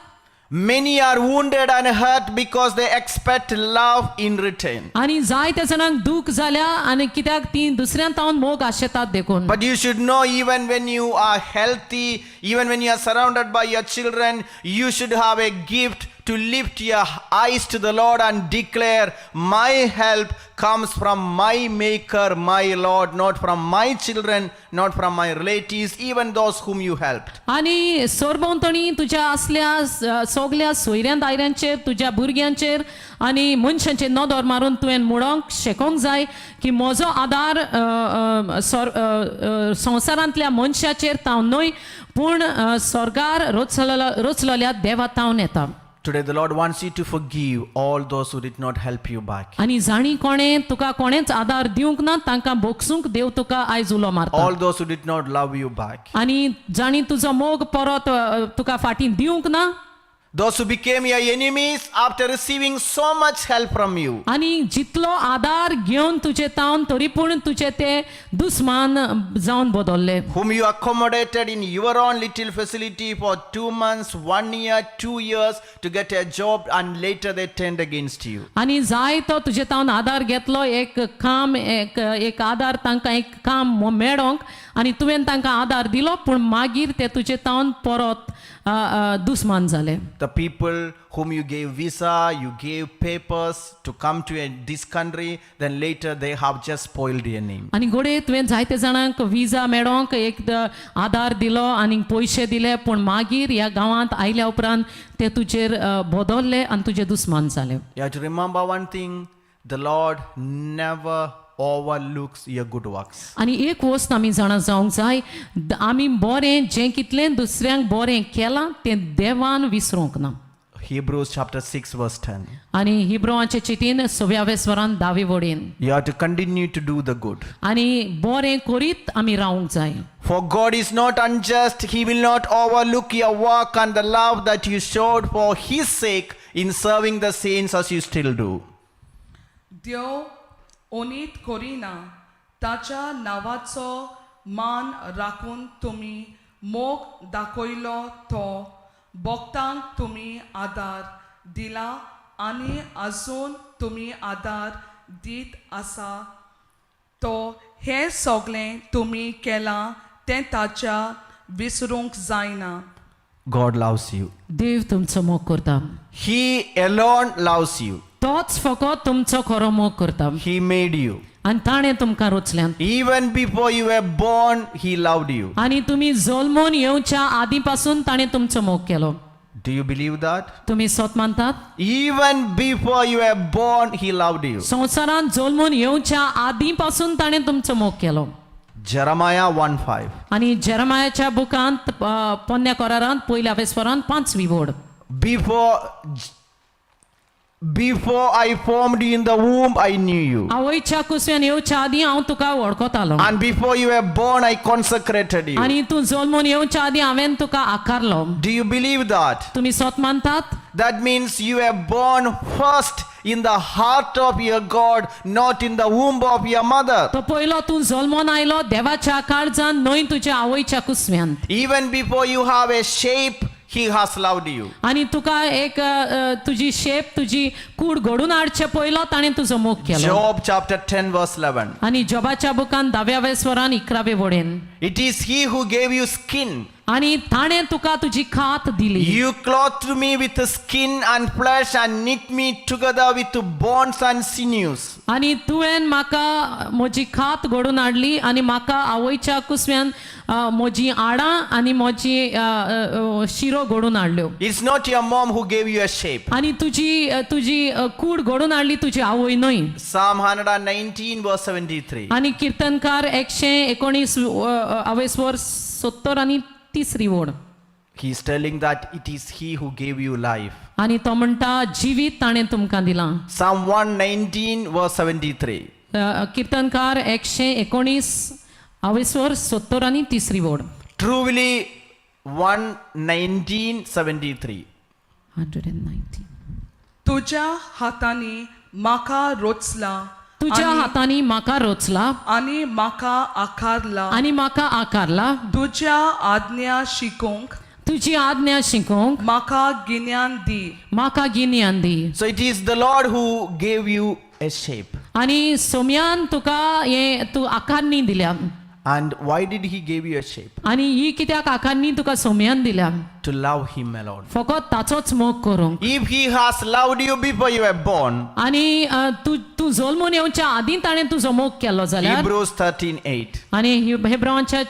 Many are wounded and hurt because they expect love in return. आनी जायत्या जाणांक दूख जाल्या आनी कित्याक ती दुसऱ्यां तावन मोग आशेतात देखून But you should know, even when you are healthy, even when you are surrounded by your children, you should have a gift to lift your eyes to the Lord and declare, my help comes from my maker, my Lord, not from my children, not from my relatives, even those whom you helped. आनी सरभोंवतणी तुज्या असल्या सगल्या सोयऱ्यां दायऱ्यांचेर तुज्या भुरग्यांचेर आनी मनशांचेर नदर मारून तुवें म्हणोंक शिकोवंक जाय की म्हजो आदार संवसारांतल्या मनशाचेर तावन न्हय पूण स्वर्गार रचलेल्या देवा तावन येता Today the Lord wants you to forgive all those who did not help you back. आनी जाणी कोणें तुका कोणेंच आदार दिवंक ना तांकां बोगसूंक देव तुका आयज उलो मारता All those who did not love you back. आनी जाणी तुजो मोग परत तुका फाटीं दिवंक ना Those who became your enemies after receiving so much help from you. आनी जितलो आदार घेवन तुजे तावन तरी पूण तुजे ते दुस्मान जावन बदलले Whom you accommodated in your own little facility for 2 months, 1 year, 2 years to get a job, and later they turned against you. आनी जाय तो तुजे तावन आदार घेतलो एक काम एक आदार तांकां एक काम मेळोंक आनी तुवें तांकां आदार दिलो पूण मागीर ते तुजे तावन परत दुस्मान जाले The people whom you gave visa, you gave papers to come to this country, then later they have just spoiled your name. आनी घोडे तुवें जायते जाणांक विजा मेळोंक एक आदार दिलो आनी पयशे दिले पूण मागीर ह्या गांवांत आयल्या उपरांत ते तुजेर बदलले आनी तुजे दुस्मान जाले You have to remember one thing, the Lord never overlooks your good works. आनी एक वस्त आमी जाणा जावंक जाय आमी बरें जें कितलें दुसऱ्यांक बरें केलां तें देवान विसरूंक ना Hebrews chapter 6 verse 10. आनी हिब्रोवाचे चिटीन 6व्या स्वरान 10वी वडीन You have to continue to do the good. आनी बरें करीत आमी रावंक जाय For God is not unjust, He will not overlook your work and the love that you showed for His sake in serving the saints as you still do. देव ओनीत कोरिना ताच्या नावाचो मान राखून तुम्ही मोग दाखयलो तो भक्तांक तुम्ही आदार दिला आनी अजून तुम्ही आदार दीत आसा तो हे सगळें तुम्ही केलां तें ताच्या विसरूंक जायना. God loves you. देव तुमचो मोग करता. He alone loves you. तोच फकत तुमचो खरो मोग करता. He made you. आनी ताणें तुमकां रचल्यान. Even before you were born, He loved you. आनी तुमी जल्मून येवच्या आदी पासून ताणें तुमचो मोग केलो. Do you believe that? तुमी सत मानतात? Even before you were born, He loved you. संवसारांत जल्मून येवच्या आदी पासून ताणें तुमचो मोग केलो. Jeremiah 1:5. आनी जेरमायाच्या बुकांत पोन्न्या कोरारांत पयल्या वेस्परांत 5वी वड. Before I formed you in the womb, I knew you. आवयच्या कुसव्यान येवच्या आदी हांव तुका वळखतालो. And before you were born, I consecrated you. आनी तूं जल्मून येवच्या आदी हांवें तुका आकारलो. Do you believe that? तुमी सत मानतात? That means you were born first in the heart of your God, not in the womb of your mother. तो पयलो तूं जल्मोन आयलो देवाच्या काळजान न्हय तुज्या आवयच्या कुसव्यान. Even before you have a shape, He has loved you. आनी तुका एक तुजी शेप तुजी कूड घडून हाडचे पयलो ताणें तुजो मोग केलो. Job chapter 10 verse 11. आनी जॉबाच्या बुकान 10व्या वेस्परान 11वे वडेन. It is He who gave you skin. आनी ताणें तुका तुजी खात दिली. You clothed me with skin and flesh and knit me together with bonds and sinews. आनी तुवें म्हाका म्हजी खात घडून हाडली आनी म्हाका आवयच्या कुसव्यान म्हजी आडां आनी म्हजी शिरो घडून हाडल्यो. It's not your mom who gave you a shape. आनी तुजी कूड घडून हाडली तुजी आवय न्हय. Psalm 119 verse 73. आनी किर्तनकार 119 वेस्पर 70 आनी 3री वड. He's telling that it is He who gave you life. आनी तो म्हणटा जिवीत ताणें तुमकां दिलां. Psalm 119 verse 73. किर्तनकार 119 वेस्पर 70 आनी 3री वड. Truly 119:73. 119. तुझ्या हातांनी म्हाका रोचला तुज्या हातांनी म्हाका रचला आनी म्हाका आकारला. आनी म्हाका आकारला. तुझ्या आज्ञा शिकूंक तुजी आज्ञा शिकोवंक म्हाका गिन्यान दी. म्हाका गिन्यान दी. So it is the Lord who gave you a shape. आनी सोम्यान तुका हे तू आकारणी दिल्या. And why did He give you a shape? आनी ही कित्याक आकारणी तुका सोम्यान दिल्या? To love Him alone. फकत ताचोच मोग करूंक. If He has loved you before you were born, आनी तू जल्मून येवच्या आदीं ताणें तुजो मोग केलो जाल्यार. Hebrews 13:8. आनी हेब्रावांच्या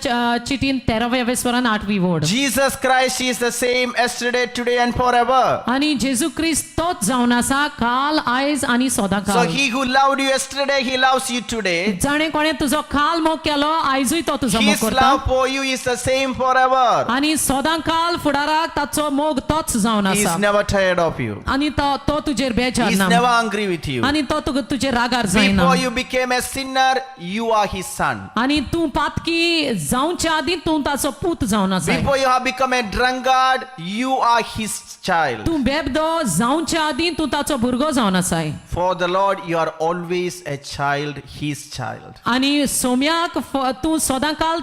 चिटीन 13व्या वेस्परान 8वी वड. Jesus Christ is the same yesterday, today and forever. आनी जेजू क्रिस्त तोच जावन आसा काल आयज आनी So सदांकाळ. He who loved you yesterday, He loves you today. जाणे कोणे तुजो काल मोग केलो आयजूय तो तुजो मोग His करता. love for you is the same forever. आनी सदांकाळ फुडाराक ताचो मोग तोच जावन He is आसा. never tired of you. आनी तो तुजेर बेजार He is ना. never angry with you. आनी तो तुजेर रागार जायना. Before you became a sinner, you are His son. आनी तूं पातकी जावच्या आदीं तूं ताचो पूत जावन आसा. Before you have become a drunkard, you are His child. तूं बेबदो जावच्या आदीं तूं ताचो भुरगो जावन आसाय. For the Lord, you are always a child, His child. आनी सोम्याक तूं सदांकाळ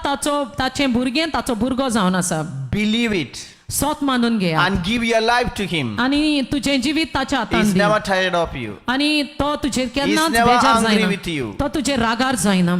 ताचें भुरगें ताचो भुरगो जावन आसा. Believe it सोत मानून घे and give your life to Him. आनी तुजें जिवीत ताच्या He हातान is the. never tired of you. आनी तो तुजेर He केन्नाच is never बेजार angry with जायना. you. तो तुजेर रागार जायना.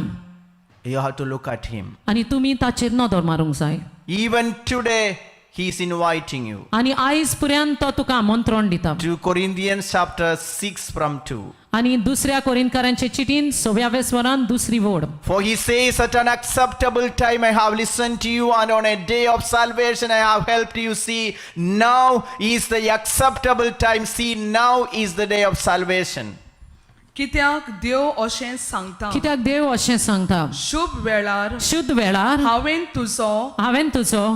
You have to look at Him. आनी तुमी ताचेर नदर मारूंक जाय. Even today, He is inviting you. आनी आयज पर्यंत तो तुका आमंत्रण दिता. 2 Corinthians chapter 6 from 2. आनी दुसऱ्या कोरिंथकारांचे चिटीन 6व्या वेस्परान 2री वड. For He says, at an acceptable time I have listened to you, and on a day of salvation I have helped you. See, now is the acceptable time. See, now is the day of salvation. कित्याक देव अशें सांगता. कित्याक देव अशें सांगता. शुभ वेळार शुद्ध वेळार हांवें तुजो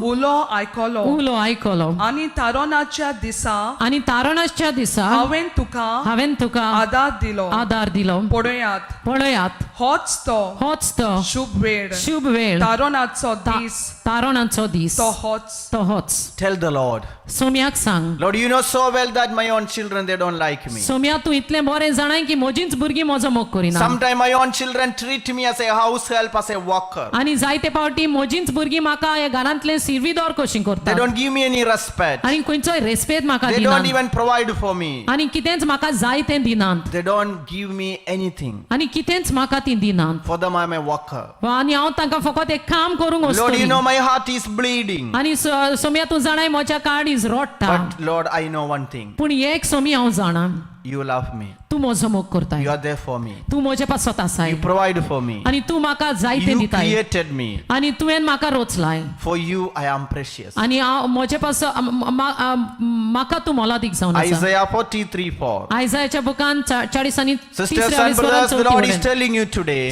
उलो आयकलो उलो आयकलो. आनी तारोनाच्या दिसा आनी तारणाच्या दिसा हांवें तुका हांवें तुका आदार दिलो. आदार दिलो. पळयात पळयात होच तो शुभ वेळ शुभ वेळ तारोनाचो दीस तारोणाचो दीस तो होच तो होच Tell the Lord, सोम्याक सांग Lord, you know so well that my own children, they don't like me. Saumya तू इतलें बरें जाणाय की म्हजींच भुरगीं म्हजो मोग करिना Sometimes my own children treat me as a house help, as a worker. आनी जायते फावटी म्हजींच भुरगीं म्हाका ह्या घरांतले सिरविदोर कशीं They करता don't give me any respect. आनी खंयचोय रेस्पेद म्हाका They don't दिनात even provide for me. आनी कितेंच म्हाका जाय तें दिनात They don't give me anything. आनी कितेंच म्हाका ती दिनात For them, I'm a worker. आनी हांव तांकां फकत एक काम करूंक Lord, you वचतलीं know my heart is bleeding. आनी सोम्या तूं जाणाय म्हज्या काळीज रोडटा But Lord, I know one thing. पूण एक सोमी हांव जाणा You love me. तूं म्हजो मोग करताय You are there for me. तूं म्हजे पासत आसाय You provide for me. आनी तूं म्हाका जाय तें You दिताय created me. आनी तुवें म्हाका रोचलाय For you, I am precious. आनी हांव म्हजे पास म्हाका तू मोलादीक जावन आसा Isaiah 43:4. आयजायाच्या बुकान 40 आनी Sisters and brothers, the Lord is telling you today,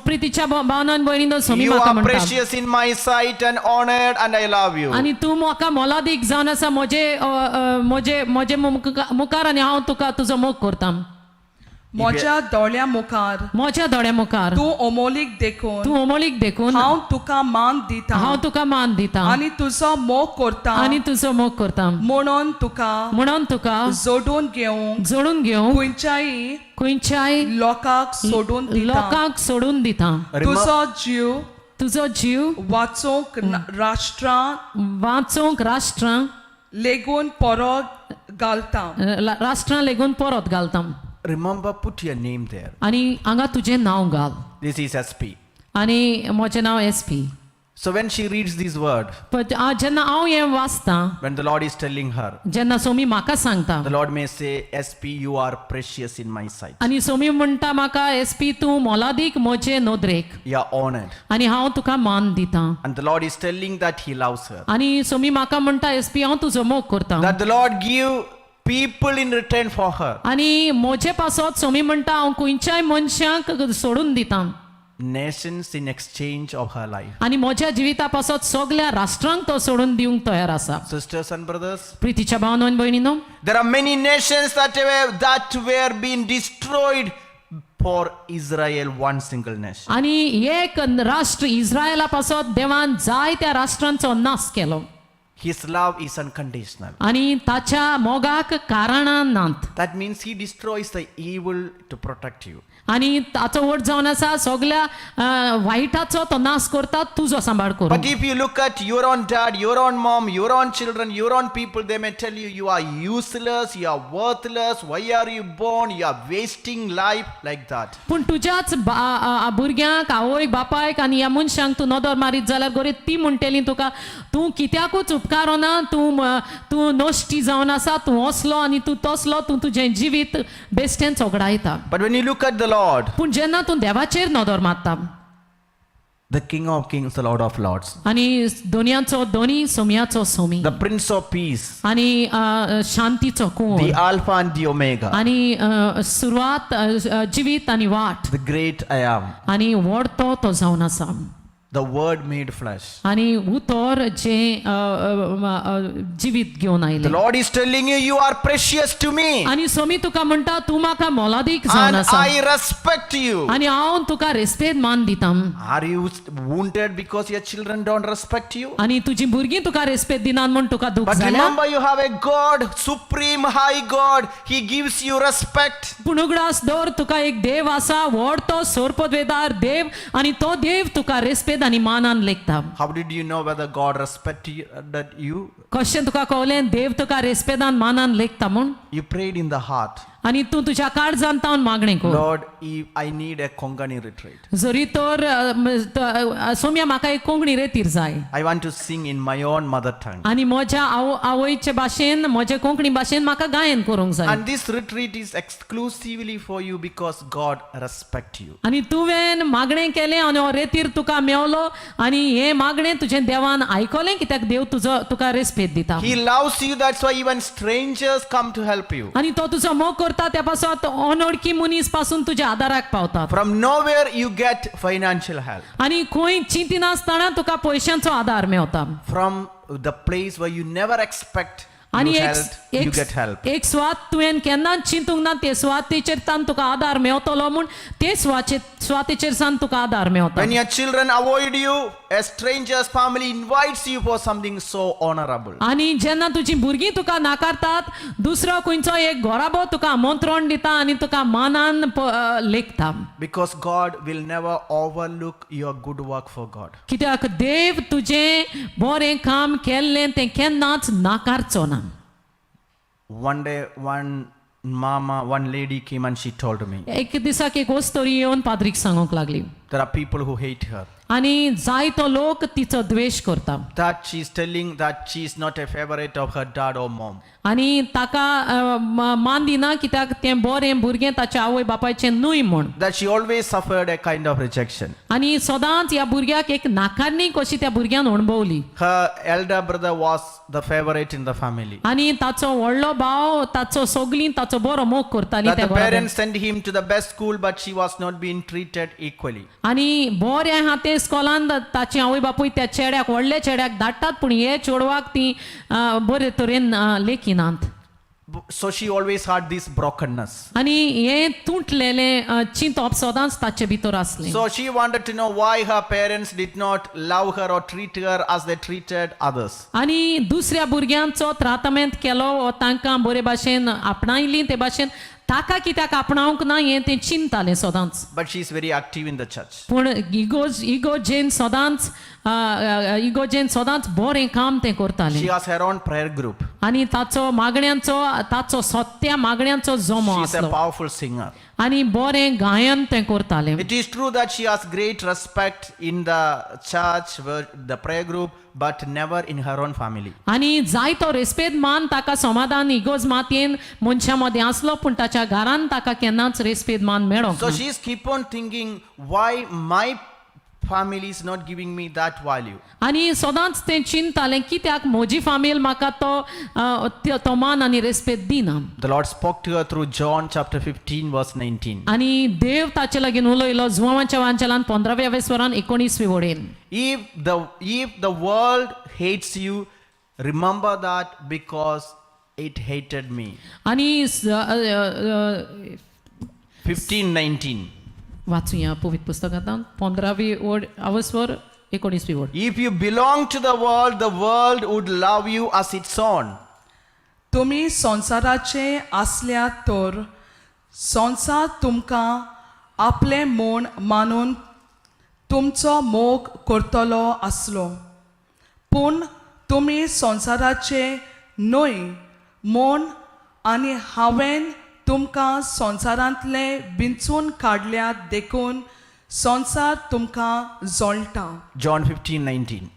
प्रितीच्या भावनान भयणीनो Somi you म्हाका are म्हणटा precious in my sight and honored, and I love you. आनी तू म्हाका मोलादीक जावन आसा म्हजे मुखार आनी हांव तुका तुजो मोग करता म्हज्या दोळ्या मुखार म्हज्या दोळ्या मुखार तूं अमोलीक देखून तू अमोलीक देखून हांव तुका मान दिता हांव तुका मान दिता आनी तुजो मोग करता आनी तुजो मोग करता म्हणून तुका जोडून घेवंक जोडून घेवंक खंयच्याय लोकांक सोडून दिता लोकांक सोडून दिता तुजो जीव वाचोवंक वाचोवंक राष्ट्रां लेगून परत घालता राष्ट्रां लेगून परत घालता Remember, put your name there. आनी हांगा तुजें नांव घाल This is SP. आनी म्हजें नांव SP So when she reads this word, जेन्ना हांव हें वाचतां when the Lord is telling her, जेन्ना सोमी म्हाका सांगता the Lord may say, SP, you are precious in my sight. आनी सोमी म्हणटा म्हाका SP तूं मोलादीक म्हजे नोदरेक You are honored. आनी हांव तुका मान दितां And the Lord is telling that He loves her. आनी सोमी म्हाका म्हणटा SP हांव तुजो मोग करतां That the Lord give people in return for her. आनी म्हजे पासत सोमी म्हणटा हांव खंयच्याय मनशांक सोडून दितां Nations in exchange of her life. आनी म्हज्या जिविता पासत सगळ्या राष्ट्रांक तो सोडून दिवंक तयार आसा Sisters and brothers, प्रितीच्या भावनो आनी भयणीनो there are many nations that were being destroyed for Israel, one single nation. आनी एक राष्ट्र इस्रायला पासत देवान जाय त्या राष्ट्रांचो नाश केलो His love is unconditional. आनी ताच्या मोगाक कारणां नात That means He destroys the evil to protect you. आनी ताचो वट जावन आसा सगळ्या वायटाचो तो नाश करता तुजो सांबाळ But करून if you look at your own dad, your own mom, your own children, your own people, they may tell you, you are useless, you are worthless, why are you born, you are wasting life, like that. पूण तुज्याच भुरग्यांक आवय बापायक आनी ह्या मनशांक तूं नदर मारीत जाल्यार गोरे ती म्हणटली तुका तूं कित्याकूच उपकारो ना तूं नश्टी जावन आसा तूं असलो आनी तूं तसलो तूं तुजें जिवीत बेश्टें चोगडायता But when you look at the Lord, पूण जेन्ना तूं देवाचेर नदर मारता the King of Kings, the Lord of Lords, आनी दोनयाचो दोनी सोम्याचो Somi the Prince of Peace, आनी शांतीचो the Kunwar Alpha and the Omega, आनी सुरवात जिवीत आनी वाट the great I am, आनी व्हडतो तो जावन आसा the Word made flesh. आनी उतर जे जिवीत घेवन The आयले Lord is telling you, you are precious to me, आनी सोमी तुका म्हणटा तूं म्हाका मोलादीक जावन and आसा I respect you. आनी हांव तुका रेस्पेद मान दितां Are you wounded because your children don't respect you? आनी तुजी भुरगीं तुका रेस्पेद दिनात म्हूण तुका दूख But जाल्या remember, you have a God, supreme high God. He gives you respect. पूण उगडास दवर तुका एक देव आसा व्हडतो सोरपदवेदार देव आनी तो देव तुका रेस्पेद आनी मानान लेखता How did you know whether God respected you? कशें तुका कळलें देव तुका रेस्पेदान मानान लेखता म्हूण You prayed in the heart. आनी तूं तुज्या काळजान तावन मागणें कर Lord, I need a Kongani retreat. जरी तर सोम्या म्हाका एक कोंकणी रेतीर जाय I want to sing in my own mother tongue. आनी म्हज्या आवयचे भाशेन म्हजे कोंकणी भाशेन म्हाका गायन करूंक जाय And this retreat is exclusively for you because God respects you. आनी तुवें मागणें केलें आनी हो रेतीर तुका मेवलो आनी हें मागणें तुजें देवान आयकलें कित्याक देव तुका रेस्पेद दिता He loves you, that's why even strangers come to help you. आनी तो तुजो मोग करता त्या पासत अनवळखी मनीस पासून तुज्या आदाराक पावतात From nowhere you get financial help. आनी खंय चिंती नासतना तुका पयशांचो आदार Mewat From the place where you never expect आणि You helped, you get help. एक स्वाद तुवें केन्नाच चिंतूंक ना ते स्वातेचेर सान तुका आदार मेवतलो म्हूण ते स्वातेचेर सान तुका आदार Mewat When your children avoid you, a stranger's family invites you for something so honorable. आणि जेन्ना तुजी भुरगीं तुका नाकारतात दुसरो खंयचो एक घोराबो तुका आमंत्रण दिता आनी तुका मानान लेखता Because God will never overlook your good work for God. कित्याक देव तुजें बरें काम केल्लें तें केन्नाच नाकारचो ना One day, one lady came and she told me, एक दिसाक एक वस्तोरी येवन पाद्रीक सांगूंक लागली there are people who hate her. आनी जायतो लोक तिचो द्वेश करता That she's telling that she's not a favorite of her dad or mom. आनी ताका मान दिना कित्याक तें बरें भुरगें ताच्या आवय बापायचें न्हय म्हूण That she always suffered a kind of rejection. आनी सदांच ह्या भुरग्याक एक नाकारणी कशी त्या भुरग्यान अणभवली Her elder brother was the favorite in the family. आनी ताचो व्हडलो भाव ताचो सगळीं ताचो बरो मोग करताली That त्या the घरांत parents sent him to the best school, but she was not being treated equally. आनी बरें आहा ते इस्कॉलान ताची आवय बापूय त्या चेड्याक व्हडल्या चेड्याक धाडटात पूण हे चेडवाक ती बरे तरेन लेखिनात So she always had this brokenness. आनी हे तुटलेलें चिंतप सदांच ताचे भितर आसलें So she wanted to know why her parents did not love her or treat her as they treated others. आनी दुसऱ्या भुरग्यांचो त्रातमेंत केलो वा तांकां बरे भाशेन आपणायली ते भाशेन ताका कित्याक आपणावंक ना हें तें चिंतालें सदांच But she is very active in the church. पूण इगोजेन सदांच बरें काम तें करतालें She has her own prayer group. आनी ताचो सत्या मागण्यांचो जमो She is a आसलो powerful singer. आनी बरें गायन तें करतालें It is true that she has great respect in the church, the prayer group, but never in her own family. आनी जायतो रेस्पेद मान ताका समाधान इगोज मातयेन मनशा मदें आसलो पूण ताच्या घरान ताका केन्नाच रेस्पेद मान मेळोंक So ना. she is keep on thinking, why my family is not giving me that value? आनी सदांच तें चिंतालें कित्याक म्हजी फामील म्हाका तो मान आनी रेस्पेद दिना The Lord spoke to her through John chapter 15 verse 19. आनी देव ताचे लागीं उलयलो जुवांच्या वांचलान 15व्या वेस्वरान 19वी वडेन If the world hates you, remember that because it hated me. आनी 15:19. वाचूया पवित्र पुस्तकांतल्यान 15वी वड अवस्वर 19वी वड If you belong to the world would love you as its own. तुम्ही संसाराचे आसल्यात तर संसार तुमकां आपले म्हूण मानून तुमचो मोग करतलो आसलो पूण तुम्ही संसाराचे न्हय म्हूण आनी हांवें तुमकां संसारांतले बिंचून काडल्यात देखून संसार तुमकां जळटा. John 15:19.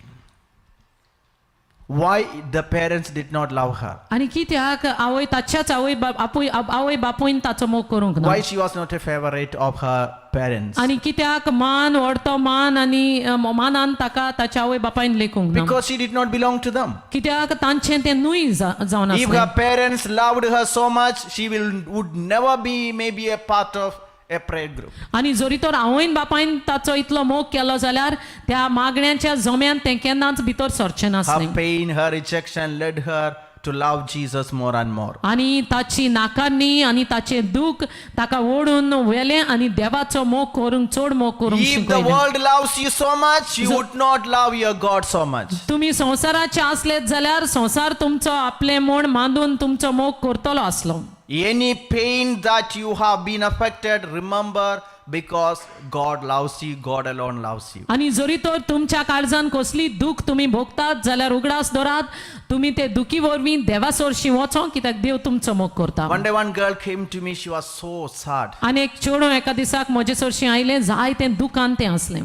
Why the parents did not love her? आनी कित्याक आवय ताच्याच आवय बापूयन ताचो मोग करूंक ना Why she was not a favorite of her parents? आनी कित्याक मान व्हडतो मान आनी मानान ताका ताच्या आवय बापायन लेखूंक ना Because she did not belong to them. कित्याक तांचें तें न्हय जावन If आसलें her parents loved her so much, she would never be maybe a part of a prayer group. आनी जरी तर आवयन बापायन ताचो इतलो मोग केलो जाल्यार त्या मागण्यांच्या जम्यान तें केन्नाच भितर सरचें Her नासलें pain, her rejection led her to love Jesus more and more. आनी ताची नाकारणी आनी ताचें दूख ताका ओडून व्हेलें आनी देवाचो मोग करूंक चड मोग करूंक If the शिकयलें world loves you so much, you would not love your God so much. तुमी संवसाराचे आसलेत जाल्यार संवसार तुमचो आपले म्हूण मांडून तुमचो मोग करतलो आसलो Any pain that you have been affected, remember, because God loves you, God alone loves you. आनी जरी तर तुमच्या काळजान कसली दूख तुमी भोगतात जाल्यार उगडास दवरात तुमी ते दुखी वरवीं देवा सोरशी वचो कित्याक देव तुमचो मोग करता One day one girl came to me, she was so sad. आनी एक चेडो एका दिसाक म्हजे सोरशी आयलें जाय तें दुखान तें आसलें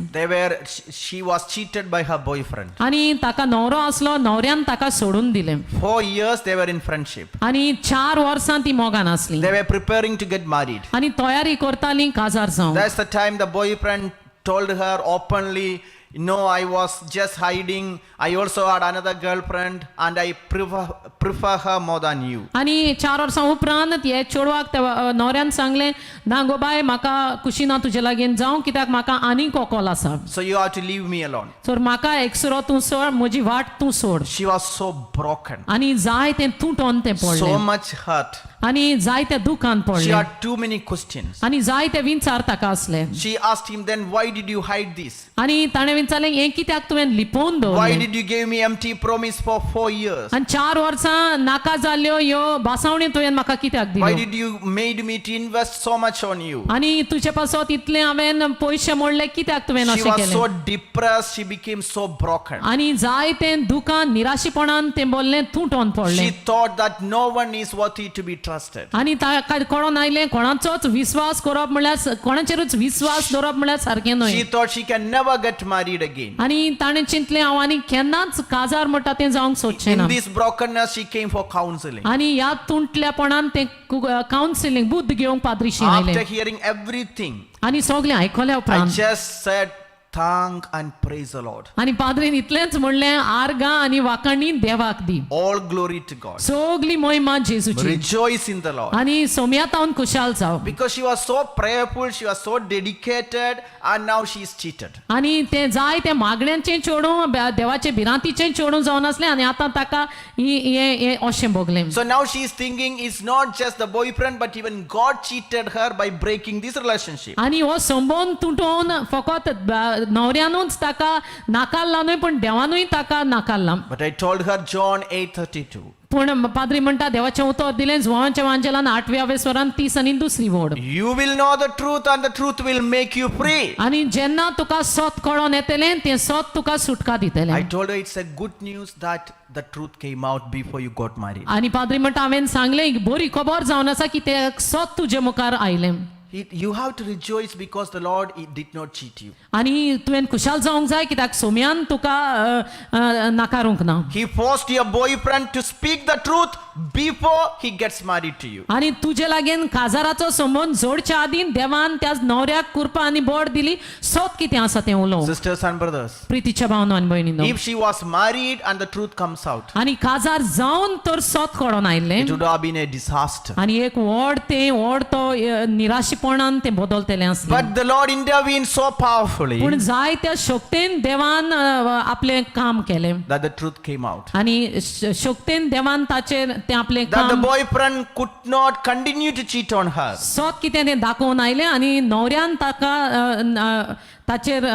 She was cheated by her boyfriend. आनी ताका न्हवरो आसलो न्हवऱ्यान ताका सोडून दिलें 4 years they were in friendship. आनी 4 वर्सां ती मोगान आसली They were preparing to get married. आनी तयारी करतालीं काजार जावंक That's the time the boyfriend told her openly, No, I was just hiding. I also had another girlfriend and I prefer her more than you. आणि 4 वर्सां उपरांत हे चेडवाक त्या न्हवऱ्यान सांगलें ना गो बाय म्हाका खुशी ना तुजे लागीं जावं कित्याक म्हाका आनीक कोकोल आसा So you have to leave me alone. तर म्हाका एकसुरो तूं सोड म्हजी वाट तूं सोड She was so broken, आनी जाय तें तुटोन तें so पडलें much hurt. आनी जाय त्या दुखान She पडलें had too many questions. आनी जाय ते विचार ताका असले She asked him, then why did you hide this? आनी ताणें विचारलें हें कित्याक तुवें लिपोवन Why दवरलें did you give me empty promise for 4 years? आनी 4 वर्सां नाका जाल्यो ह्यो बासावणी तुवें म्हाका कित्याक Why दिल्यो did you made me to invest so much on you? आनी तुजे पासत इतलें हांवें पयशे मोडले कित्याक तुवें She अशें was केलें so depressed, she became so broken. आनी जाय तें दुखान निराशीपणान तें बोल्लें तुटोन She पडलें thought that no one is worthy to be trusted. आनी ताका कळोन आयलें कोणाचोच विश्वास करप म्हळ्यार कोणाचेरूच विश्वास दवरप म्हळ्यार सारकें She न्हय thought she can never get married again. आनी ताणें चिंतलें हांव आनी केन्नाच काजार म्हणटा तें जावंक सोदचें In ना this brokenness, she came for counseling. आनी ह्या तुंटल्यापणान तें कावन्सिलींग बुद्ध घेवंक पाद्रीशी After आयलें hearing everything, आनी सगलें आयकल्या I उपरांत just said, thank and praise the Lord. आनी पाद्रीन इतलेंच म्हणलें आर्गां आनी वाखाणी देवाक दी All glory to God. सगली मोहिमा जेजूची Rejoice in the Lord. आनी सोम्यात हांव खुशाल जाव Because she was so prayerful, she was so dedicated, and now she is cheated. आनी तें जाय तें मागण्यांचें चेडूं देवाचें भिरांतीचें चेडूं जावन आसलें आनी आतां ताका हें अशें भोगलें So now she is thinking it's not just the boyfriend, but even God cheated her by breaking this relationship. आनी हो संबंद तुटोवन फकत न्हवऱ्यानूच ताका नाकारला न्हय पूण देवानूय ताका नाकारला But I told her John 8:32. पूण पाद्री म्हणटा देवाचें उतर दिलें जुवांच्या वांजेलान 8व्या स्वरान 30 आनी दुसरी वोड You will know the truth, and the truth will make you free. आनी जेन्ना तुका सत कळोन येतलें तें सत तुका सुटका दितलें I told her it's a good news that the truth came out before you got married. आनी पाद्री म्हणटा हांवें सांगलें बरी खबर जावन आसा की तें सत तुजे मुखार आयलें You have to rejoice because the Lord did not cheat you. आनी तुवें खुशाल जावंक जाय कित्याक सोम्यान तुका नाकारूंक ना He forced your boyfriend to speak the truth before he gets married to you. आनी तुजे लागीं काजाराचो संबंद जोडच्या आदीन देवान त्या न्हवऱ्याक कुरपा आनी बोड दिली सत कितें आसा तें उलोवंक Sisters and brothers, प्रितीच्या भावनो आनी भयणीनो if she was married and the truth comes out, आनी काजार जावन तर सत कळोन आयलें it would have been a disaster. आनी एक व्हड तो निराशीपणान तें बदलतलें आसलें But the Lord intervened so powerfully पूण जाय त्या शक्तीन देवान आपलें काम केलें that the truth came out. आनी शक्तीन देवान ताचेर तें आपलें That the काम boyfriend could not continue to cheat on her. सत कितें तें दाखोवन आयलें आनी न्हवऱ्यान ताका ताचेर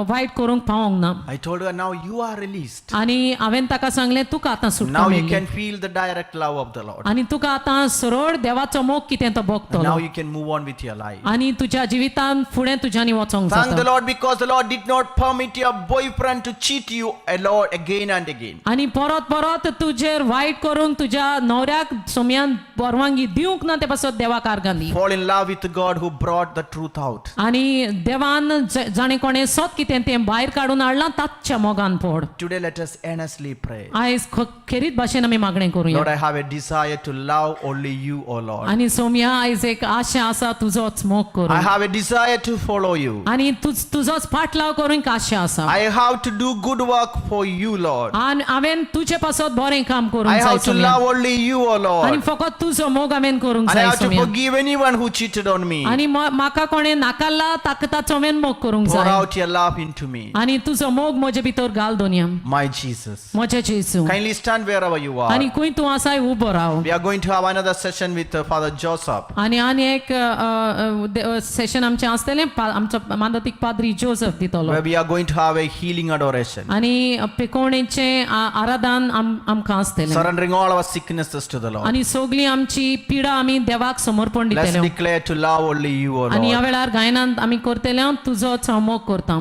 वायट करूंक पावोंक ना I told her, now you are released. आनी हांवें ताका सांगलें तुका आतां सुटका Now you मेळ्ळी can feel the direct love of the Lord. आनी तुका आतां सरळ देवाचो मोग कितें तो And भोगतलो now you can move on with your life. आनी तुज्या जिवितान फुडें तुज्यांनी वचोंक Thank the जाता Lord because the Lord did not permit your boyfriend to cheat you again and again. आनी परत तुजेर वायट करूंक तुज्या न्हवऱ्याक सोम्यान परवानगी दिवंक ना ते पासत देवाक आर्गां दी Fall in love with God who brought the truth out. आनी देवान जाणे कोणें सत कितें तें भायर काडून हाडलां ताच्या मोगान per Today let us earnestly pray. आयज खेरीत भाशेन आमी मागणें करुया Lord, I have a desire to love only you, O Lord. आनी सोम्या आयज एक आशा आसा तुजोच मोग I करूं have a desire to follow you. आनी तुजोच पाटलाव करूंक आशा आसा I have to do good work for you, Lord. आनी हांवें तुजे पासत बरें काम I करूंक जाय have to Saumya love only you, O आनी Lord. फकत तुजो मोग हांवें करूंक And I जाय have to Saumya forgive anyone who cheated on me. आनी म्हाका कोणें नाकारला ताका ताचो हांवें मोग करूंक Pour जाय out your love into me. आनी तुजो मोग म्हजे भितर घाल दोनया My Jesus. म्हजे जेसू Kindly stand wherever you are. आनी खंय तूं आसाय उबो Rao We are going to have another session with Father Joseph. आनी एक सेशन आमचें आसतलें आमचो मानतीक पाद्री जोसेफ दितलो Where we are going to have a healing adoration. आनी पिकोवणेचें आराधन आमकां आसतलें Surrendering all our sicknesses to the Lord. आनी सगळी आमची पिडा आमी देवाक समर्पण Let's दितल्यो declare to love only you, O आनी ह्या Lord. वेळार गायनांत आमी करतले तुजोच हांव मोग करता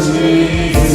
Jesus.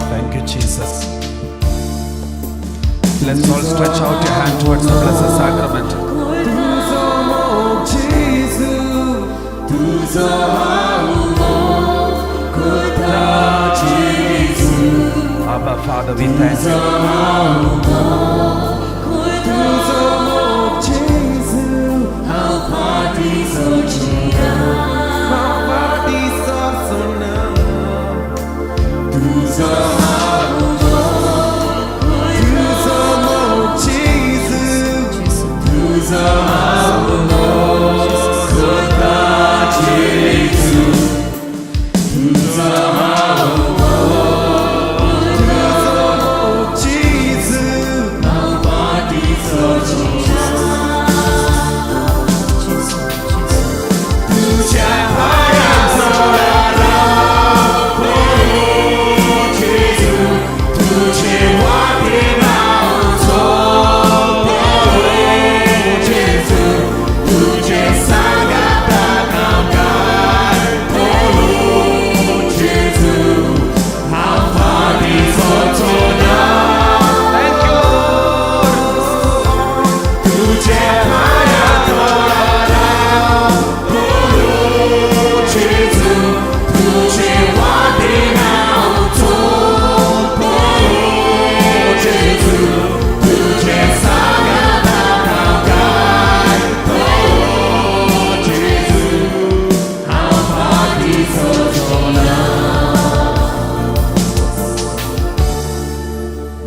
Thank you, Jesus. Let's all stretch out your hand towards the Blessed Sacrament. Abba, Father, we thank you.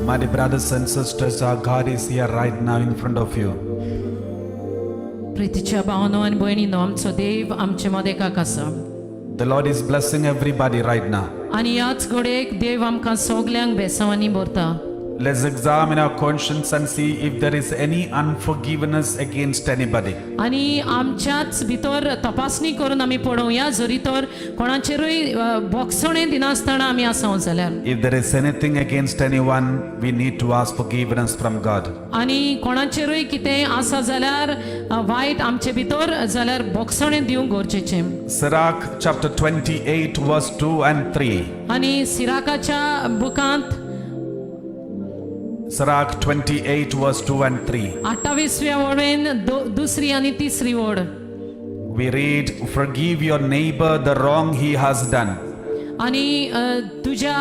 My dear brothers and sisters, our God is here right now in front of you. प्रीतीच्या भावनो आणि भयणीनो आमचो देव आमचे मदेकाक आसा The Lord is blessing everybody right now. आनी ह्याच घडयेक देव आमकां सगल्यांक बेसांवांनी भरता. Let's examine our conscience and see if there is any unforgiveness against anybody. आनी आमच्याच भितर तपासणी करून आमी पळोवया जरी तर कोणाचेरूय बोगसणे दिनासतना आमी आसात जाल्यार If there is anything against anyone, we need to ask forgiveness from God. आनी कोणाचेरूय कितें आसा जाल्यार वायट आमचे भितर जाल्यार बोगसणे दिवंक गरजेचें. Sirach chapter 28 verse 2 and 3. आनी सिराकाच्या बुकांत Sirach 28 verse 2 and 3. 28व्या वळेन दुसरी आनी तिसरी वळ. We read, forgive your neighbor the wrong he has done. आनी तुज्या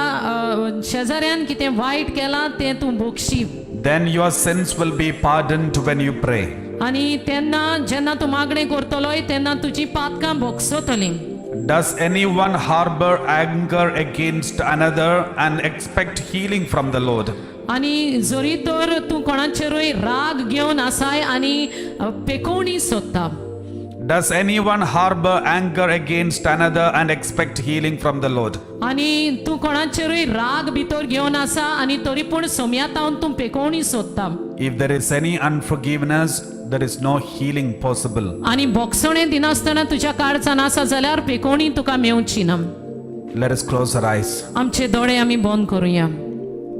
शेजाऱ्यान कितें वायट केलां तें तूं बोगशी. Then your sins will be pardoned when you pray. आनी तेन्ना जेन्ना तूं मागणें करतलोय तेन्ना तुजी पातकां बोगसतलीं. Does anyone harbor anger against another and expect healing from the Lord? आनी जरी तर तूं कोणाचेरूय राग घेवन आसाय आनी पेकोवणी सोदता. Does anyone harbor anger against another and expect healing from the Lord? आनी तूं कोणाचेरूय राग भितर घेवन आसा आनी तरी पूण सोम्यातावन तूं पेकोवणी सोदता. If there is any unforgiveness, there is no healing possible. आनी बोगसणे दिनासतना तुज्या काळजान आसा जाल्यार पेकोवणी तुका मेवची ना. Let us close our eyes. आमचे दोळे आमी बंद करुया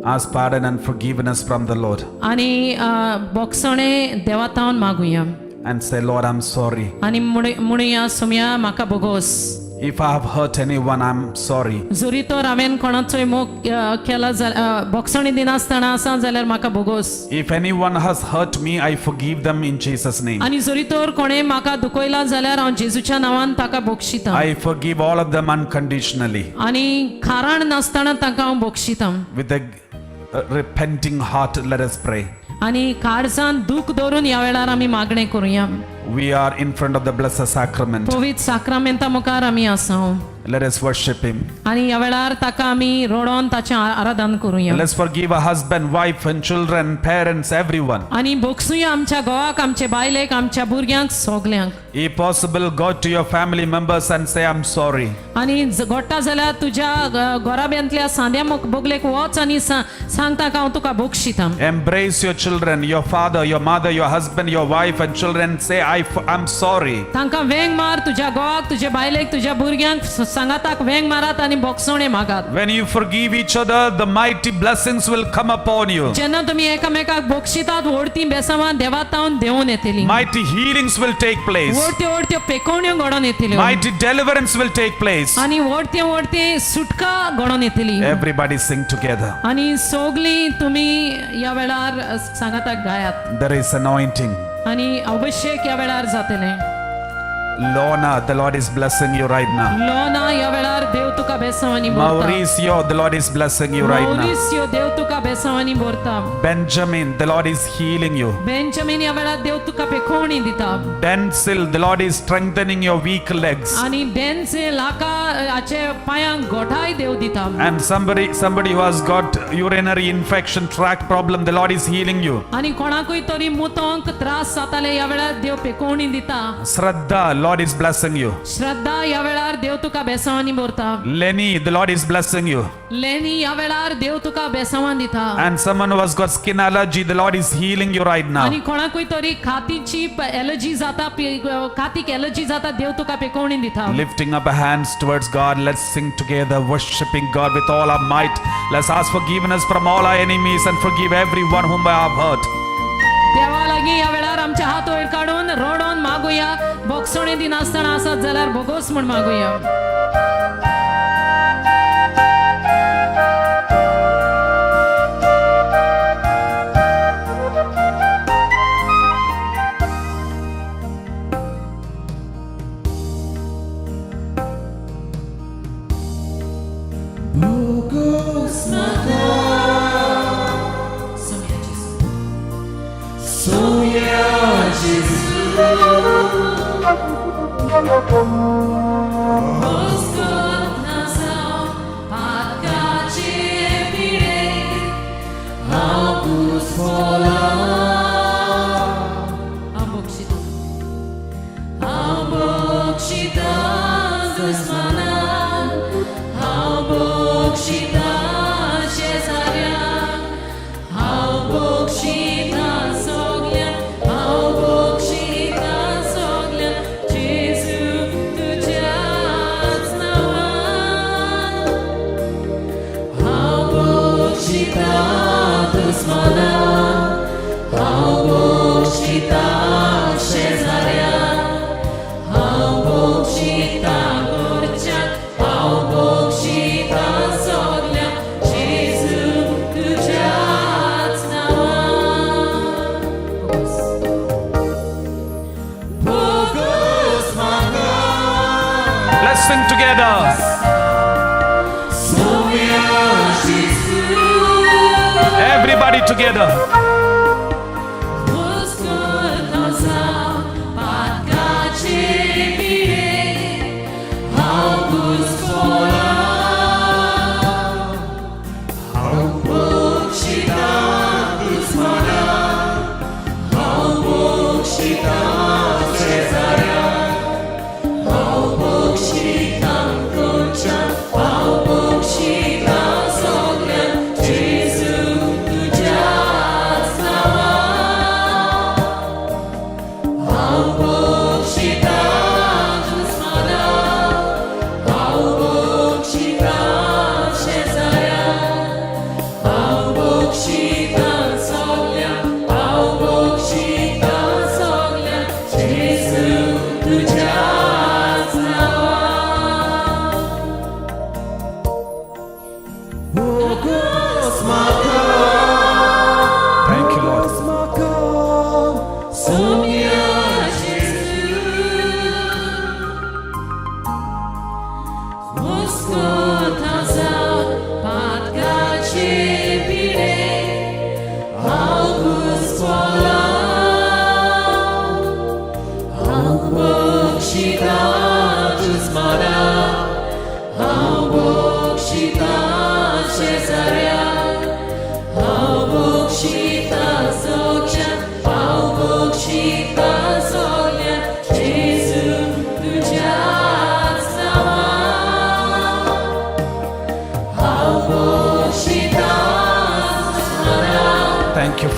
Ask pardon and forgiveness from the Lord. आनी बोगसणे देवातावन मागुया. and say, Lord, I'm sorry. आनी म्हणुया सुमया म्हाका बोगोस. If I have hurt anyone, I'm sorry. जोरी तर हांवें कोणाचोय मोग केला जाल्यार बोगसणी दिनासतना आसा जाल्यार म्हाका बोगोस. If anyone has hurt me, I forgive them in Jesus' name. आनी जोरी तर कोणें म्हाका दुखयला जाल्यार हांव जेजूच्या नांवान ताका बोगशिता. I forgive all of them unconditionally आनी कारण नासतना ताका हांव बोगशिता. with a repenting heart. Let us pray. आनी काळजान दूख दवरून ह्या वेळार आमी मागणें करुया. We are in front of the blessed sacrament. पवित्र साक्रामेंता मुखार आमी आसा. Let us worship him. आनी ह्या वेळार ताका आमी रोडोन ताचें आराधन करुया. Let's forgive our husband, wife, and children, parents, everyone. आनी बोगसुया आमच्या घोवाक, आमच्या बायलेक, आमच्या भुरग्यांक, सगल्यांक. If possible, go to your family members and say, I'm sorry. आनी घडटा जाल्यार तुज्या घोराब्यांतल्या साद्या बोगलेक वच आनी सांग ताका हांव तुका बोगशिता. Embrace your children, your father, your mother, your husband, your wife, and children. Say, I'm sorry. तांकां वेंग मार, तुज्या घोवाक, तुज्या बायलेक, तुज्या भुरग्यांक सांगाताक वेंग मारात आनी बोगसोणे मागात. When you forgive each other, the mighty blessings will come upon you. जेन्ना तुमी एकामेकाक बोगशितात व्हडती बेसांवां देवातावन देंवून येतली. Mighty healings will take place. व्हडत्यो पेकोवण्यो घडोवन येतल्यो. Mighty deliverance will take place. आनी व्हडते सुटका घडोवन येतली. Everybody sing together. आनी सगलीं तुमी ह्या वेळार सांगाताक गायात. There is anointing. आनी अभिषेक ह्या वेळार जातले. Lorna, the Lord is blessing you right now. लोना ह्या वेळार देव तुका बेसांवांनी भरता. Mauricio, the Lord is blessing you right now. Mauricio देव तुका बेसांवांनी भरता. Benjamin, the Lord is healing you. Benjamin ह्या वेळार देव तुका पेखोवणी दिता. Denzel, the Lord is strengthening your weak legs. आनी डेन्से लाका हाचे पायांक गोठाय देव दिता. And somebody who has got urinary infection, tract problem, the Lord is healing you. आनी कोणाकूय तरी मुतांक त्रास जाताले ह्या वेळार देव पेखोवणी दिता. Shraddha, Lord is blessing you. श्रद्धा ह्या वेळार देव तुका बेसांवांनी भरता. Lenny, the Lord is blessing you. लेनी ह्या वेळार देव तुका बेसांवां दिता. And someone who has got skin allergy, the Lord is healing you right now. आनी कोणाकूय तरी खातीची एलर्जी जाता, खातीक एलर्जी जाता, देव तुका पेखोवणी दिता. Lifting up our hands towards God, let's sing together, worshiping God with all our might. Let's ask forgiveness from all our enemies and forgive everyone whom I have hurt. देवा लागीं ह्या वेळार आमचे हात वयर काडून रोडोन मागुया. बोगसोणे दिन आसतना आसत जाल्यार बोगोस म्हूण मागुया. Let's sing together. Everybody together.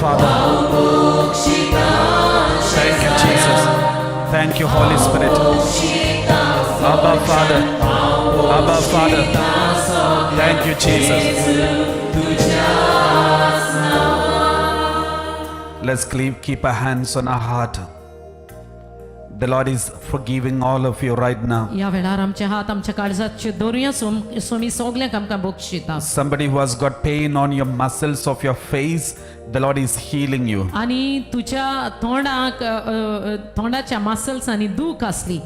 Father. Thank you, Jesus. Thank you, Holy Spirit. Abba, Father. Abba, Father. Thank you, Jesus. Let's keep our hands on our heart. The Lord is forgiving all of you right now. या वेळार आमचे हात आमच्या काळजात दवरुया सोमी सगल्यांक आमकां बक्षिता Somebody who has got pain on your muscles of your face, the Lord is healing you. आणि तुझ्या तोंडाच्या मसल्स आणि दूख असली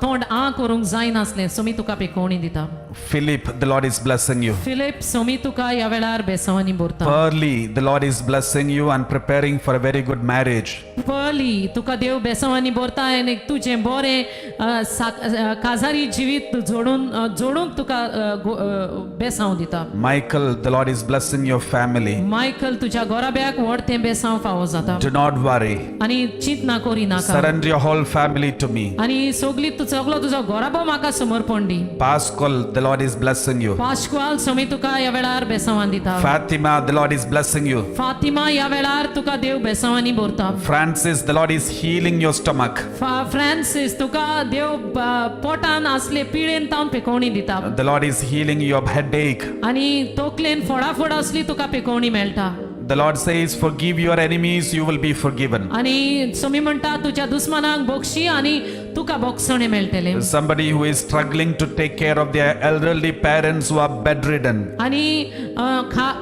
तोंड करूंक जायनासलें सोमी तुका पेकोवणी दिता Philip, the Lord is blessing you. Philip सोमी तुका ह्या वेळार बेसवानी भरता Pearly, the Lord is blessing you and preparing for a very good marriage. पहली तुका देव बेसवानी भरता आनी तुजें बरें काजारी जिवीत जोडूंक तुका बेसांव दिता Michael, the Lord is blessing your family. Michael तुज्या घोराब्याक व्हड तें बेसांव फावो जाता Do not worry. आनी चिंत करी नाका Surrender your whole family to me. आनी सगली सगलो तुजो घोराबो म्हाका समर्पण दी Pascal, the Lord is blessing you. पाश्कुआल Somi तुका ह्या वेळार बेसांवान दिता Fatima, the Lord is blessing you. Fatima ह्या वेळार तुका देव बेसांवानी भरता Francis, the Lord is healing your stomach. Francis तुका देव पोटान असले पिळेन तावन पेकोवणी दिता The Lord is healing your headache. आनी तोकलेन फोडाफोड असली तुका पेकोवणी मेळटा The Lord says, forgive your enemies, you will be forgiven. आनी सोमी म्हणटा तुज्या दुस्मानांक बक्षी आनी तुका बक्षणे मेळटले Somebody who is struggling to take care of their elderly parents who are bedridden. आनी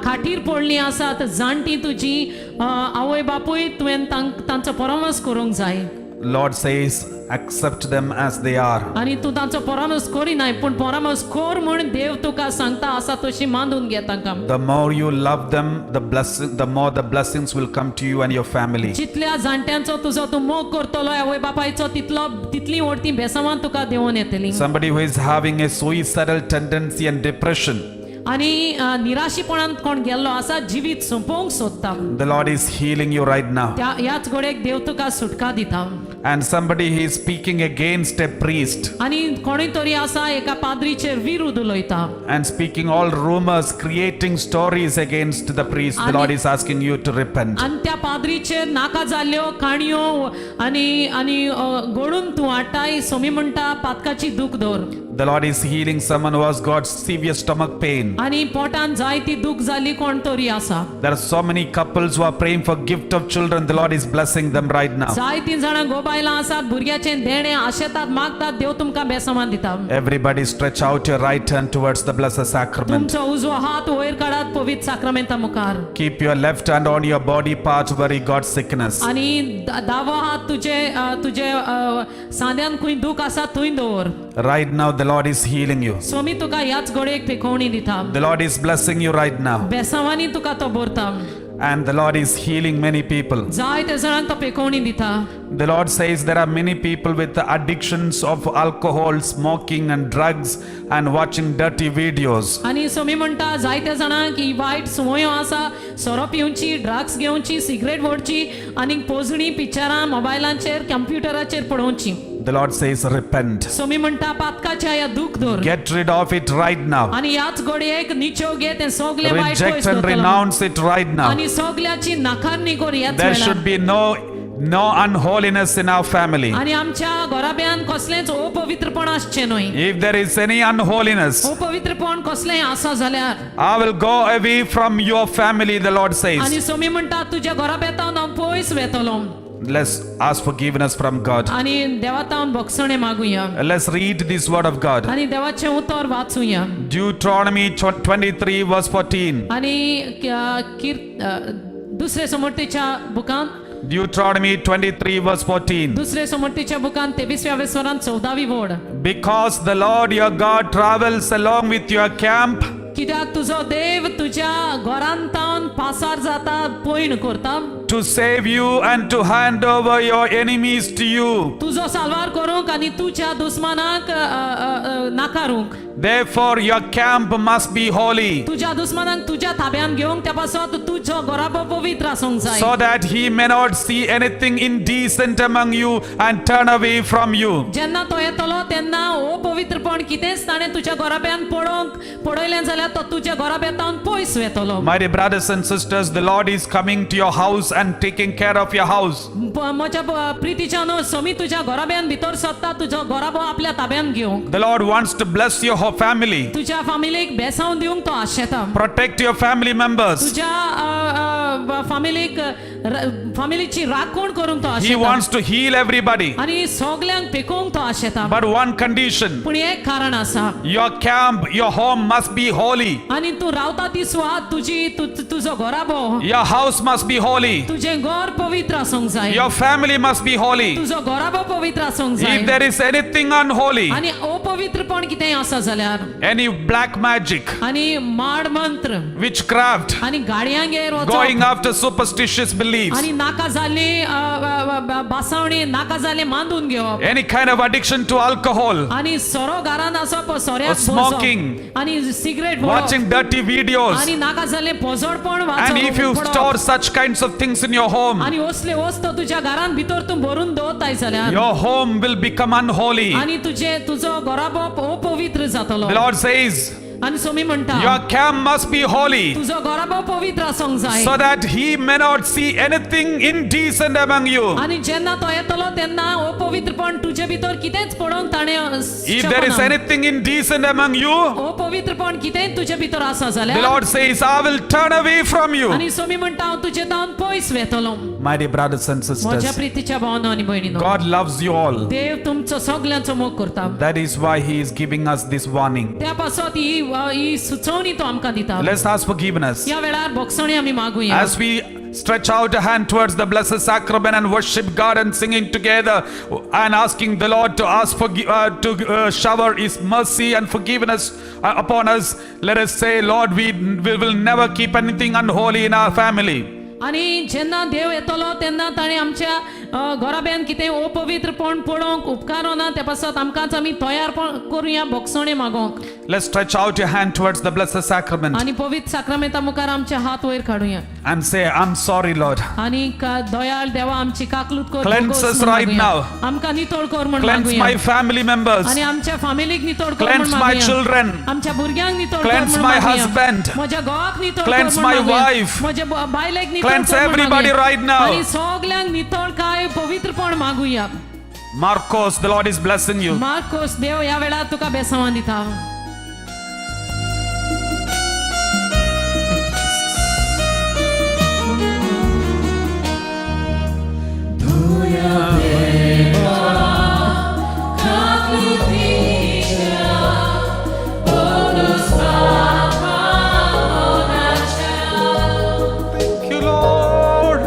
खाटीर पडली आसात जाणटी तुजी आवय बापूय तुवें तांचो परामर्श करूंक जाय Lord says, accept them as they are. आनी तूं तांचो परामर्श करिनाय पूण परामर्श कर म्हूण देव तुका सांगता आसा तशी मांडून घे तांकां The more you love them, the more the blessings will come to you and your family. जितल्या जाणट्यांचो तुजो तूं मोग करतलो आवय बापायचो तितली व्हडती बेसांवान तुका देंवन येतली Somebody who is having a suicidal tendency and depression, आनी निराशीपणांत कोण गेल्लो आसा जिवीत सोंपोवंक सोदता the Lord is healing you right now. ह्याच घोडेक देव तुका सुटका दिता And somebody who is speaking against a priest आनी कोणूय तरी आसा एका पाद्रीचेर विरुद्ध उलयता and speaking all rumors, creating stories against the priest, the Lord is asking you to repent. आनी त्या पाद्रीचेर नाका जाल्ल्यो काणयो आनी घडून तूं हाडटाय सोमी म्हणटा पातकाची दूख दवर The Lord is healing someone who has got severe stomach pain. आनी पोटान जायती दूख जाली कोण तरी आसा There are so many couples who are praying for gift of children. The Lord is blessing them right now. जायती जाणां गोबायलां आसात भुरग्याचें देणें आशेतात मागतात देव तुमकां बेसांवान दिता Everybody stretch out your right hand towards the blessed sacrament. तुमचो उजवो हात वयर काडात पवित्र साक्रामेंता मुखार Keep your left hand on your body part where you got sickness. आनी दावो हात तुजे सांद्यान खंय दूख आसा थंय दवर Right now the Lord is healing you. सोमी तुका ह्याच घोडेक पेखवणी दिता The Lord is blessing you right now. बेसांवानी तुका तो भरता And the Lord is healing many people. जायते जाणांक तो पेखवणी दिता The Lord says there are many people with the addictions of alcohol, smoking and drugs and watching dirty videos. आनी सोमी म्हणटा जायते जाणांक ही वायट संवयो आसा सोरो पिवची ड्रग्स घेवची सिगरेट वडची आनी पोजणी पिक्चरां मोबायलांचेर कम्प्युटराचेर पळोवची The Lord says repent. Somi म्हणटा पातकाच्या ह्या दूख दवर Get rid of it right now. आनी ह्याच घोडयेक निचो घे ते सगले वायट Reject पयस and दवरतलो. renounce it right now. आनी सगल्याची नाकारणी कर ह्याच There वेळार should be no unholiness in our family. आनी आमच्या घोराब्यान कसलेंच अपवित्रपण आसचें न्हय If there is any unholiness, अपवित्रपण कसलेंय आसा जाल्यार I will go away from your family, the Lord says. आनी सोमी म्हणटा तुज्या घोराब्यातावन हांव पयस वेतलो Let's ask forgiveness from God. आनी देवातावन बक्षणे मागुया Let's read this word of God. आनी देवाचें उतर वाचुया Deuteronomy 23 verse 14. आनी दुसरे समर्तीच्या बुकान Deuteronomy 23 verse 14. दुसरे समर्तीच्या बुकान 23व्या वेसवरान 14वी वड Because the Lord your God travels along with your camp, कित्याक तुजो देव तुज्या घरांतावन पासार जाता पयण करता to save you and to hand over your enemies to you. तुजो साल्वार करूंक आनी तुझ्या दुस्मानाक नाकारूंक. Therefore, your camp must be holy, तुझ्या दुस्मानाक तुझ्या ताब्यान घेवंक त्या पासत तुझो घोराबो पवित्र आसूंक जाय. so that he may not see anything indecent among you and turn away from you. जेन्ना तो येतलो तेन्ना ओ पवित्रपण कितेंच ताणें तुझ्या घोराब्यान पडयलें जाल्यार तो तुझ्या घोराब्यांतावन पयस वेतलो. My dear brothers and sisters, the Lord is coming to your house and taking care of your house. म्हज्या प्रितीच्या न्हू समी तुझ्या घोराब्यान भितर सत्ता तुजो घोराबो आपल्या ताब्यान घेवंक. The Lord wants to bless your whole family, तुझ्या फॅमिलीक बेसावन दिवंक तो आशेता. protect your family members. तुझ्या फॅमिलीची राखण करूंक तो He आशेता. wants to heal everybody. आनी सगल्यांक पेकोवंक तो आशेता. But one condition, पूण एक कारण आसा. your camp, your home must be holy. आनी तू रावता ती सुवात तुजो घोराबो Your house must be holy. तुझें घर पवित्र आसूंक जाय. Your family must be holy. तुजो घोराबो पवित्र आसूंक जाय. If there is anything unholy, आनी अपवित्रपण कितेंय आसा जाल्यार any black magic, आनी माड मंत्र witchcraft, आनी गाडयांगेर going वचप after superstitious beliefs, आनी नाका जाल्ली बासावणी नाका जाल्ले मांडून घेवप any kind of addiction to alcohol, आनी सोरो घरान आसप सोऱ्याक smoking, बसप आनी सिगरेट watching dirty videos, आनी नाका जाल्ले पोजडपण and if you store such kinds of things in your home, आनी असले वस्तू तुझ्या घरान भितर तूं भरून दवरताय जाल्यार your home will become unholy. आनी तुजो घोराबो अपवित्र जातलो. The Lord says, आनी सोमी म्हणटा your camp must be holy, तुजो घोराबो पवित्र आसूंक जाय. so that he may not see anything indecent among you. आनी जेन्ना तो येतलो तेन्ना अपवित्रपण तुजे भितर कितेंच पडोवंक ताणें If there is anything indecent among you, अपवित्रपण कितेंय तुजे भितर आसा the जाल्यार Lord says, I will turn away from you. आनी सोमी म्हणटा हांव तुजे तावन पयस वेतलो. My dear brothers and म्हज्या sisters, प्रितीच्या भावांनो आनी भयणीनो, God loves you all. देव तुमचो सगल्यांचो मोग करता. That is why he is giving us this warning. त्या पासत ही सुचोवणी तो आमकां दिता. Let's ask forgiveness. ह्या वेळार बोगसणी आमी मागुया. As we stretch out a hand towards the blessed sacrament and worship God and singing together and asking the Lord to shower his mercy and forgiveness upon us, let us say, Lord, we will never keep anything unholy in our family. आनी जेन्ना देव येतलो तेन्ना ताणें आमच्या घोराब्यान कितें अपवित्रपण पडोवंक उपकारो ना त्या पासत आमकांच आमी तयार करुया बोगसणे मागोवंक. Let's stretch out your hand towards the blessed sacrament आनी पवित्र साक्रामेंता मुखार आमचे हात वयर काडुया. and say, I'm sorry, Lord. आनी दयाळ देवा आमची काकलूत कर. Cleanse us right now. आमकां नितळ कर म्हण Cleanse मागुया. my family members. आनी आमच्या फॅमिलीक नितळ कर म्हण Cleanse my मागुया. children. आमच्या भुरग्यांक नितळ कर Cleanse म्हण my मागुया. husband. म्हज्या घोवाक नितळ कर Cleanse म्हण my मागुया. wife. म्हज्या बायलेक नितळ Cleanse कर म्हण everybody मागुया. right now. आनी सगल्यांक नितळकाय पवित्रपण मागुया. Marcos, the Lord is blessing you. Marcos देव ह्या वेळार तुका बेसांवां दिता. Thank you, Lord.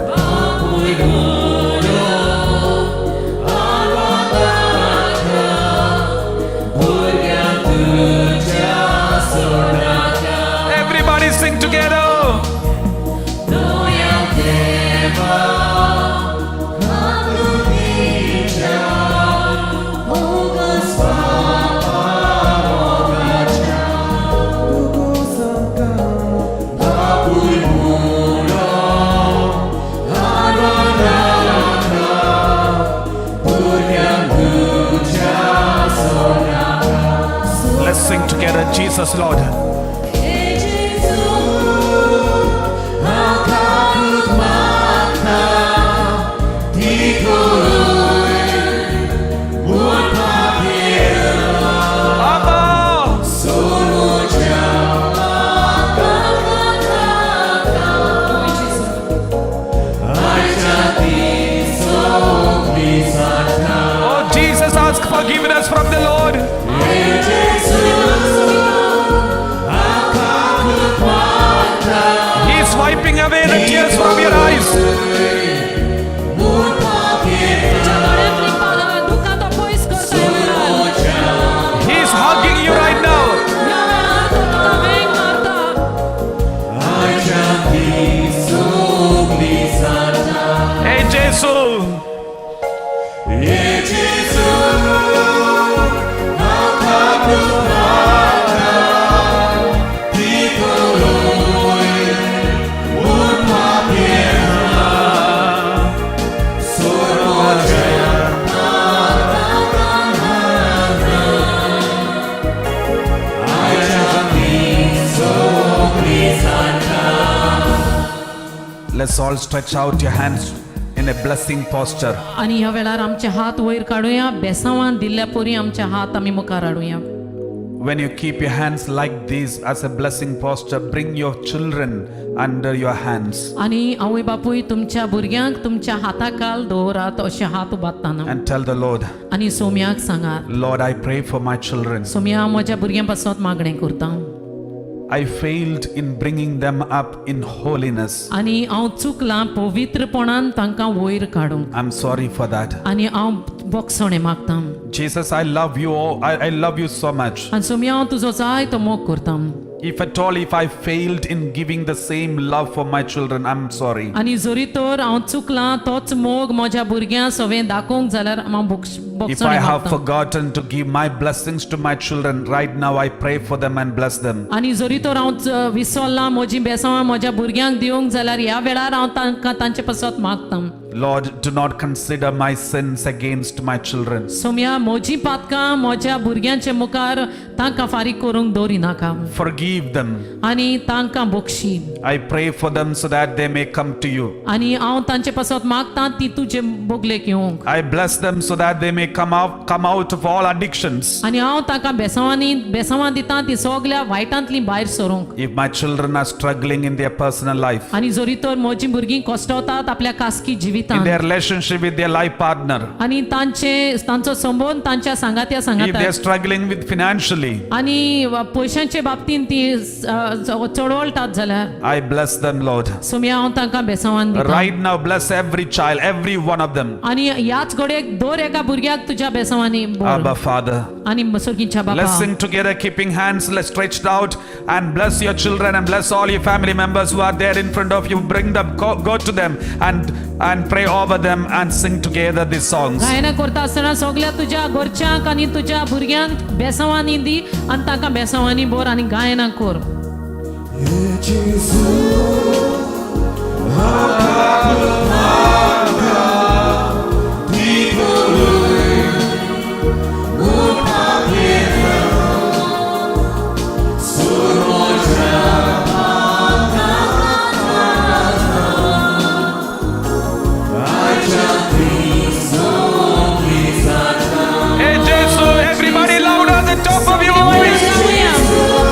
Everybody sing together. Let's sing together, Jesus Lord. Abba. Oh Jesus, ask forgiveness from the Lord. He's wiping away the tears from your eyes. तुझ्या दोळ्यांतली दुखां तो पयस करता ह्या वेळार. He's hugging you right now. ह्या वेळार तो तुका वेंग मारता. Jesu. Let's all stretch out your hands in a blessing posture. आणि ह्या वेळार आमचे हात वयर काडुया, बेसांवान दिल्ल्या पोरी आमचे हात आमी मुखार हाडुया. When you keep your hands like this as a blessing posture, bring your children under your hands आणि आवय बापूय तुमच्या भुरग्यांक तुमच्या हाताखाल दवरात अशे हात उबारताना and tell the Lord, आणि सोम्याक सांगात, Lord, I pray for my children. Saumya म्हज्या भुरग्यां पासत मागणें करता I failed in bringing them up in holiness. आणि हांव चुकलां पवित्रपणान तांकां वयर काडूंक I'm sorry for that. आणि हांव बोगसणे मागतां. Jesus, I love you. I love you so much. आणि सोम्या हांव तुजो जायतो मोग करतां. If at all, if I failed in giving the same love for my children, I'm sorry. आणि जरी तर हांव चुकलां तोच मोग म्हज्या भुरग्यां सगळें दाखोवंक जाल्यार हांव If बोगसणे I have मागतां. forgotten to give my blessings to my children, right now I pray for them and bless them. आणि जरी तर हांव विसरलां म्हजी बेसांवां म्हज्या भुरग्यांक दिवंक जाल्यार ह्या वेळार हांव तांकां तांचे पासत मागतां. Lord, do not consider my sins against my children. Saumya म्हजी पातकां म्हज्या भुरग्यांचे मुखार तांकां फारीक करूंक दवरी नाका Forgive them. आनी तांकां Bakshi. I pray for them so that they may come to you. आनी हांव तांचे पासत मागतां ती तुजे बोगलेक येवंक. I bless them so that they may come out of all addictions. आनी हांव तांकां बेसांवां दितां ती सगल्या वायटांतली भायर सरूंक. If my children are struggling in their personal life, आनी जरी तर म्हजी भुरगीं कश्टावतात आपल्या खासगी in जिवितांत their relationship with their life partner, आनी तांचो संबंध तांच्या सांगात्या if they are सांगातात struggling with financially, आनी पयशांचे बाबतींत ती चडवळटात जाल्यार I bless them, Lord. Saumya हांव तांकां बेसांवान दितां. Right now, bless every child, every one of them. आनी ह्याच घडयेक दर एका भुरग्याक तुज्या बेसांवांनी Abba, Father. आनी सर्गीच्या बाबा Let's sing together, keeping hands stretched out, and bless your children and bless all your family members who are there in front of you. Bring them, go to them, and pray over them and sing together these songs. गायना करता आसतना सगल्या तुज्या घरच्यांक आनी तुज्या भुरग्यांक बेसांवांनी दी आनी तांकां बेसांवांनी बोर आनी गायना कर. Hey, Jesus, everybody loud at the top of your voice.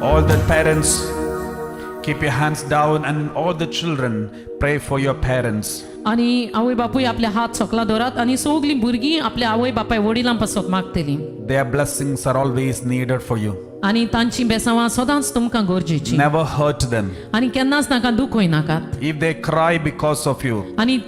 All the parents, keep your hands down, and all the children, pray for your parents. आनी आवय बापूय आपले हात सकला दवरात आनी सगलीं भुरगीं आपल्या आवय बापाय वडिलां पासत मागतलीं. Their blessings are always needed for you. आनी तांची बेसांवां सदांच तुमकां गरजेचीं. Never hurt them. आनी केन्नाच तांकां दुखोय नाकात. If they cry because of you, आनी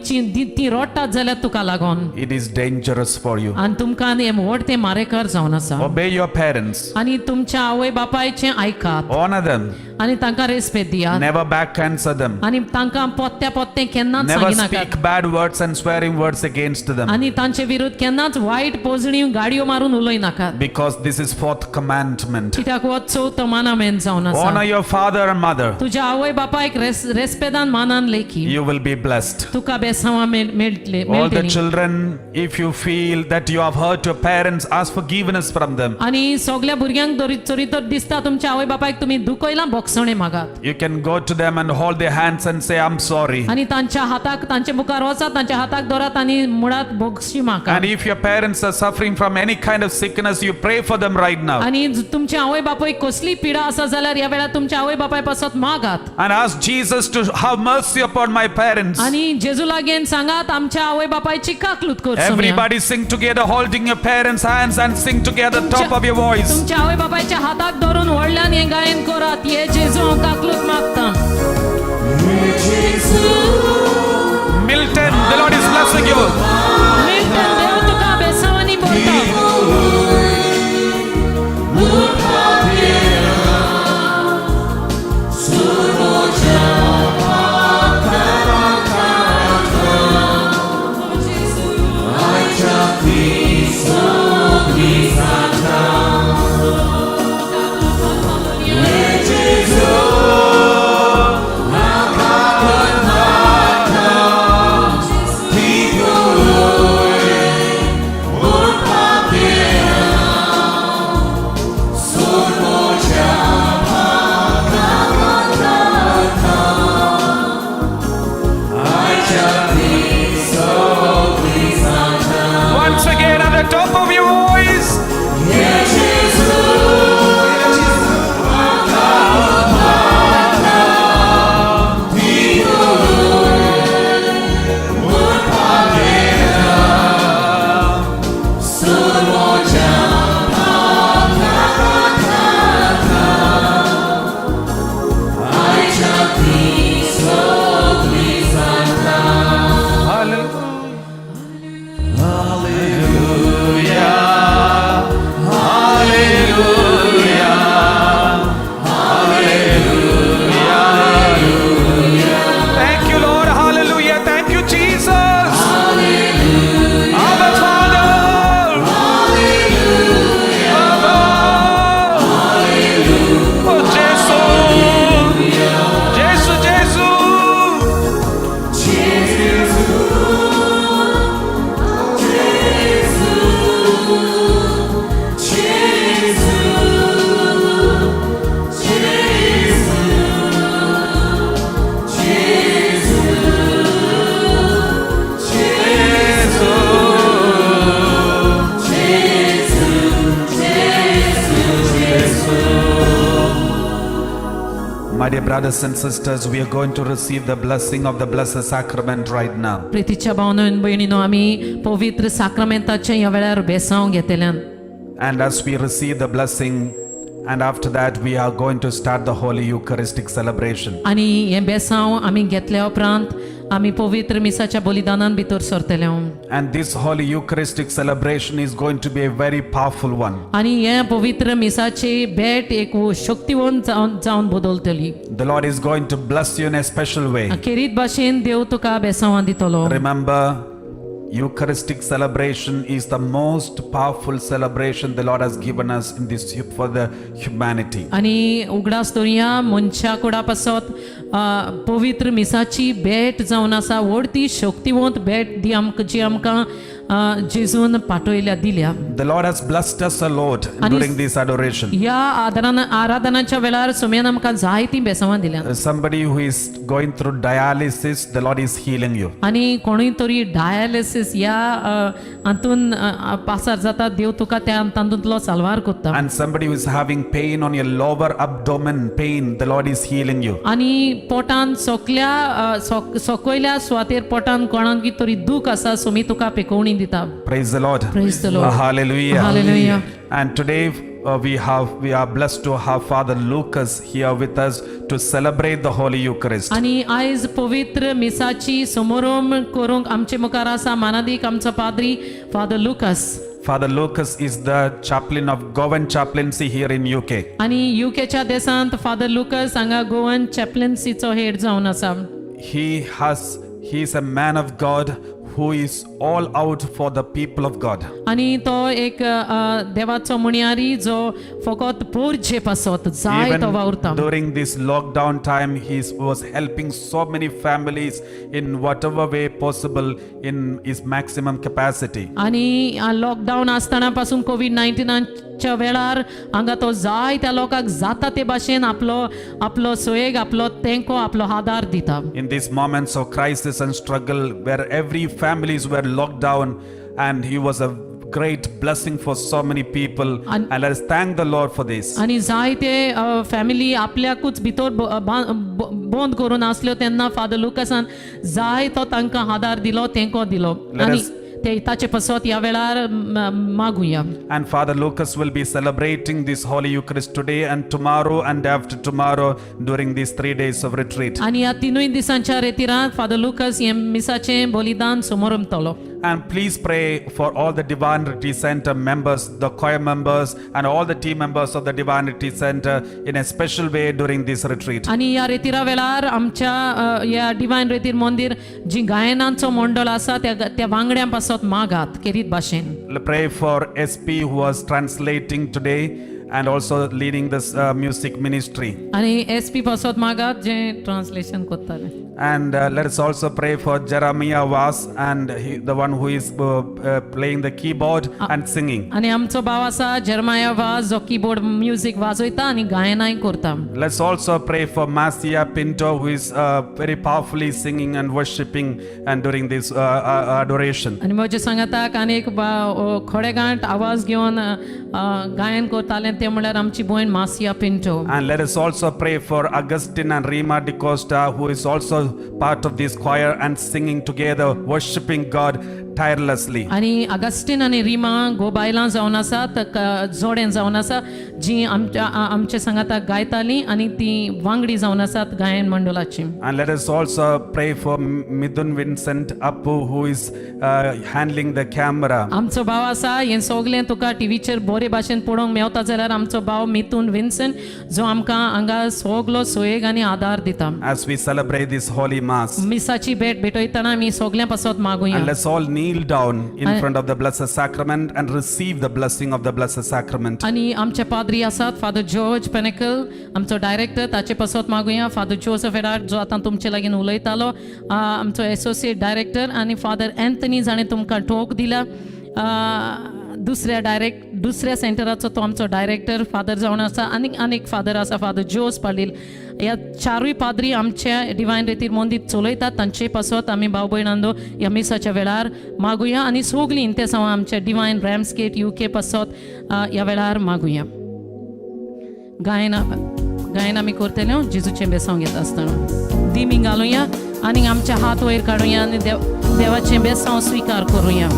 ती रडटात जाल्यार तुका लागोन it is dangerous for you. आनी तुमकां हें व्हड तें मारेकार जावन आसा. Obey your parents. आनी तुमच्या आवय बापायचें आयकात Honor them. आनी तांकां रेस्पेद दियात Never back answer them. आनी तांकां पोत्तें केन्नाच Never सांगी नाकात. speak bad words and swearing words against them. आनी तांचे विरुद्ध केन्नाच वायट पोजणी गाडयो मारून उलय नाकात. Because this is fourth commandment. कित्याक हो चवथो मानामेंत जावन Honor आसा. your father and mother. तुज्या आवय बापायक रेस्पेदान मानान Lekhi You will be blessed. तुका बेसांवां मेळटले. All the children, if you feel that you have hurt your parents, ask forgiveness from them. आनी सगल्या भुरग्यांक चोरी तर दिसता तुमच्या आवय बापायक तुमी दुखयलां बोगसणे मागात. You can go to them and hold their hands and say, I'm sorry. आनी तांच्या हाताक तांचे मुखार वचात तांच्या हाताक धरात आनी मुळात बोगशी म्हाका And if your parents are suffering from any kind of sickness, you pray for them right now. आनी तुमच्या आवय बापाय कसली पिडा आसा जाल्यार ह्या वेळार तुमच्या आवय बापाय पासत मागात And ask Jesus to have mercy upon my parents. आनी जेजू लागीं सांगात आमच्या आवय बापायची काकलूत करचो Everybody sing together, holding your parents' hands and sing together top of your voice. तुमच्या आवय बापायच्या हाताक धरून व्हडल्यान हे गायन करात ये जेजू हांव काकलूत मागता Milton, the Lord is blessing you. Milton देव तुका बेसावांनी बोलता Once again at the top of your voice. Thank you, Lord. Hallelujah. Thank you, Jesus. Abba, Father. Abba. Oh, Jesus. Jesus, Jesus. My dear brothers and sisters, we are going to receive the blessing of the Blessed Sacrament right now. प्रितीच्या भावनो भयणीनो आमी पवित्र साक्रामेंताचे ह्या वेळार बेसांव घेतल्यान And as we receive the blessing, and after that we are going to start the Holy Eucharistic celebration. आनी हे बेसांव आमी घेतल्या उपरांत आमी पवित्र मिसाच्या बलिदानान भितर सरतले And this Holy Eucharistic celebration is going to be a very powerful one. आनी हे पवित्र मिसाची भेट एक शक्तिवंत जावन बदलतली The Lord is going to bless you in a special way. खेरीत भाशेन देव तुका बेसांवां दितलो Remember, Eucharistic celebration is the most powerful celebration the Lord has given us in this for the humanity. आनी उगडास दर्या मनशा कुडा पासत पवित्र मिसाची भेट जावन आसा व्हडती शक्तिवंत भेट दी जी आमकां जेजून पाठयल्या दिल्या The Lord has blessed us a lot during this adoration. ह्या आराधनाच्या वेळार सोम्यान आमकां जायतीं बेसांवां दिल्या Somebody who is going through dialysis, the Lord is healing you. आनी कोणूय तरी डायलिसीस ह्या हातून पासार जाता देव तुका त्या तातूंतलो साल्वार करता And somebody who is having pain on your lower abdomen, pain, the Lord is healing you. आनी पोटान सकयल्या सुवातेर पोटान कोणाक कितें तरी दूख आसा सोमी तुका पेकोवणी दिता Praise the Lord. Praise the Lord. Hallelujah. Hallelujah. And today we are blessed to have Father Lucas here with us to celebrate the Holy Eucharist. आनी आयज पवित्र मिसाची समारोह करूंक आमचे मुखार आसा मानादीक आमचो पाद्री father Lucas Father Lucas is the chaplain of Govan chaplaincy here in UK. आनी युकेच्या देशांत फादर लुकास हांगा गोवन चॅप्लन्सीचो हेड जावन आसा He is a man of God who is all out for the people of God. आणि तो एक देवाचो मुनियारी जो फकत पोरचे पासत जाय Even तो वावरता during this lockdown time, he was helping so many families in whatever way possible in his maximum capacity. आणि लॉकडाऊन असताना पासून कोविड-19च्या वेळार हांगा तो जाय त्या लोकांक जाता ते भाशेन आपलो सोयेग आपलो तेंको आपलो आदार दिता. In these moments of crisis and struggle, where every families were locked down, and he was a great blessing for so many people, And- and let us thank the Lord for this. आणि जाय ते family आपल्याकूच भितर बंद करून असल्यो तेन्ना father लुकासान जाय तो तांकां आदार दिलो तेंको दिलो Let आणि us- ते ताचे पासत ह्या वेळार मागुया. And Father Lucas will be celebrating this Holy Eucharist today and tomorrow and after tomorrow during these 3 days of retreat. आणि ह्या तिनूय दिसांच्या रेतिरांत फादर लुकास हे मिसाचें बलिदान समोरमतलो. And please pray for all the Divine Retreat Center members, the choir members, and all the team members of the Divine Retreat Center in a special way during this retreat. आणि ह्या रेतिरा वेळार आमच्या ह्या divine रेतीर मंदिर जी गायनांचो मंडळ आसा त्या वांगड्यां पासत मागात केरीत भाशेन. Pray for SP who was translating today and also leading this music ministry. आणि SP पासत मागात जे ट्रान्सलेशन करताले. And let us also pray for Jeremiah Vas and the one who is playing the keyboard and singing. आणि आमचो भाव आसा Jeremiah was जो keyboard music वाजयता आणि गायनाय करता. Let's also pray for Marcia Pinto who is very powerfully singing and worshiping and during this adoration. आणि म्हज्या सांगाताक आनी एक खोडेगांठ आवाज घेवन गायन करताले ते म्हळ्यार आमची भयण मासिया Pinto. And let us also pray for Augustine and Rima Di Costa who is also part of this choir and singing together, worshiping God tirelessly. आणि अगस्टिन आणि रिमा गो बायलां जावन आसात जोडें जावन आसा जी आमच्या सांगाताक गायतालीं आणि ती वांगडी जावन आसात गायन मंडळाची. And let us also pray for Midun Vincent Appu who is handling the camera. आमचो भाव आसा हें सगलें तुका टीव्हीचेर बरे भाशेन पळोवंक मेवता जाल्यार आमचो भाव मिथून विन्सेंट जो आमकां हांगा सगलो सोयेग आनी आदार दिता. As we celebrate this holy mass, मिसाची भेट भेटयतना आमी सगल्या पासत मागुया. and let's all kneel down in front of the blessed sacrament and receive the blessing of the blessed sacrament. आणि आमचे पाद्री आसात फादर जॉर्ज पेनेकल आमचो डायरेक्टर ताचे पासत मागुया. फादर जोसेफ एडार्ड जो आतां तुमचे लागीं उलयतालो आमचो एसोसिएट डायरेक्टर आनी फादर एंथनी जाणें तुमकां ठोक दिला दुसऱ्या सेंटराचो तो आमचो डायरेक्टर फादर जावन आसा आनी एक फादर आसा फादर जोस पाडील. ह्या चारूय पाद्री आमच्या डिवायन रेतीर मंदीर चलयतात तांचे पासत आमी भाव भयणांदो ह्या मिसाच्या वेळार मागुया आनी सगलीं ते सावन आमच्या डिवायन रॅम्सगेट UK पासत ह्या वेळार मागुया. गायन आमी करतले जेजूचें बेसांव घेता आसतना दिमी घालुया आनी आमचे हात वयर काडुया आनी देवाचें बेसांव स्विकार करुया.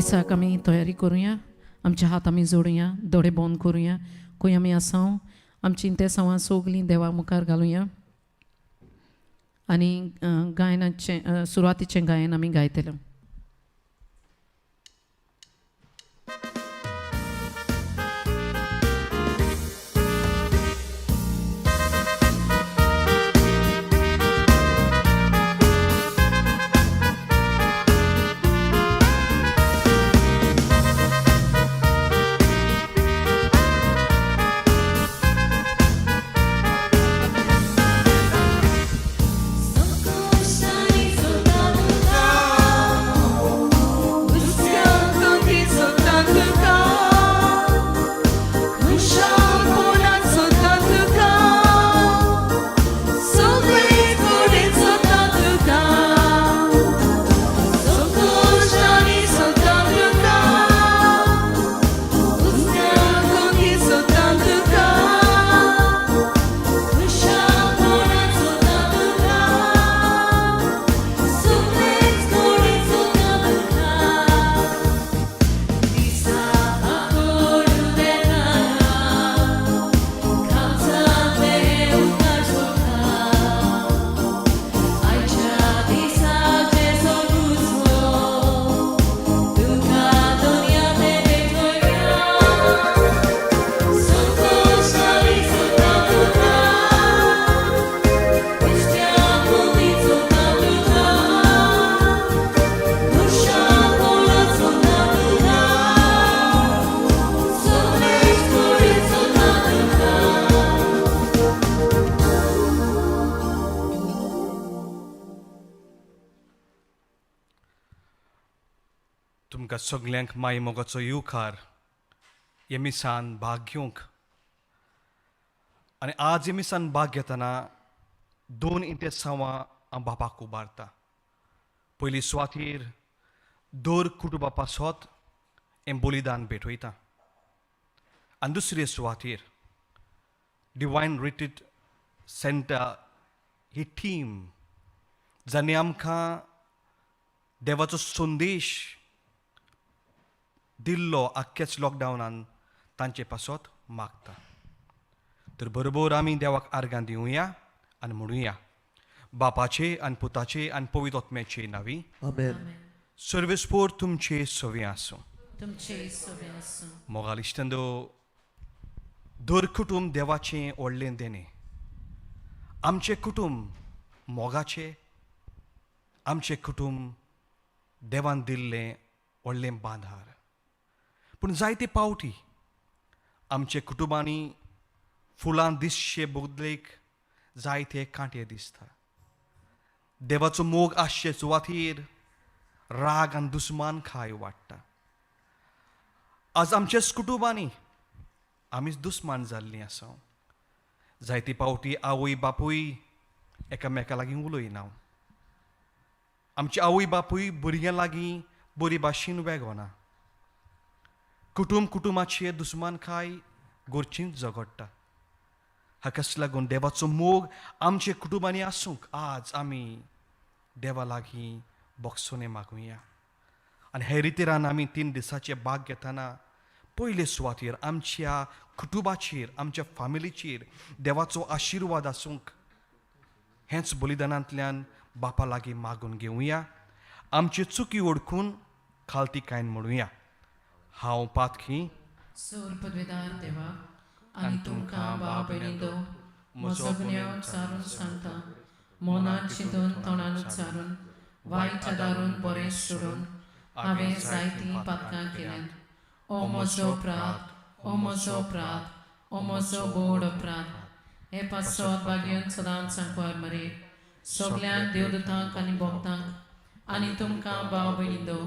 मिसाक आमी तयारी करुया आमचे हात आमी जोडुया दोळे बंद करुया खंय आमी आसां आमची इंतेसांवां सगलीं देवा मुखार घालुया आनी गायनाचें सुरवातीचें गायन आमी गायतले तुमकां सगल्यांक माय मोगाचो येवकार हे मिसान भाग घेवंक आनी आज हे मिसान भाग घेतना 2 इंटेसांवां हांव बापाक उबारता पयली सुवातेर दोर कुटुंबा पासत हें बलिदान भेटयता आनी दुसरे सुवातेर डिवायन रिट्रीट सेंटर ही टीम जाणें आमकां देवाचो संदेश दिल्लो आख्याच लॉकडावनान तांचे पासत मागता तर बरोबर आमी देवाक आर्गां दिवया आनी म्हणुया बापाचे आनी पुताचे आनी पवित्र आत्म्याचे नांवी सर्वेस्पोर तुमचे सवे आसूं मोगाल इश्टंदो दर कुटुंब देवाचें व्हडलें देणें आमचें कुटुंब मोगाचें आमचें कुटुंब देवान दिल्लें व्हडलें बांदार पूण जायते पावटी आमचे कुटुंबांनी फुलां दिसचे बदलेक जायते कांटे दिसता देवाचो मोग आसचे सुवातेर राग आनी दुस्मानखाय वाडटा आज आमच्याच कुटुंबांनी आमीच दुस्मान जाल्लीं आसा जायती पावटी आवय बापूय एकामेका लागीं उलयना आमची आवय बापूय भुरग्यां लागीं बरी भाशेन वेगोना कुटुंबाचे दुस्मानखाय गोरचींच झगडटा हाकाच लागून देवाचो मोग आमचे कुटुंबांनी आसूंक आज आमी देवा लागीं बोगसोने मागुया आनी हे रितीरान आमी 3 दिसाचे भाग घेतना पयले सुवातेर आमच्या कुटुंबाचेर आमच्या फॅमिलीचेर देवाचो आशिर्वाद आसूंक हेंच बलिदानांतल्यान बापा लागीं मागून घेवया आमची चुकी ओळखून खालती कायन म्हणुया हांव पातखी सोर पदवेदार देवा आनी तुमकां भाव भयणींनो म्हजो गुन्यांव चारून सांगता मोनान चिंतून तोंडान उच्चारून वायट आदारून बरें सोडून हांवें जायतीं पातकां केल्यात ओ म्हजो अपराध ओ म्हजो अपराध ओ म्हजो बोड अपराध हे पासो भाग घेवन सदांच सांगपार मरे सगळ्यांक देवदूतांक आनी भक्तांक आनी तुमकां भाव भयणींनो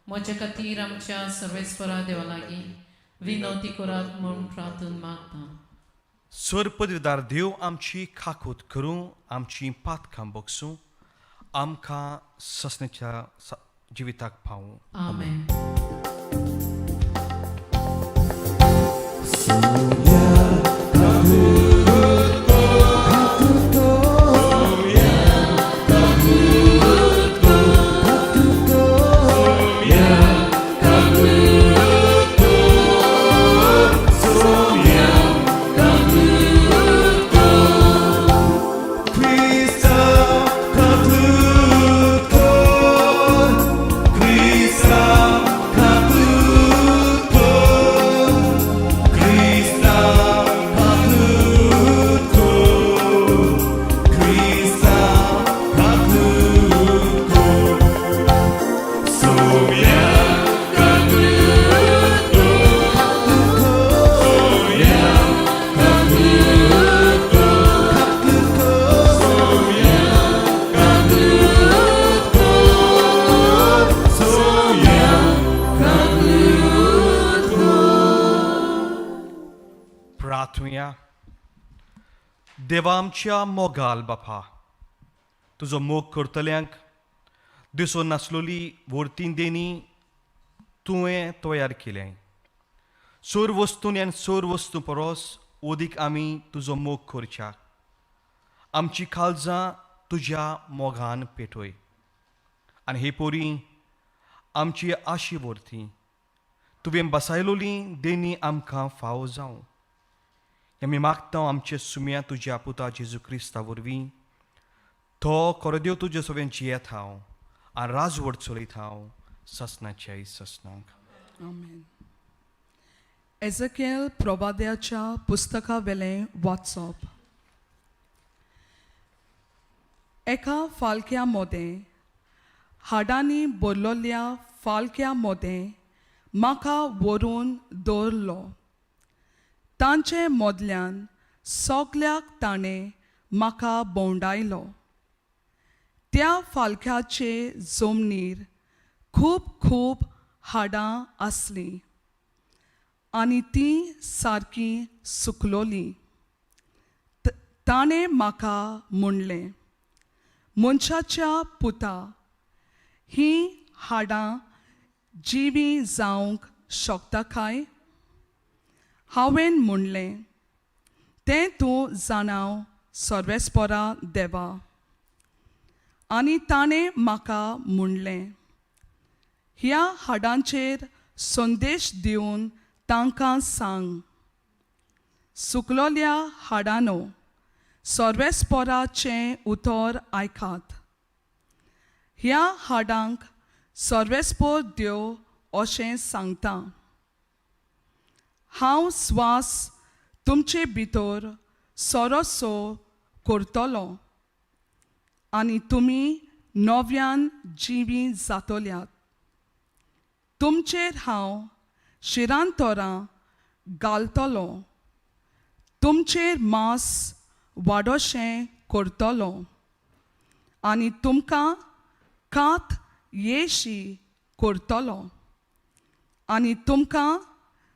म्हजे खातीर आमच्या सर्वेस्परा देवा लागीं विनवती करात म्हूण प्रार्थून मागता सर पदवीदार देव आमची खाकूत करूं आमची पातकां बोगसूं आमकां ससनेच्या जिविताक पावूं आमेन देवा आमच्या मोगाल बापा, तुजो मोग करतल्यांक दिसून नासलोली वर्तीन देणी तुवें तयार केल्याय. सोर वस्तूंनी आनी सोर वस्तू परस ओदीक आमी तुजो मोग करच्या. आमची काळजां तुज्या मोगान पेटोय. आनी हे पोरी आमची आशी वर्ती तुवें बसायलोली देणी आमकां फावो जावं. आमी मागता आमचे सुम्या तुज्या पुता जेजू क्रिस्ता वरवीं. तो कोरदेव तुजे सगळ्यां जियेत हांव आनी राजवट चलयत हांव ससनाच्या ससनाक. आमेन. एझेकिएल प्रवाद्याच्या पुस्तका वेलें वाचप. एका फालक्या मोदें हाडांनी बरलोल्या फालक्या मोदें म्हाका व्हरून दवरलो. तांचे मोदल्यान सगल्याक ताणें म्हाका भोंवडायलो. त्या फालक्याचे जमनीर खूब खूब हाडां आसलीं आनी तीं सारकीं सुकलोलीं. ताणें म्हाका म्हणलें, मनशाच्या पुता, हीं हाडां जिवी जावंक शकता काय? हांवें म्हणलें, तें तूं जाणाव सर्वेस्परा देवा. आनी ताणें म्हाका म्हणलें, ह्या हाडांचेर संदेश दिवन तांकां सांग, सुकलोल्या हाडांनो, सर्वेस्पराचें उतर आयकात. ह्या हाडांक सर्वेस्पर देव अशें सांगता, हांव स्वास तुमचे भितर सोरोसो करतलो आनी तुमी नव्यान जिवी जातल्यात. तुमचेर हांव शिरांतोरां घालतलो. तुमचेर मांस वाडोशें करतलो आनी तुमकां कात येशी करतलो आनी तुमकां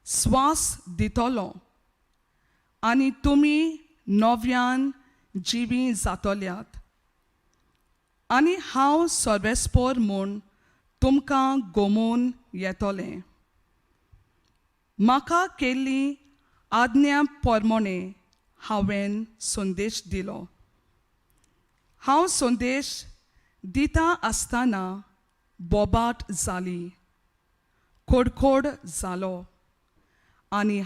स्वास दितलो आनी तुमी नव्यान जिवी जातल्यात. आनी हांव सर्वेस्पर म्हूण तुमकां गोमून येतलें. म्हाका केल्ली आज्ञा प्रमाणे हांवें संदेश दिलो. हांव संदेश दिता आसतना बोबाट जाली, खोडखोड जालो आनी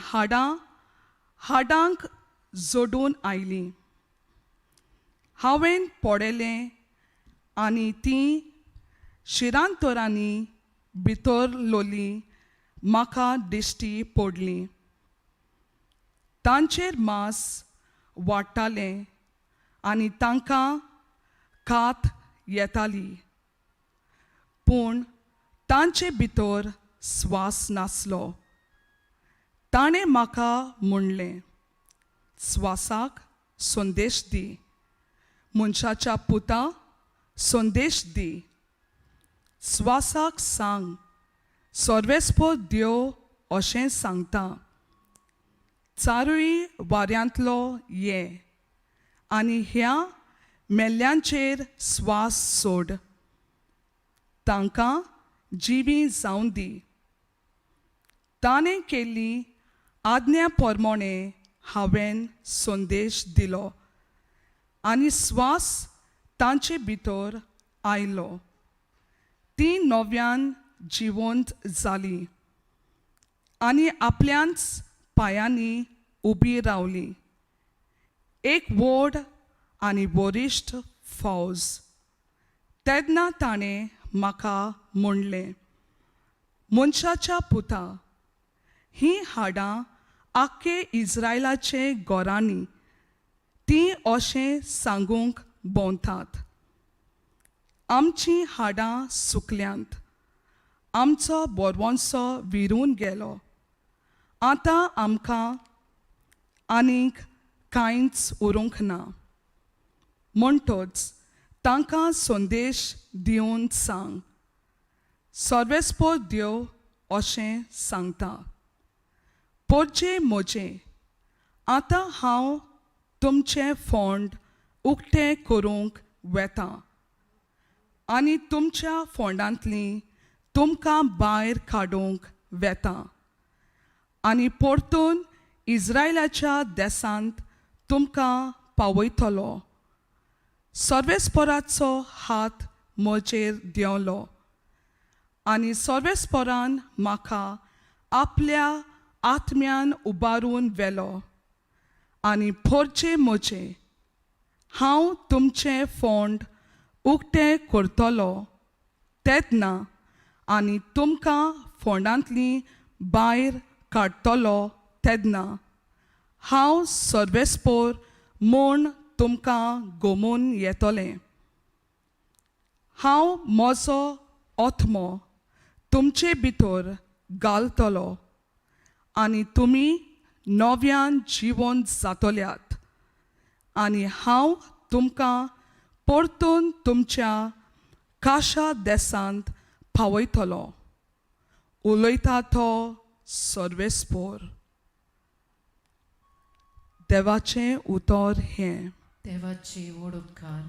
हाडांक जोडून आयलीं. हांवें पळयलें आनी तीं शिरांतोरांनी भितरलोलीं म्हाका दिश्टी पडलीं. तांचेर मांस वाडटालें आनी तांकां कात येताली, पूण तांचे भितर स्वास नासलो. ताणें म्हाका म्हणलें, स्वासाक संदेश दी. मनशाच्या पुता, संदेश दी. स्वासाक सांग, सर्वेस्पर देव अशें सांगता, चारूय वाऱ्यांतलो ये आनी ह्या मेल्ल्यांचेर स्वास सोड. तांकां जिवी जावं दी. ताणें केल्ली आज्ञा प्रमाणे हांवें संदेश दिलो आनी स्वास तांचे भितर आयलो. ती नव्यान जिवंत जाली आनी आपल्याच पांयांनी उबी रावली. एक व्हड आनी वरिश्ठ फौज. तेन्ना ताणें म्हाका म्हणलें, मनशाच्या पुता, हीं हाडां आख्खे इस्रायलाचे घरांनी तीं अशें सांगूंक भोंवतात, आमचीं हाडां सुकल्यांत, आमचो बोरवंसो विरून गेलो. आतां आमकां आनीक कांयच उरूंक ना. म्हणटच तांकां संदेश दिवन सांग, सर्वेस्पर देव अशें सांगता, पोरचे म्हजे, आतां हांव तुमचे फोंड उक्ते करूंक वेता आनी तुमच्या फोंडांतली तुमकां भायर काडूंक वेता आनी परतून इस्रायलाच्या देसांत तुमकां पावयतलो सर्वेस्पराचो हात म्हजेर देंवलो आनी सर्वेस्परान म्हाका आपल्या आत्म्यान उबारून व्हेलो आनी पोरचे म्हजे हांव तुमचे फोंड उक्ते करतलो तेदना आनी तुमकां फोंडांतली भायर काडटलो तेदना हांव सर्वेस्पोर म्हूण तुमकां घुमून येतलें हांव म्हजो आत्मो तुमचे भितर घालतलो आनी तुमी नव्यान जिवंत जातल्यात आनी हांव तुमकां परतून तुमच्या काशा देसांत पावयतलो उलयता तो सर्वेस्पोर देवाचें उतर हें देवाची वडोवकार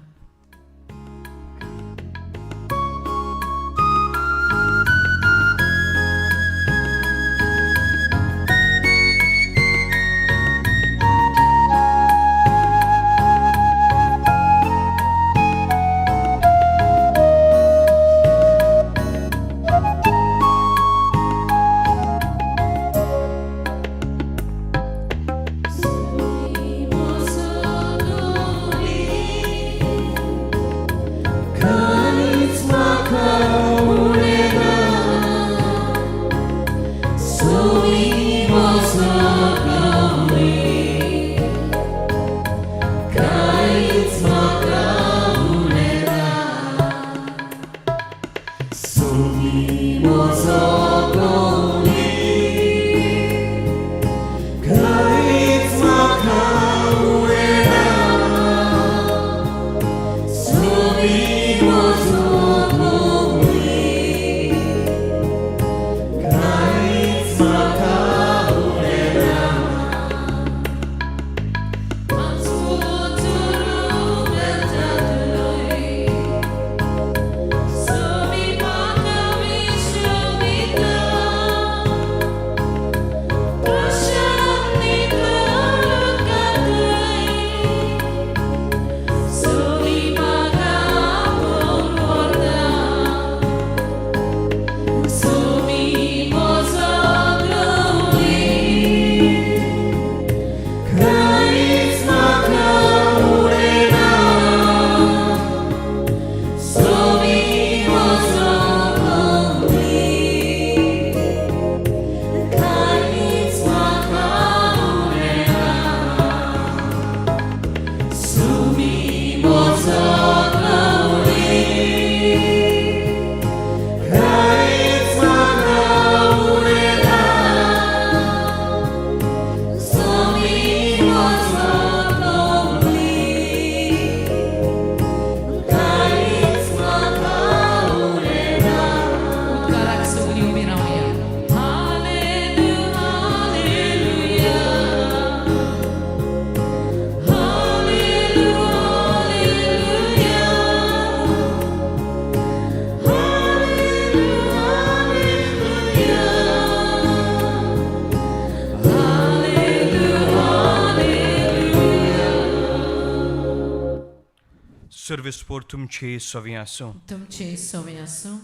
सर्वेस्पोर तुमचे सवी आसूं तुमचे सवय आसूं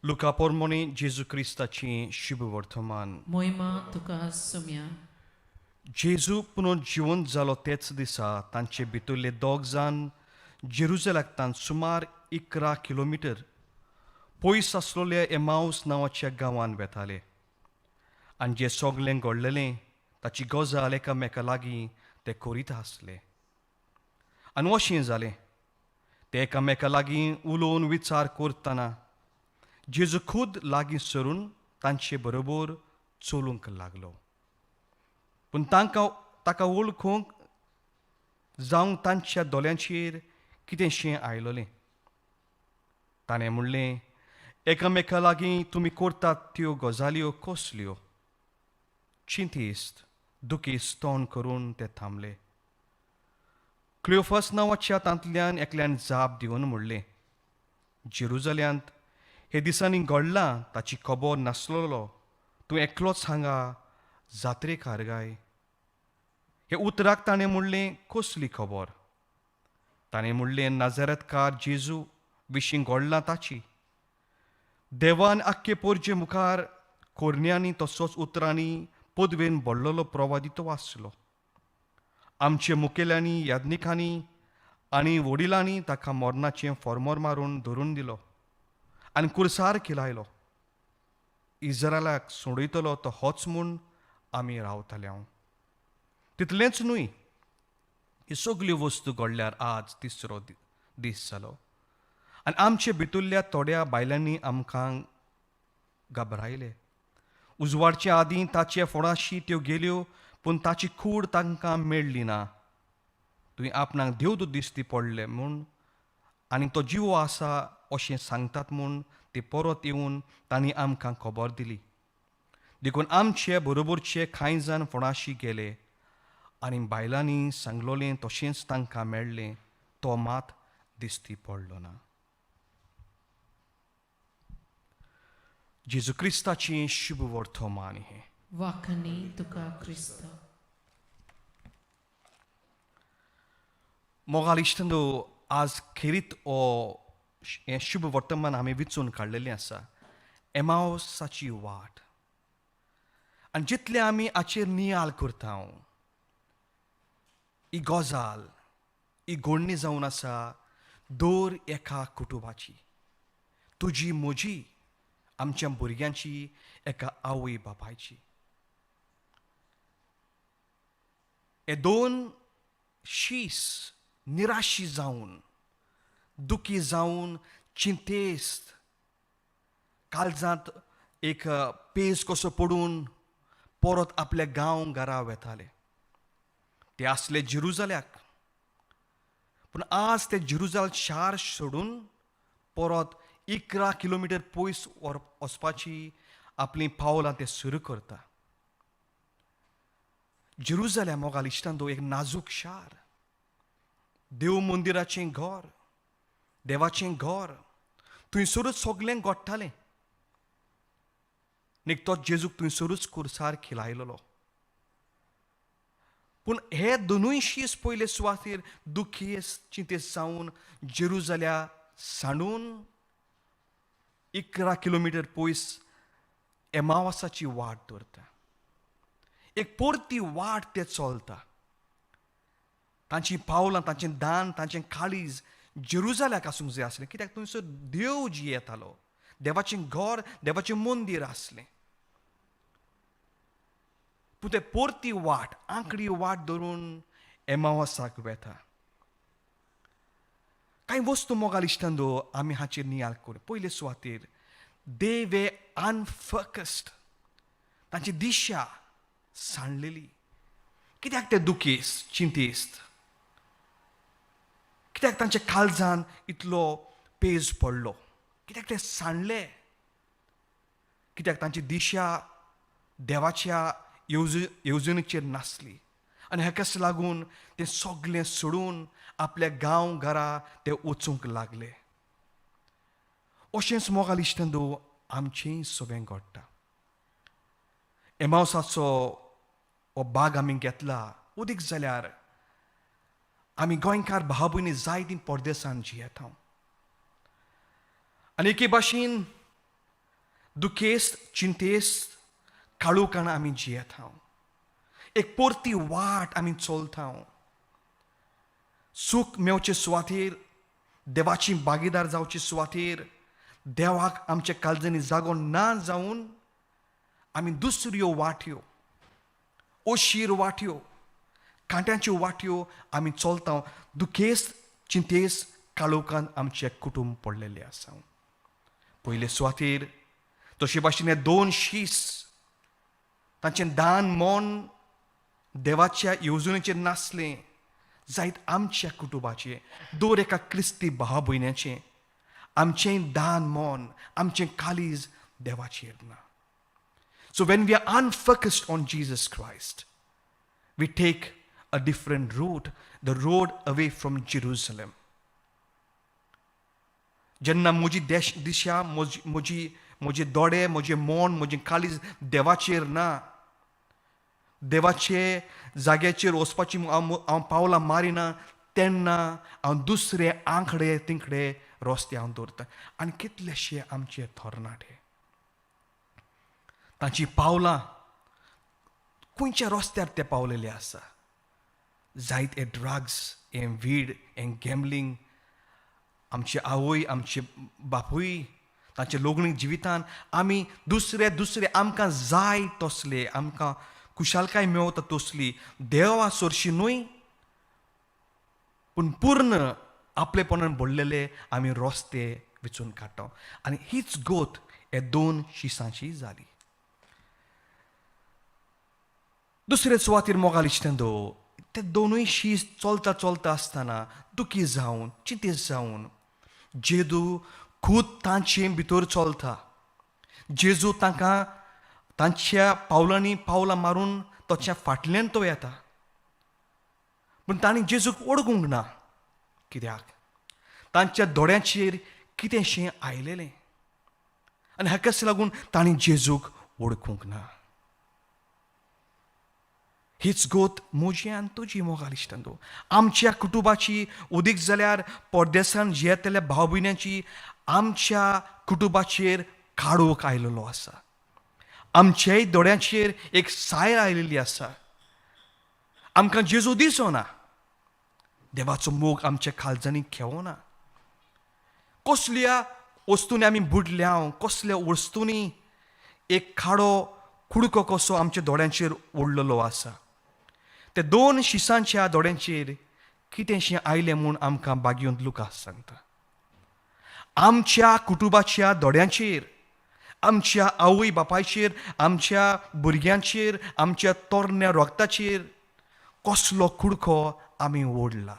लुका पोरमोनी जेजू क्रिस्ताची शुभ वर्तमान मोहिमा तुका सुम्या जेजू पुनर्जिवंत जालो तेच दिसा तांचे भितरले दोग जाण जेरुसलेमांतल्यान सुमार 11 किलोमिटर पयस आसलोल्या एमाउस नांवाच्या गांवांत वेताले आनी जें सगलें घडलेलें ताची गजाल एकामेका लागीं ते करीत आसले आनी अशें जालें ते एकामेका लागीं उलोवन विचार करतना जेजू खूद लागीं सरून तांचे बरोबर चलूंक लागलो पूण ताका वळखूंक जावंक तांच्या दोळ्यांचेर कितेंशें आयलोलें ताणें म्हणलें एकामेका लागीं तुमी करतात त्यो गजाल्यो कसल्यो चिंतिस्त दुखीस्त तोंड करून ते थांबले क्लिओफस नांवाच्या तांतल्यान एकल्यान जाप दिवन म्हणलें, जेरुजल्यांत हे दिसांनी घडलां ताची खबर नासलोलो, तूं एकलोच हांगा जात्रेक आर्गाय. हे उतराक ताणें म्हणलें, कसली खबर? ताणें म्हणलें, नाझारेतकार जेजू विशीं घडलां ताची. देवान आख्खे पोरचे मुखार कोरण्यांनी तसोच उतरांनी पदवेन बडलोलो प्रवादितो वाचलो. आमचे मुखेल्यांनी याज्ञिकांनी आनी वडिलांनी ताका मरणाचें फॉर्मर मारून धरून दिलो आनी कुर्सार केलायलो. इस्रायलाक सोडयतलो तो होच म्हूण आमी रावतले. हांव तितलेंच न्हय, ही सगल्यो वस्तू घडल्यार आज तिसरो दीस जालो आनी आमचे भितरल्या थोड्या बायलांनी आमकां घाबरायले. उजवाडचे आदीं ताचे फुडाशी त्यो गेल्यो, पूण ताची कूड तांकां मेळ्ळी ना. तुवें आपणाक देव दिश्टी पडले म्हूण आनी तो जिवो आसा अशें सांगतात म्हूण ते परत येवन तांणी आमकां खबर दिली. देखून आमचे बरोबरचे कांय जाण फुडाशी गेले आनी बायलांनी सांगलोलें तशेंच तांकां मेळ्ळें. तो मात दिश्टी पडलो ना. जेजू क्रिस्ताची शुभ वर्तमान हे. वाखणी तुका क्रिस्त. मोगाल इश्टंदो, आज खेरीत हें शुभ वर्तमान आमी विचून काडलेलें आसा, एमावसाची वाट. आनी जितले आमी हाचेर नियाळ करता, ही गजाल ही घडणी जावन आसा दर एका कुटुंबाची, तुजी म्हजी, आमच्या भुरग्यांची, एका आवय बापायची. हे दोन शीस निराशी जावन, दुखी जावन, चिंतेस्त काळजांत एक पेज कसो पडून परत आपल्या गांव घरा वेताले. ते आसले जेरुजाल्याक, पूण आज ते जेरुजाल शार सोडून परत 11 किलोमिटर पयस वचपाची आपली पावलां ते सुरू करता. जेरुजालेम मोगाल इश्टांदो एक नाजूक शार, देव मंदिराचें घर, देवाचें घर, थंयसरूच सगळें घडटालें. तो जेजूक थंयसरूच कुर्सार खिलायलोलो. पूण हे दोनूय शीस पयले सुवातेर दुखेस्त चिंतेस्त जावन जेरुजाल्या सांडून 11 किलोमिटर पयस एमावासाची वाट धरता. एक परती वाट ते चलता. तांची पावलां, तांचें दान, तांचें काळीज जेरुजाल्याक आसूंक जाय आसलें, कित्याक थंयसर देव जियेतालो, देवाचें घर, देवाचें मंदीर आसलें. पूण ते परती वाट, आंकडी वाट धरून एमावासाक वेता. कांय वस्तू मोगाल इश्टांदो आमी हाचेर नियाळ करूं. पयले सुवातेर दे वे अनफोकस्ड, तांची दिशा सांडलेली. कित्याक ते दुखेस्त, चिंतेस्त? कित्याक तांच्या काळजान इतलो पेज पडलो? कित्याक ते सांडले? कित्याक तांची दिशा देवाच्या येवजणेचेर नासली. आनी हेकाच लागून ते सगळें सोडून आपल्या गांव घरा ते वचूंक लागले. अशेंच मोगाल इश्टांदो आमचेंय सगळें घडटा. एमावसाचो हो भाग आमी घेतला, उदीक जाल्यार आमी गोंयकार भाव भयणी जायतीं परदेसांत जियेता. आनी एके भाशेन दुखेस्त, चिंतेस्त काळोखान आमी जियेता. एक परती वाट आमी चलता. सूख मेवचे सुवातेर, देवाची भागीदार जावचे सुवातेर, देवाक आमच्या काळजांनी जागो ना जावन आमी दुसऱ्यो वाट्यो, ओशीर वाट्यो, कांट्याच्यो वाट्यो आमी चलता. दुखेस्त, चिंतेस्त काळोखान आमचे कुटुंब पडलेले आसा. पयले सुवातेर तशे भाशेन हे दोन शीस, तांचें दान मन देवाच्या येवजणेचेर नासलें, जायत आमच्या कुटुंबाचें, दर एका क्रिस्ती भाव भयण्याचें आमचें दान मन, आमचें काळीज देवाचेर ना. So when we are unfocused on Jesus Christ, we take a different route, the road away from Jerusalem. जेन्ना म्हजी दिशा म्हजे दोळे म्हजें मन म्हजें काळीज देवाचेर ना, देवाचे जाग्याचेर वचपाची हांव पावलां मारिना, तेन्ना हांव दुसरे आंकडे तिंकडे रस्ते हांव दवरता. आनी कितलेशे आमचे थोरणाटे तांची पावलां खंयच्या रस्त्यार ते पावलेले आसा. जायत हे ड्रग्स, हे वीड, हे गॅमलिंग, आमचे आवय आमचे बापूय तांचे लोगणीक जिवितान आमी दुसरे आमकां जाय तसले, आमकां कुशालकाय मेवता तसली देवा सोरशी न्हय, पूण पूर्ण आपलेपणान भरलेले आमी रस्ते वेचून काडटा. आनी हीच गोत हे 2 शिसांची जाली. दुसरे सुवातेर मोगाल इश्टेंदो, ते 2 शीस चलता आसतना दुखी जावन चिंतीत जावन जेजू खूद तांचे भितर चलता. जेजू तांकां तांच्या पावलांनी पावलां मारून ताच्या फाटल्यान तो येता. पूण तांणी जेजूक ओळखूंक ना. कित्याक तांच्या दोळ्यांचेर कितेंशें आयलेलें, आनी हाकाच लागून तांणी जेजूक ओळखूंक ना. हीच गोत म्हजी आनी तुजी मोगाल इश्टांनो. आमच्या कुटुंबाची उदीक जाल्यार परदेसान जियेतल्या भाव भयण्यांची आमच्या कुटुंबाचेर काळोख आयलेलो आसा. आमच्याय दोळ्यांचेर एक सायर आयलेली आसा. आमकां जेजू दिसना, देवाचो मोग आमच्या काळजांनी खेवना. कसल्या वस्तूंनी आमी बुडल्या, कसल्या वस्तूंनी एक खाडो कुडको कसो आमच्या दोळ्यांचेर ओडलेलो आसा. ते 2 शिसांच्या दोळ्यांचेर कितेंशें आयलें म्हूण आमकां बागयोंत लुकास सांगता. आमच्या कुटुंबाच्या दोळ्यांचेर, आमच्या आवय बापायचेर, आमच्या भुरग्यांचेर, आमच्या तोरण्या रोगताचेर कसलो कुडको आमी ओडला.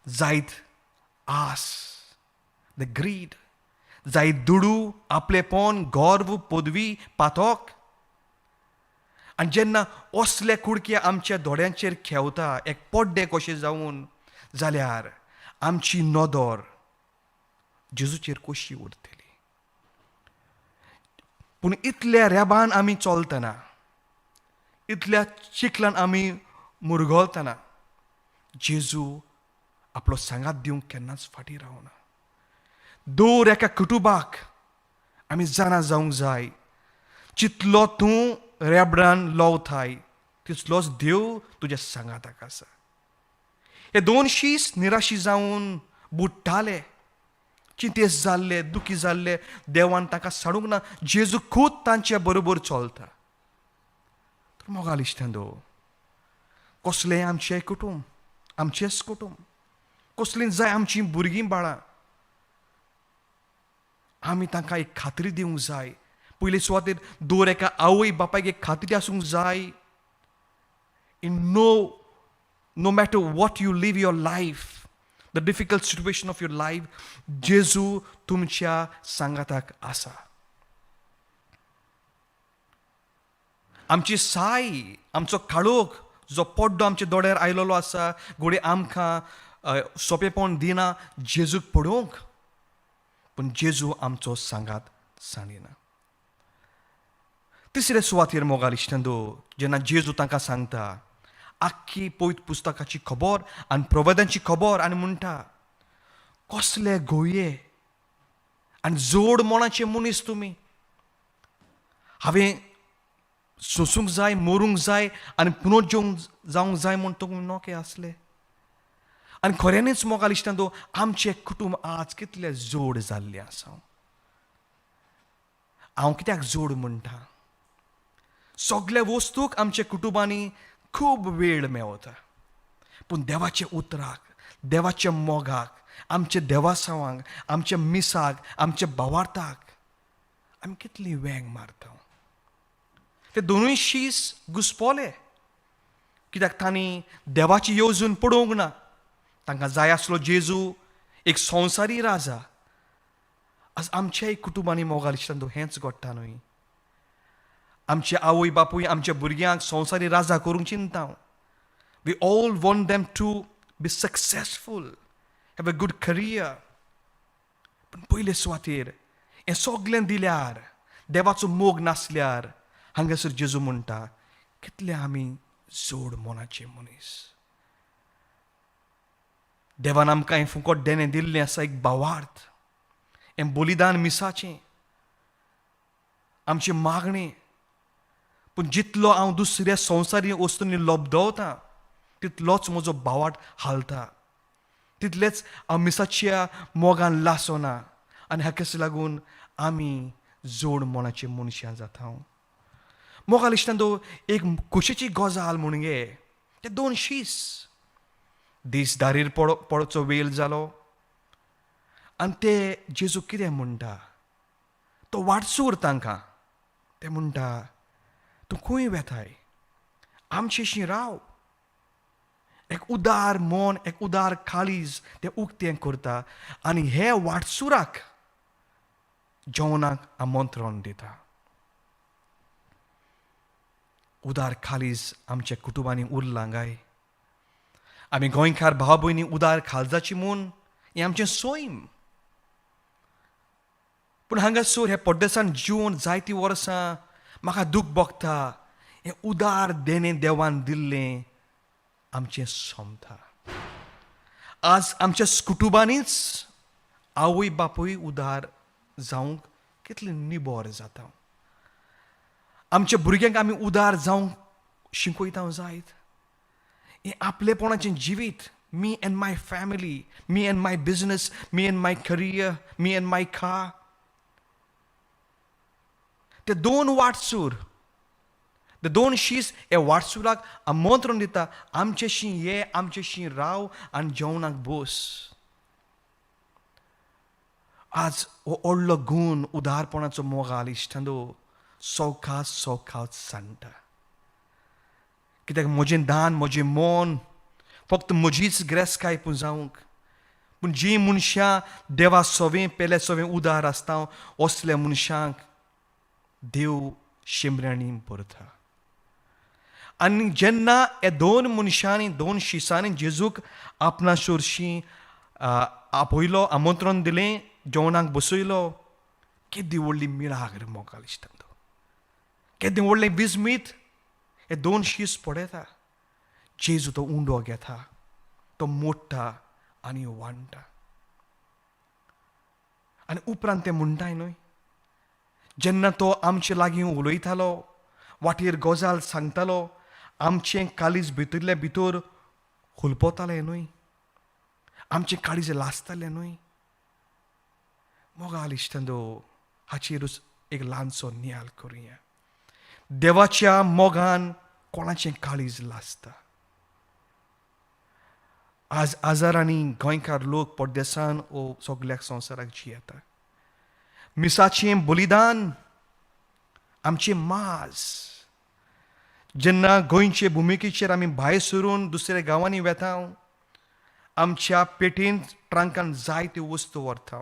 जायत आस, द ग्रीड, जायत दुडू, आपलेपण, गर्व, पदवी, पातक. आनी जेन्ना असले कुडके आमच्या दोळ्यांचेर खेवता एक पड्डे कशें जावन, जाल्यार आमची नदर जेजूचेर कशी उरतली. पूण इतल्या रेबान आमी चलतना, इतल्या चिखलान आमी मुरगळतना जेजू आपलो सांगात दिवंक केन्नाच फाटीं रावना. दर एका कुटुंबाक आमी जाणा जावंक जाय, जितलो तूं रेबडान लवथाय तितलोच देव तुज्या सांगाताक आसा. हे 2 शीस निराशी जावन बुडटाले, चिंतेस जाल्ले, दुखी जाल्ले, देवान ताका साडूंक ना. जेजू खूद तांच्या बरोबर चलता. तर मोगाल इश्टेंदो, कसलें आमचें कुटुंब, आमचेंच कुटुंब, कसलीं जाय आमचीं भुरगीं बाळां, आमी तांकां एक खात्री दिवंक जाय. पयले सुवातेर दर एका आवय बापायक एक खात्री आसूंक जाय. इन no matter what you live your life, the difficult situation of your life, जेजू तुमच्या सांगाताक आसा. आमची साय, आमचो काळोख जो पड्डो आमच्या दोळ्यार आयलेलो आसा, घोडे आमकां सोंपेपण दिना जेजूक पळोवंक, पूण जेजू आमचो सांगात सांडिना. तिसरे सुवातेर मोगाल इश्टेंदो, जेन्ना जेजू तांकां सांगता आख्खी पवित्र पुस्तकाची खबर आनी प्रवाद्यांची खबर, आनी म्हणटा कसले गोये आनी जोड मोणाचे मनीस तुमी. हांवें सोंसूंक जाय, मरूंक जाय आनी पुनर्जन्म जावंक जाय म्हूण तुमी नोके आसले. आनी खऱ्यांनीच मोगाल इश्टांदो, आमचे कुटुंब आज कितले जोड जाल्ले आसा. हांव कित्याक जोड म्हणटा, सगळे वस्तूक आमच्या कुटुंबांनी खूब वेळ मेवता, पूण देवाच्या उतराक, देवाच्या मोगाक, आमच्या देवासावांक, आमच्या मिसाक, आमच्या भावार्थाक आमी कितली वेंग मारता. ते 2 शीस घुस्पोले, कित्याक तांणी देवाची येवजण पळोवंक ना. तांकां जाय आसलो जेजू एक संवसारी राजा. आज आमच्याय कुटुंबांनी मोगाल इश्टांदो हेंच घडटा न्हय. आमचे आवय बापूय आमच्या भुरग्यांक संवसारी राजा करूंक चिंता, We all want them to be successful, have a good career. पण पयले सुवातेर हें सगळें दिल्यार, देवाचो मोग नासल्यार, हांगासर जेजू म्हणटा, कितले आमी जोड मोनाचे मनीस. देवान आमकां हें फुकट देणें दिल्लें आसा, एक भावार्थ, हें बलिदान मिसाचें, आमची मागणी. पूण जितलो हांव दुसऱ्या संवसारीक वस्तूंनी लोबदवता, तितलोच म्हजो भावार्थ हालता. तितलेच हांव मिसाच्या मोगान लासोना. आनी हाकाच लागून आमी जोड मोनाचे मनशां जाता. मोगाल इश्टांदो, एक खोशेची गजाल म्हणगे ते 2 शीस. दीस दारीर पडचो वेळ जालो आनी ते जेजू कितें म्हणटा, तो वाटसूर तांकां ते म्हणटा, तूं खंय वेताय, आमचेशी राव. एक उदार मन, एक उदार काळीज ते उक्तें करता आनी हे वाटसुराक जेवणाक आमंत्रण दिता. उदार काळीज आमच्या कुटुंबांनी उरलां काय? आमी गोंयकार भाव भयणी उदार काळजाची म्हूण हें आमचें सोयम. पूण हांगासर हे पड्डेसान जिवन जायतीं वर्सां म्हाका दूख भोगता. हें उदार देणें देवान दिल्लें आमचें सोमता. आज आमच्या कुटुंबांनीच आवय बापूय उदार जावंक कितलें निबोर जाता. आमच्या भुरग्यांक आमी उदार जावंक शिकयता जायत. हें आपलेपणाचें जिवीत, me and my family, me and my business, me and my career, me and my car. ते 2 वाटसूर, ते 2 शीस हे वाटसुराक आमंत्रण दिता, आमचेशी ये, आमचेशी राव आनी जेवणाक बस. आज हो व्हडलो गूण उदारपणाचो मोगाल इश्टांदो सवकास सांगता. कित्याक म्हजें दान, म्हजें मन फक्त म्हजीच गिरेस्तकाय जावंक, पूण जीं मनशां देवा सवें पेले सवें उदार आसता, असल्या मनशांक देव शिमऱ्यांनी भरता. आनी जेन्ना हे 2 मनशांनी, 2 शिसांनी जेजूक आपणा शोरशीं आपयलो, आमंत्रण दिलें, जेवणाक बसयलो, केदी व्हडली मिराग रे मोगाल इश्टांदो. केदें व्हडलें विस्मीत हे 2 शीस पडयता. जेजू तो उंडो घेता, तो मोडटा आनी वांटा. आनी उपरांत ते म्हणटाय न्हय, जेन्ना तो आमचे लागीं उलयतालो, वाटेर गजाल सांगतालो, आमचें काळीज भितरले भितर हुलपतालें न्हय, आमचें काळीज लासतालें न्हय. मोगाल इश्टांदो, हाचेरूच एक ल्हानसो नियाळ करुया. देवाच्या मोगान कोणाचें काळीज लासता. आज आजारांनी गोंयकार लोक पड्डेसान वो सगळ्या संवसाराक जियेता. मिसाचें बलिदान, आमचें माज. जेन्ना गोंयचे भुमिकेचेर आमी भायर सरून दुसऱ्या गांवांनी वेता, आमच्या पेटीन ट्रांकान जायत्यो वस्तू व्हरता,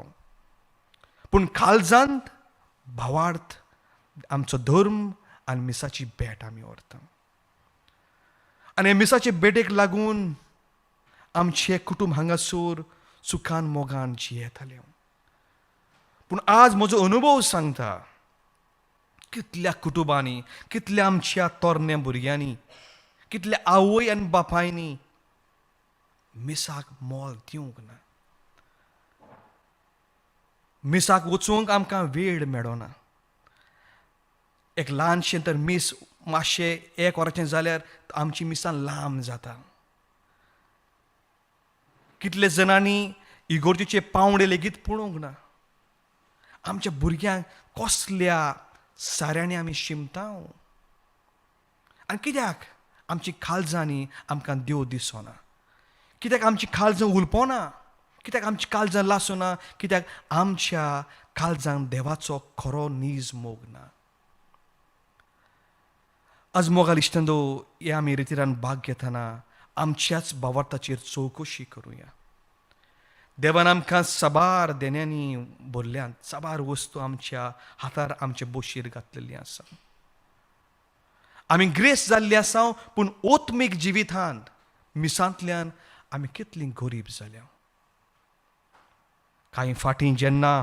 पूण काळजांत भावार्थ, आमचो धर्म आनी मिसाची भेट आमी व्हरता. आनी हे मिसाचे भेटेक लागून आमचें कुटुंब हांगासर सुखान मोगान जियेतालें. पूण आज म्हजो अनुभव सांगता, कितल्या कुटुंबांनी, कितल्या आमच्या तरण्या भुरग्यांनी, कितल्या आवय आनी बापायनी मिसाक मोल दिवंक ना. मिसाक वचूंक आमकां वेळ मेळना. एक ल्हानशें तर मीस मातशें 1 वराचें जाल्यार आमची मिसां लांब जाता. कितले जाणांनी इगोर्जेचे पावंडे लेगीत पळोवंक ना. आमच्या भुरग्यांक कसल्या साऱ्यांनी आमी शिमता. आनी कित्याक आमची काळजांनी आमकां देव दिसना, कित्याक आमची काळजां उलपना, कित्याक आमची काळजां लासना, कित्याक आमच्या काळजांत देवाचो खरो नीज मोग ना. आज मोगाल इश्टांदो, हे आमी रितीरान भाग घेतना आमच्याच भावार्थाचेर चवकशी करुया. देवान आमकां साबार देण्यांनी भरल्यात, साबार वस्तू आमच्या हातार आमच्या बोशीर घातलेली आसा. आमी ग्रेस जाल्ली आसा, पूण ओत्मीक जिवितांत मिसांतल्यान आमी कितलीं गरीब जाल्या. कांय फाटीं जेन्ना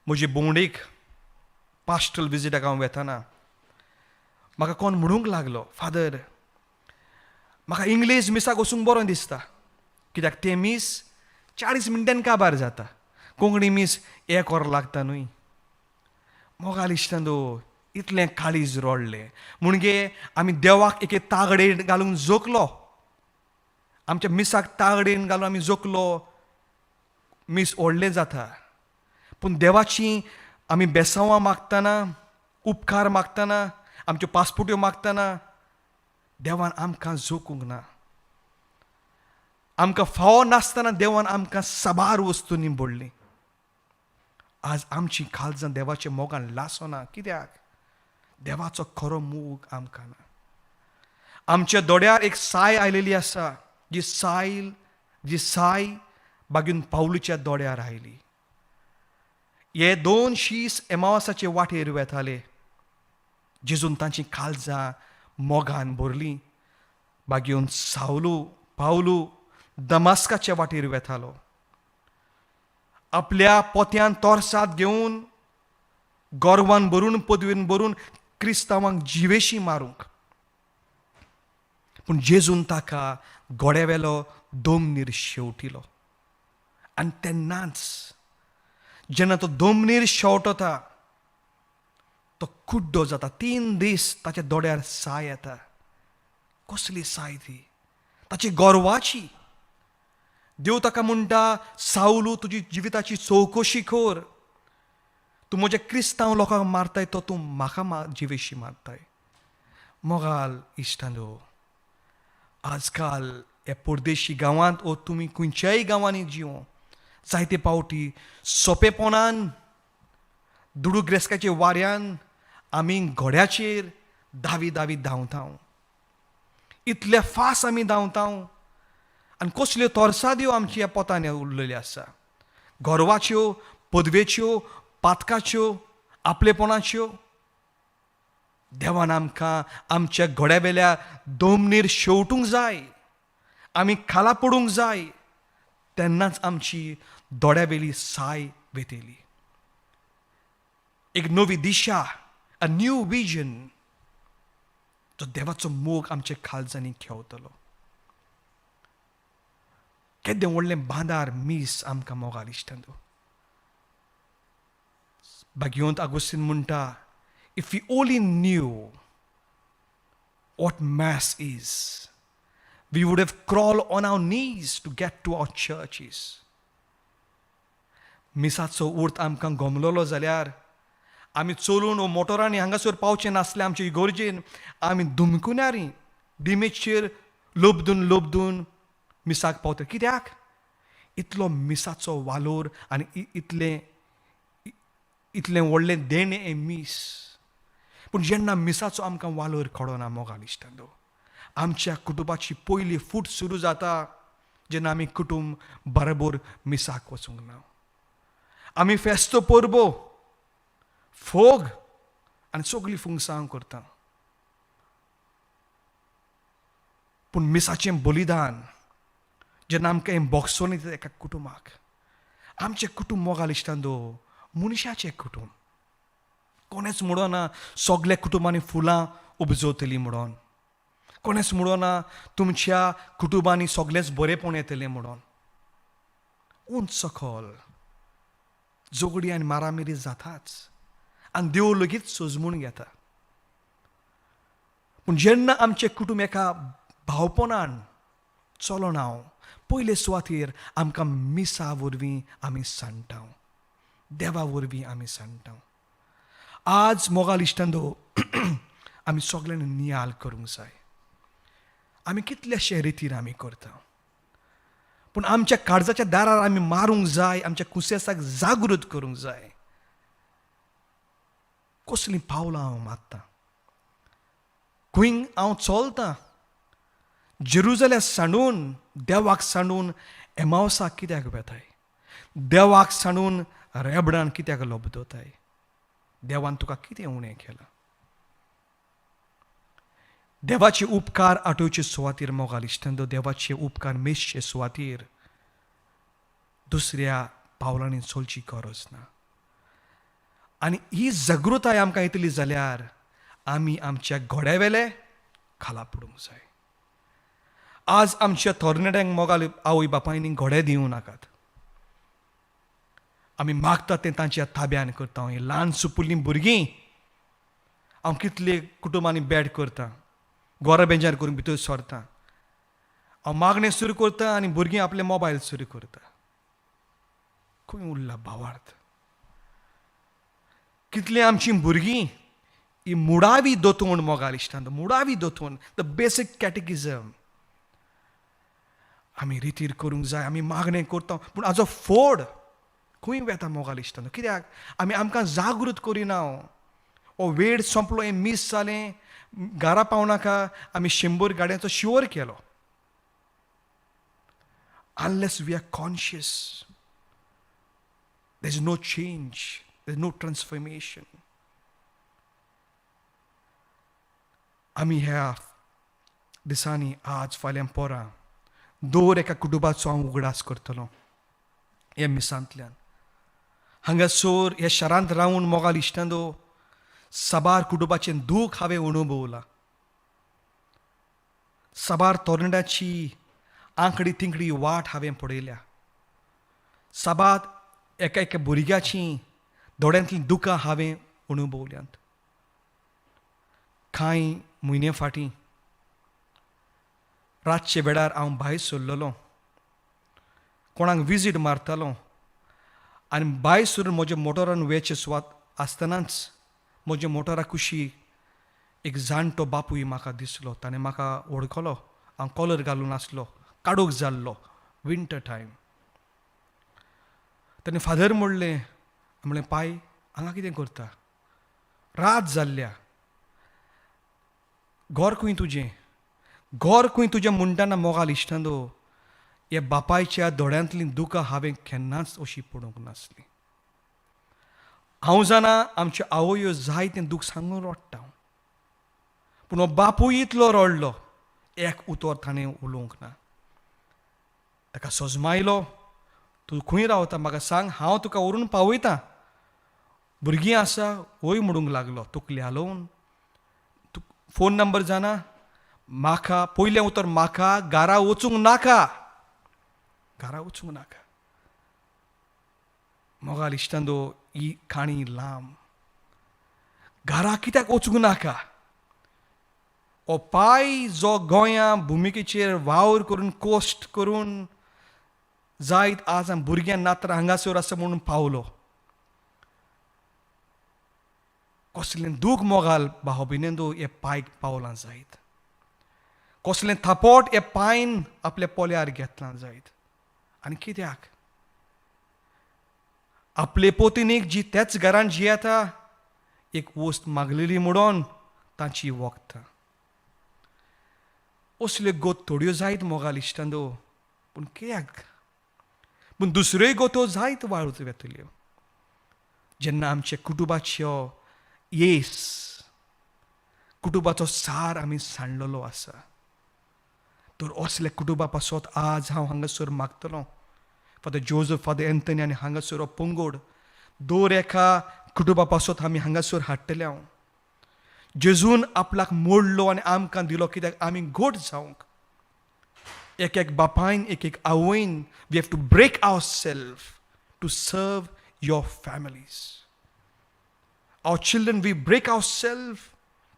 म्हजे भोंवडेक पास्टल विजिटाक हांव वेताना म्हाका कोण म्हणूंक लागलो, फादर म्हाका इंग्लीश मिसाक वचूंक बरो दिसता, कित्याक ते मीस 40 मिनटांनी काबार जाता. कोंकणी मीस 1 वर लागता न्हय. मोगाल इश्टांदो, इतलें काळीज रोडलें म्हणजे आमी देवाक एके तागडेन घालून जोखलो, आमच्या मिसाक तागडेन घालून आमी जोखलो, मीस व्हडलें जाता. पूण देवाची आमी बेसांवां मागतना, उपकार मागतना, आमच्यो पासपोर्ट्यो मागतना देवान आमकां जोखूंक ना. आमकां फावो नासतना देवान आमकां साबार वस्तू निंबोडली. आज आमची काळजां देवाच्या मोगान लासना. कित्याक? देवाचो खरो मोग आमकां ना. आमच्या दोड्यार एक साय आयलेली आसा, जी साय बागून पावलूच्या दोड्यार आयली. हे 2 शीस एमावासाचे वाटेर वेताले. जेजून तांची काळजां मोगान भरली. बागून पावलू दमास्काच्या वाटेर वेतालो. आपल्या पोत्यान तोरसाद घेवन गोरवान भरून पदवेन भरून क्रिस्तांवांक जिवेशी मारूंक. पूण जेजून ताका गोड्यावेलो दोमनीर शेवटिलो. आनी तेन्नाच जेन्ना तो दोमनीर शेवटता तो कुड्डो जाता. 3 दीस ताच्या दोड्यार साय येता. कसली साय ती? ताची गोरवाची. देव ताका म्हणटा, सावलू तुजी जिविताची चवकशी कर. तूं म्हज्या क्रिस्तांव लोकांक मारताय तो तूं म्हाका जिवेशी मारताय. मोगाल इश्टांदो, आजकाल ह्या परदेशी गांवांत वो तुमी खंयच्याय गांवांनी जिवो, जायते पावटी सोंपेपणान दुडूग्रेस्काच्या वाऱ्यान आमी घोड्याचेर धावी धांवता. इतले फास्ट आमी धांवता. आनी कसल्यो तोरसाद्यो आमच्या ह्या पोतान उरलेल्यो आसा. गोरवाच्यो, पदवेच्यो, पातकाच्यो, आपलेपणाच्यो. देवान आमकां आमच्या घोड्यावेल्या दोमनीर शेवटूंक जाय. आमी खाला पडूंक जाय. तेन्नाच आमची दोड्यावेली साय वेतेली. एक नवी दिशा, अ न्यू विजन, तो देवाचो मोग आमच्या काळजांनी खेवतलो. केदें व्हडलें बांदार मीस आमकां मोगाल इश्टांदो. भाग्यवंत आगोस्तीन म्हणटा, if we only knew what mass is, we would have crawled on our knees to get to our churches. मिसाचो उर्थ आमकां गमलोलो जाल्यार आमी चलून वो मोटरांनी हांगासर पावचे नासले आमचे इगोर्जेन आमी दुमकुनारी डिमेचेर लोबदून मिसाक पावता. कित्याक? इतलो मिसाचो वालोर आनी इतलें व्हडलें देणें हें मीस. पूण जेन्ना मिसाचो आमकां वालोर कळना मोगाल इश्टांदो, आमच्या कुटुंबाची पयली फूट सुरू जाता जेन्ना आमी कुटुंब बरोबर मिसाक वचूंक ना. आमी फेस्तो परबो, फोग आनी सगळीं फुंगसां करता. पूण मिसाचें बलिदान जेन्ना आमकां हें बोगसोन येता एका कुटुंबाक, आमचें कुटुंब मोगाल इश्टांदो मनशाचें कुटुंब. कोणेच म्हणना सगल्या कुटुंबांनी फुलां उपजवतलीं म्हणून. कोणेच म्हणना तुमच्या कुटुंबांनी सगळेंच बरेंपण येतलें म्हणून. उंच सकल झगडी आनी मारामारी जाताच आनी देव लेगीत सजमून घेता. पूण जेन्ना आमचें कुटुंब एका भावपणान चलोन हांव पयले सुवातेर आमकां मिसा वरवीं आमी सांडटा, देवा वरवीं आमी सांडटा. आज मोगाल इश्टांदो आमी सगळ्यांनी नियाल करूंक जाय. आमी कितलेशे रितीन आमी करता, पूण आमच्या काळजाच्या दारार आमी मारूंक जाय, आमच्या कुसेसाक जागृत करूंक जाय. कसलीं पावलां हांव मारतां, खंय हांव चलतां. जेरुजलेम सांडून देवाक सांडून एमावसाक कित्याक वेताय? देवाक सांडून रेबडान कित्याक लोबदोताय? देवान तुका कितें उणें केलां? देवाचे उपकार आठवचे सुवातेर मोगाल इश्टांदो देवाचे उपकार मेशचे सुवातेर दुसऱ्या पावलांनी चलची गरज ना. आनी ही जागृताय आमकां येतली जाल्यार आमी आमच्या घोड्यावेले खाला पडूंक जाय. आज आमच्या तरणाट्यांक मोगाल आवय बापायनी घोडे दिवं नाकात. आमी मागता तें तांच्या ताब्यान करता. ही ल्हान सुपुल्लीं भुरगीं हांव कितले कुटुंबांनी बॅड करता, गोरा बेंजार करून भितर सरता. हांव मागणें सुरू करता आनी भुरगीं आपले मोबायल सुरू करता. खंय उरला भावार्थ? कितले आमची भुरगीं ही मुडावी दोतोन मोगाल इश्टांत, मुडावी दोतोन द बेसीक कॅटेकिजम आमी रितीर करूंक जाय. आमी मागणें करता पूण हाजो फोड खंय वेता मोगाल इश्टांत? कित्याक आमी आमकां जागृत करिना. ओ वेळ सोंपलो, हें मिस जालें, घरा पावनाका आमी 100 गाडयांचो शिवर केलो. Unless we are conscious, there is no change, there is no transformation. आमी ह्या दिसांनी आज फाल्यां पोरां दर एका कुटुंबाचो हांव उगडास करतलो ह्या मिसांतल्यान. हांगासर ह्या शारांत रावन मोगाल इश्टांदो साबार कुटुंबाचें दूख हांवें अणभवलां. साबार तरणाट्याची आंकडी तिंकडी वाट हांवें पळयल्या. साबार एका एका भुरग्याची दोळ्यांतलीं दुखां हांवें अणभवल्यांत. कांय म्हयने फाटीं रातचे वेळार हांव भायर सरलोलो, कोणाक विजीट मारतालो आनी भायर सरून म्हज्या मोटरान वेचे सुवात आसतनाच म्हज्या मोटरा कुशीक एक जाणटो बापूय म्हाका दिसलो. ताणें म्हाका वळखलो. हांव कॉलर घालून आसलो, काडूक जाल्लो, विंटर टायम. ताणें फादर म्हणलें, म्हणलें पाय हांगा कितें करता? रात जाल्ल्या, घर खंय तुजें? घर खंय तुज्या म्हणटाना मोगाल इश्टांदो ह्या बापायच्या दोळ्यांतलीं दुखां हांवें केन्नाच अशीं पळोवंक नासलीं. हांव जाणा आमच्यो आवयो जायतें दूख सांगून रडटा, पूण हो बापूय इतलो रडलो, एक उतर ताणें उलोवंक ना. ताका सोजमायलो, तूं खंय रावता म्हाका सांग, हांव तुका व्हरून पावयतां. भुरगीं आसा वय म्हणूंक लागलो तकली हालोवन. फोन नंबर जाणा? म्हाका पयलें उतर, म्हाका घरा वचूंक नाका, घरा वचूंक नाका. मोगाल इश्टांदो ही काणी लांब. घरा कित्याक वचूंक नाका? हो पाय जो गोंया भुमिकेचेर वावर करून कोस्ट करून जायत आज भुरग्यां नात्र हांगासर आसा म्हणून पावलो. कसलें दूख मोगाल भाव भिनेंदो हे पायक पावलां जायत. कसलें थापोट हे पायन आपल्या पोल्यार घेतलां जायत. आनी कित्याक? आपले पोतिनीक जी त्याच घरांत जियेता एक वस्त मागलेली म्हणून तांची वखदां. असल्यो गोत थोड्यो जायत मोगाल इश्टांदो, पूण कित्याक? पूण दुसऱ्योय गोतो जायत वाळूच वेतल्यो. जेन्ना आमच्या कुटुंबाच्यो येस, कुटुंबाचो सार आमी सांडलेलो आसा, तर असल्या कुटुंबा पासत आज हांव हांगासर मागतलों. फादर जोझफ, फादर एंथनी आनी हांगासर हो पंगड दर एका कुटुंबा पासत आमी हांगासर हाडटले. हांव जेजून आपल्याक मोडलो आनी आमकां दिलो कित्याक आमी गोड जावंक. एक एक बापायन, एक एक आवयन, we have to break our self to serve your families. Our children, we break ourselves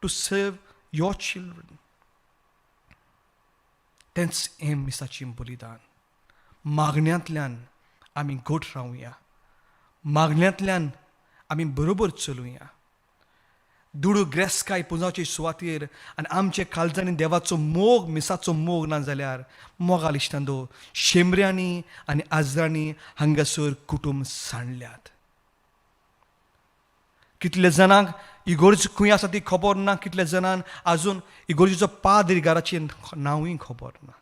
to serve your children. तेंच हें मिसाचें बलिदान. मागण्यांतल्यान आमी गोठ रावया, मागण्यांतल्यान आमी बरोबर चलुया. दुडू ग्रेस्काय पुंजावचे सुवातेर आनी आमचे काळजांनी देवाचो मोग, मिसाचो मोग ना जाल्यार मोगाल इश्टांदो शेंबऱ्यांनी आनी आजरांनी हांगासर कुटुंब सांडल्यात. कितले जाणांक इगोर्ज खंय आसा ती खबर ना. कितले जाणांक आजून इगोर्जीचो पाद्री घराचें नांवूय खबर ना.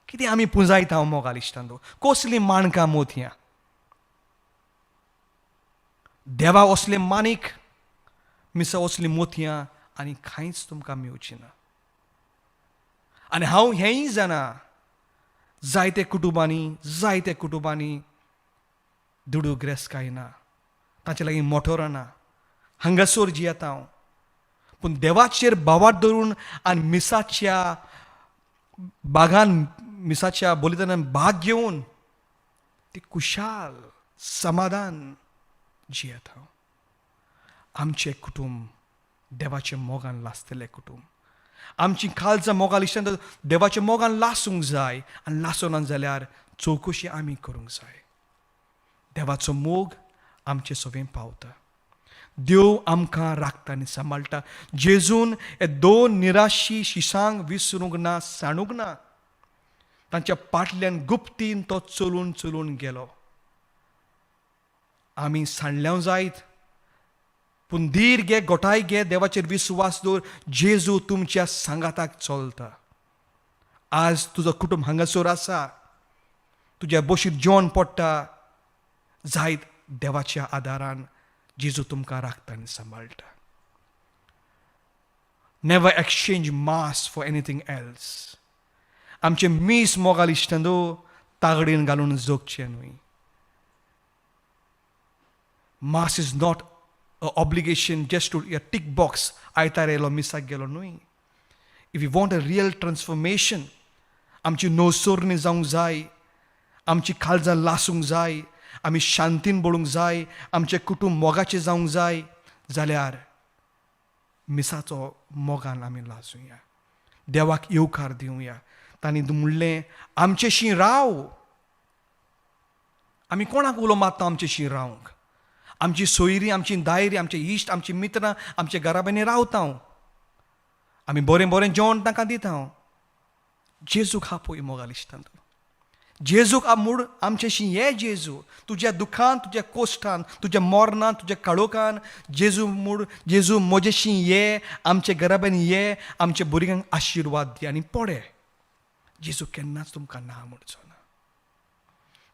कितें आमी पुंजायता हांव मोगाल इश्टांदो? कसलीं माणकां मोतयां? देवा असलें मानीक, मिसा असलीं मोतयां आनी कांयच तुमकां मेळची ना. आनी हांव हेंय जाणा जायते कुटुंबांनी दुडूक रेस्काय ना, तांचे लागीं मोटोरां ना, हांगासर जियेता हांव. पूण देवाचेर बावार धरून आनी मिसाच्या बलिदानान भाग घेवन ती खुशाल समाधान जियेत हांव. आमचें कुटुंब देवाच्या मोगान लासतलें कुटुंब. आमची काळजां मोगाल इश्टान देवाच्या मोगान लासूंक जाय, आनी लासोना जाल्यार चवकशी आमी करूंक जाय. देवाचो मोग आमचे सगळें पावता. देव आमकां राखता आनी सांबाळटा. जेजून हे 2 निराशी शिशांक विसरूंक ना, सांडूंक ना. तांच्या फाटल्यान गुप्तीन तो चलून गेलो. आमी सांडल्याव जायत, पूण धीर घे, गोठाय घे, देवाचेर विस्वास दवर. जेजू तुमच्या सांगाताक चलता. आज तुजो कुटुंब हांगासर आसा, तुज्या बशीर जेवण पडटा, जायत देवाच्या आदारान जेजू तुमकां राखता आनी सांबाळटा. Never exchange mass for anything else. आमचे मीस मोगाल इश्टांदो तागडीन घालून जगचें न्हय. Mass is not a obligation just to tick box. आयतार येयलो मिसाक गेलो न्हय. If you want a real transformation, आमची नवसोरणी जावंक जाय, आमची काळजां लासूंक जाय, आमी शांतीन बळूंक जाय, आमचें कुटुंब मोगाचें जावंक जाय, जाल्यार मिसाचो मोगान आमी लासूया. देवाक येवकार दिवया. तांणी म्हणलें आमचेशी राव. आमी कोणाक उलो मारता आमचेशी रावंक? आमची सोयरीं, आमची दायरीं, आमचे इश्ट, आमची मित्रां, आमचे घराबेनी रावता हांव. आमी बरें जेवण तांकां दिता हांव. जेजूक हा पळय मोगाल इश्टान. जेजूक मूड आमचेशी ये. जेजू तुज्या दुखान, तुज्या कोश्टान, तुज्या मोरणान, तुज्या काळोखान जेजू म्हजेशी ये, आमचे घराबेन ये, आमच्या भुरग्यांक आशिर्वाद दी आनी पडे. जेजू केन्नाच तुमकां ना म्हणचो ना.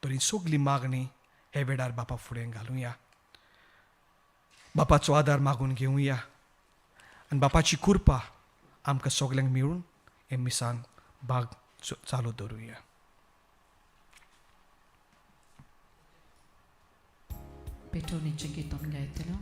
तरी सगली मागणी हे वेळार बापा फुडें घालुया. बापाचो आदार मागून घेवया आनी बापाची कृपा आमकां सगल्यांक मेळून हे मिसांक भाग चालू दवरुया. पेटोवणीचें गितान गायतलो.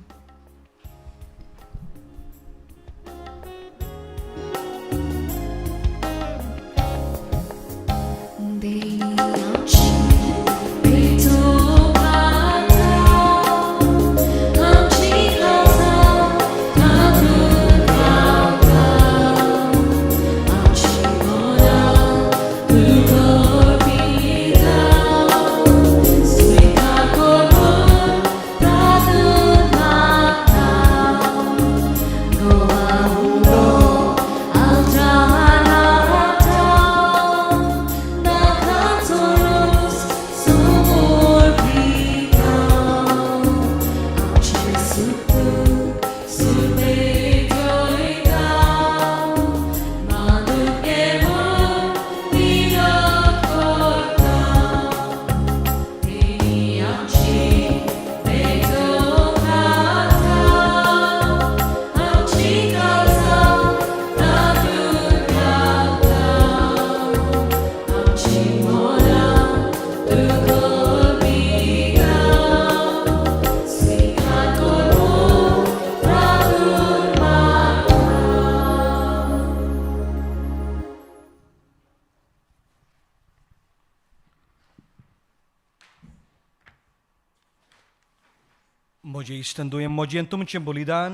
म्हजे इश्टांदो हें म्हजें तुमचें बलिदान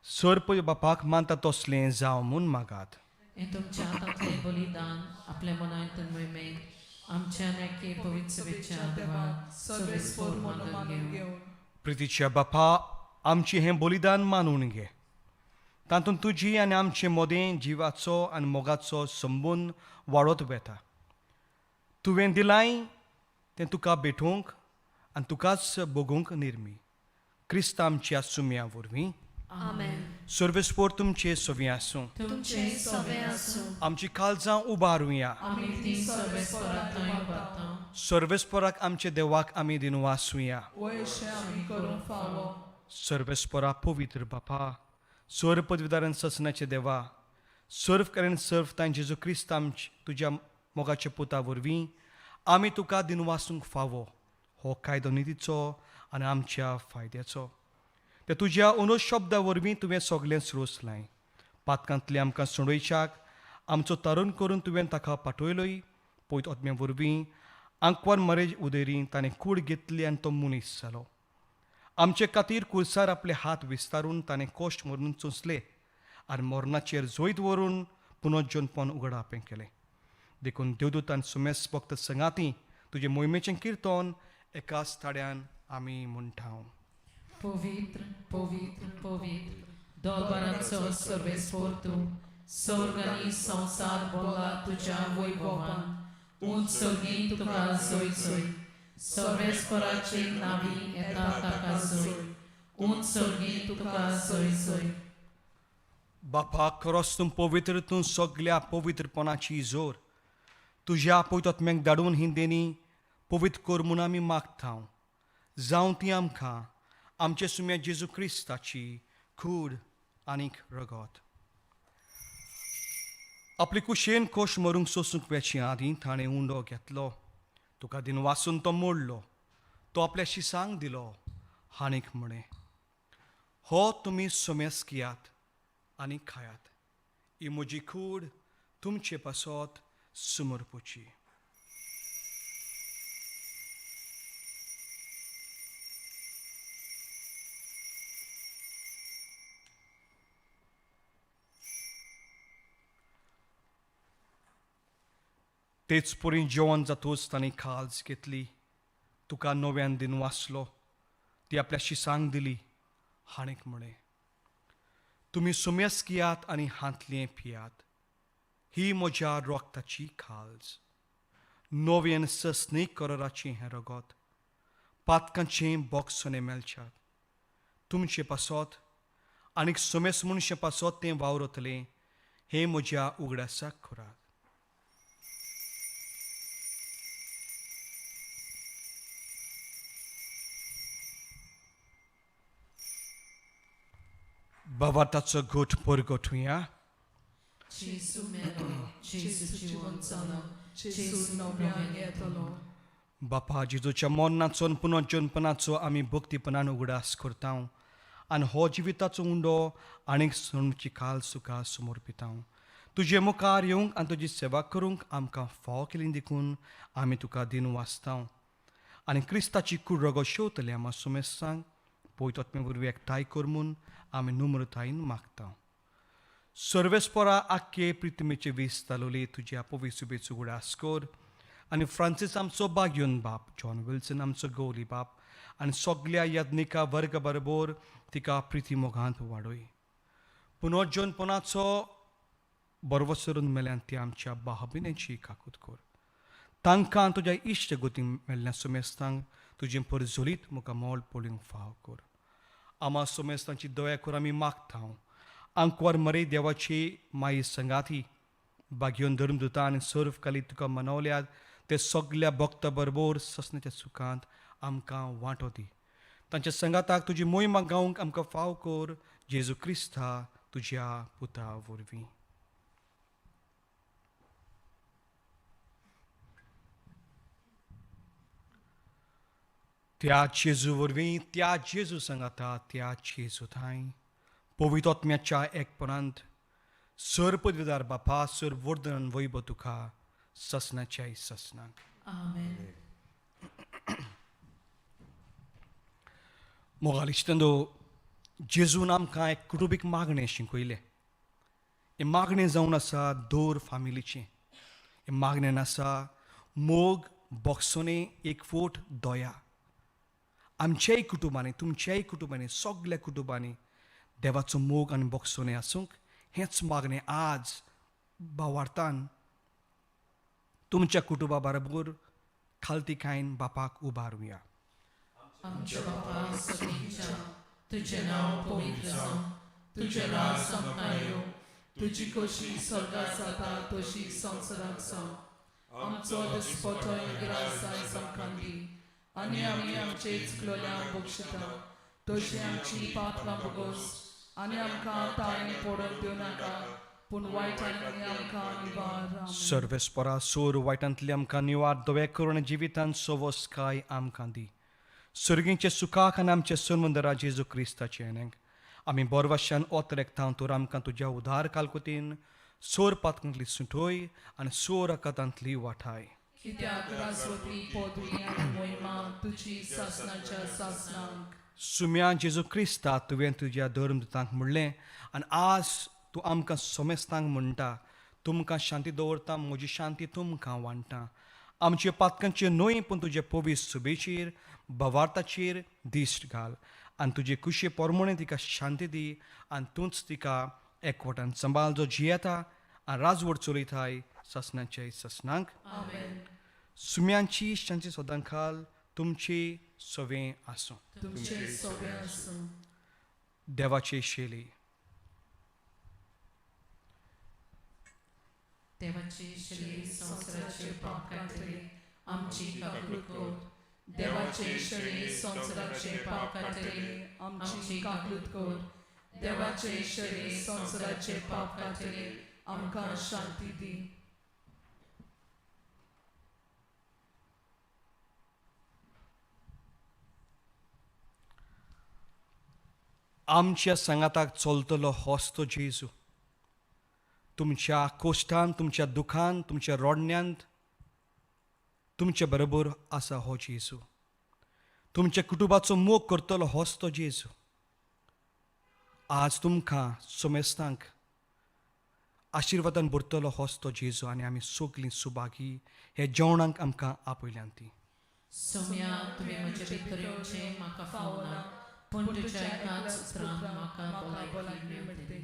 सरपय बापाक मानता तसलें जावं म्हूण मागात. हे तुमच्या हातांतलें बलिदान आपल्या मनांतून मोहिमेन आमच्या नेके पवित्र विचार सर्वेस्पर मानून घेवन. प्रितीच्या बापा, आमची हें बलिदान मानून घे. तातूंत तुजी आनी आमचें मोदें जिवाचो आनी मोगाचो संबंद वाडत वेता. तुवें दिलाय तें तुका भेटूंक आनी तुकाच भोगूंक निर्मी. क्रिस्त आमच्या सुम्या वरवीं. आमेन. सर्वेस्पर तुमचे सवी आसूं. तुमचे सवे आसूं. आमची काळजां उबारुया. आमी ती सर्वेस्पराक थंय उबारता. सर्वेस्पराक आमचे देवाक आमी दिन वासुया. वयशें आमी करूंक फावो. सर्वेस्परा पवित्र बापा, स्वर पदवीदारान ससनाचे देवा, सर्व करेन सर्वतान जेजू क्रिस्त तुज्या मोगाच्या पुता वरवीं आमी तुका दिनवासूंक फावो हो कायदो नितीचो आनी आमच्या फायद्याचो ते तुज्या अनुशब्दा वरवीं तुवें सगलें रोसलाय पातकांतले आमकां सोडोवच्याक आमचो तरुण करून तुवें ताका पाठयलोय पयत आत्म्या वरवीं आंकवार मरेज उदेरी ताणें कूड घेतली आनी तो मनीस जालो आमचे खातीर कुर्सार आपले हात विस्तारून ताणें कोश्ट मरून चोंचले आनी मरणाचेर जोयत व्हरून पुनर्जन्मपण उगडापें केलें देखून देवदूतान सुमेस भक्त संगाती तुजे मोहिमेचें कीर्तन एकाच थाड्यान आमी म्हणटाव Pavitr, pavitr, pavitr, dolbaraco सर्वेस्पोर तूं, स्वर्ग आनी संसार बोला तुज्या वैभवान, उंच सर्गी तुका सोय सोय, सर्वेस्पराची नावी येता ताका सोय, उंच सर्गी तुका सोय सोय. बापा खरोच तूं पवित्र तूं सगल्या पवित्रपणाची जोर तुज्या पवित्रात्म्याक धाडून ही देणी पवित्र कर म्हूण आमी मागतांव जावं ती आमकां आमचे सुम्या जेजू क्रिस्ताची खूड आनीक रगत आपली कुशेन कोश मरूंक सोसूंक वेची आदीं ताणें उंडो घेतलो तुका दिन वाचून तो मोडलो तो आपल्या शिसांक दिलो आनीक म्हणे हो तुमी सुमेस कियात आनी खायात ही म्हजी खूड तुमचे पासत समर्पूची तेच परी जेवण जातूच तांणी खाज घेतली तुका नव्यान दिन वाचलो ती आपल्या शिसांक दिली हाणीक म्हणे तुमी सुमेस कियात आनी हातलें पियात ही म्हज्या रोगताची खाज नव्यान सस्नीक कराराचें हें रगत पातकांचें बोगसोने मेलच्यात तुमचे पासत आनीक सुमेस मनशे पासत तें वावरतलें हें म्हज्या उगडासाक खुराक Bawataco gut porgotuja. Jesu melo, Jesu dziwącono, Jesu nowianietolo. Bapa Jezuच्या मरणाचो पुनर्जन्मपणाचो आमी भक्तीपणान उगडास करतां आनी हो जिविताचो उंडो आनीक सोडची काल सुका समर्पितां तुजे मुखार येवंक आनी तुजी सेवा करूंक आमकां फाव केली देखून आमी तुका दिन वाचतां आनी क्रिस्ताची कूड रगत शेवतले आमा सुमेसांक पयत आत्मे वरवीं एकठांय कर म्हूण आमी नम्रतायेन मागतां सर्वेस्परा आख्खे प्रितमेचे वीस तालोले तुज्या पवित्र सुबेचो उगडास कर आनी फ्रांसीस आमचो बाग्योन बाप जॉन विल्सन आमचो गौरी बाप आनी सगल्या यज्ञिका वर्ग बरोबर तिका प्रिती मोगांत वाडय पुनर्जन्मपणाचो बरवो सरून मेल्यान ती आमच्या भावभिनेची काकूत कर तांकां तुज्या इश्ट गोतीक मेल्ल्या सुमेस्तांक तुजें परजोलीत मुखार मोल पोळींक फाव कर आमा सुमेस्तांची दया कर आमी मागतां आंकवार मरे देवाची माई संगाती बाग्योन धर्मदुता आनी सर्व काली तुका मनवल्यात ते सगल्या भक्ता बरोबर ससण्याच्या सुखांत आमकां वांटो दी तांच्या संगाताक तुजी मोहिमा गावंक आमकां फाव कर जेजू क्रिस्ता तुज्या पुता वरवीं त्या जेजू वरवीं त्या जेजू संगाता त्या जेजू थंय पवित्र आत्म्याच्या एकपणांत सर पदवीदार बापा सर वर्धन वैभव तुका ससनाच्या ससनाक Amen. मोगालिश्तंदो जेजून आमकां एक कुटुंबीक मागणें शिकयलें हें मागणें जावन आसा दोर फामिलीचें हें मागणें आसा मोग बोगसोने एक फोट दोया आमच्याय कुटुंबांनी तुमच्याय कुटुंबांनी सगल्या कुटुंबांनी देवाचो मोग आनी बोगसोने आसूंक हेंच मागणें आज भावार्थान तुमच्या कुटुंबा बरोबर खालतीकायेन बापाक उबारुया आमच्या बापा सगळींच्या तुजें नांव पवित्र जावं तुजें राज आमकां येवं तुजी कशी स्वर्गात जाता तशी संवसाराक जावं आमचो दिसपटोय गिरासाय आमकां दी आनी आमी आमचे चुकलोल्यांक बक्षिता तशी आमची पातकां बगोस आनी आमकां ताळें पडोवंक दिवं नाका पूण वायटांतली आमकां निवार आमेन. सर्वेस्परा सोर वायटांतली आमकां निवार दोळे करून जिवितांत सोवस काय आमकां दी. सर्गींचे सुखाक आनी आमचे सुनवंदरा जेजू क्रिस्ताचे येण्याक आमी बोरवाशान ओत रेखतां तर आमकां तुज्या उदार कालकुतीन सोर पातकांतली सुटोय आनी सोर अकातांतली वाठाय. कित्याक राजवटी पदवी आनी मोहिमा तुजी सासणाच्या सासणांक. सुम्या जेजू क्रिस्ता तुवें तुज्या धर्मदुतांक म्हणलें आनी आज तूं आमकां सोमेस्तांक म्हणटा तुमकां शांती दवरता म्हजी शांती तुमकां वांटा. आमचे पातकांचे न्हय पूण तुजे पवित्र सुबेचेर भवार्थाचेर दिश्ट घाल आनी तुजे कुशे पोरमोणे तिका शांती दी आनी तूंच तिका एकवटान सांबाळ जो जियेता आनी राजवट चलयताय ससनाचे ससनांक. सुम्यांची शांती सदांखाल तुमचे सवें आसूं. तुमचे सगळे आसूं. देवाचे शेली देवाचे शरीर संवसाराचे पाप कातरे आमची काकूट कोर. देवाचे शरीर संवसाराचे पाप कातरे आमची काकूट कोर. देवाचे शरीर संवसाराचे पाप कातरे आमकां शांती दी. आमच्या सांगाताक चलतलो होच तो जेजू. तुमच्या कोश्टांत तुमच्या दुखांत तुमच्या रोडण्यांत तुमच्या बरोबर आसा हो जेजू. तुमच्या कुटुंबाचो मोग करतलो होच तो जेजू. आज तुमकां सोमेस्तांक आशिर्वादान भरतलो होच तो जेजू आनी आमी सगलीं सुभागी हे जेवणाक आमकां आपयल्यान ती. सोम्या तुवें म्हजे भितर येवचें म्हाका फावना पूण तुज्या एकाच उतरान म्हाका भलायकी मेळटली.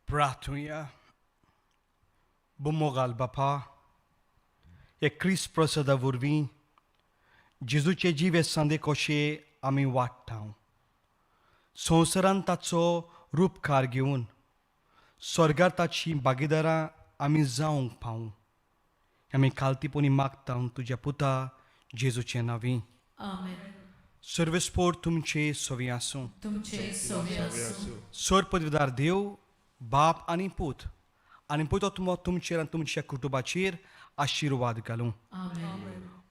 Pratuya Bumogal Bapa हे क्रिस प्रसादा वरवीं जेजूचे जिवे सांदे कशे आमी वाडटाव. संवसारांत ताचो रूपकार घेवन स्वर्गार ताची भागीदारां आमी जावंक पावूं. आमी खालतीपणी मागता तुज्या पुता जेजूचे नांवी. आमेन. सर्वेस्पोर तुमचे सवी आसूं. तुमचे सवे आसूं. सर पदवीदार देव बाप आणि पूत आणि पवित्र तुमचेर आणि तुमच्या कुटुंबाचेर आशिर्वाद घालूं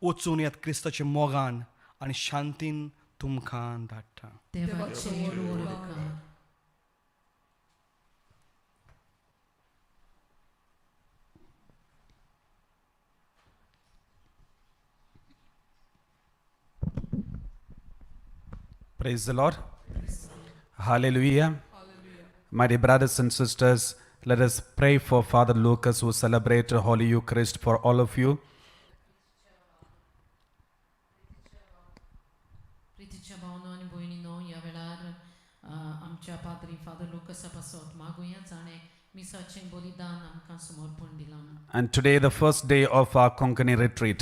वचून येत क्रिस्ताचे मोगान आणि शांतीन तुमकां धाडटा देवाचे वरदकार. Praise the Lord. Hallelujah. My dear brothers and sisters, let us pray for Father Lucas who celebrated Holy Eucharist for all of you. प्रितीच्या भावनो आणि भयणीनो ह्या वेळार आमच्या पाद्री फादर लुकसा पासत मागुया जाणे मिसाचें बलिदान आमकां समर्पण दिलां. And today, the first day of our Konkani retreat.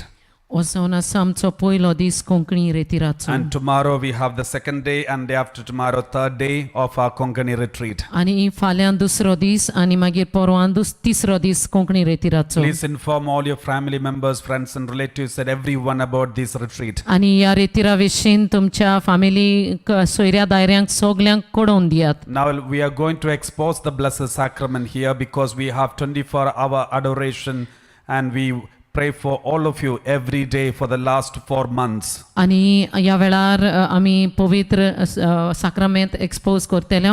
वचून आसा आमचो पयलो दीस Konkani रेतीराचो. And tomorrow we have the second day, and day after tomorrow, third day of our Konkani retreat. आनी फाल्यां दुसरो दीस आनी मागीर परवां तिसरो दीस Konkani रेतीराचो. Please inform all your family members, friends, and relatives and everyone about this retreat. आनी ह्या रेतीरा विशीं तुमच्या फॅमिली सोयऱ्या दायऱ्यांक सगल्यांक कळोवन दियात. Now we are going to expose the Blessed Sacrament here because we have 24-hour adoration, and we pray for all of you every day for the last 4 months. आनी ह्या वेळार आमी पवित्र साक्रामेंत एक्सपोज करतले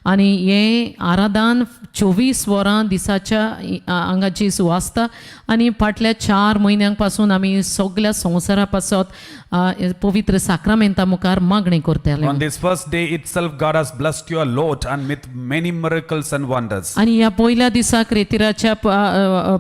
आनी हे आराधन 24 वरां दिसाच्या हांगाची सुवासता आनी फाटल्या 4 म्हयन्यां पासून आमी सगळ्या संवसारा पासत पवित्र साक्रामेंता मुखार मागणी करतले. On this first day itself, God has blessed you a lot and with many miracles and wonders. आनी ह्या पयल्या दिसाक रेतीराच्या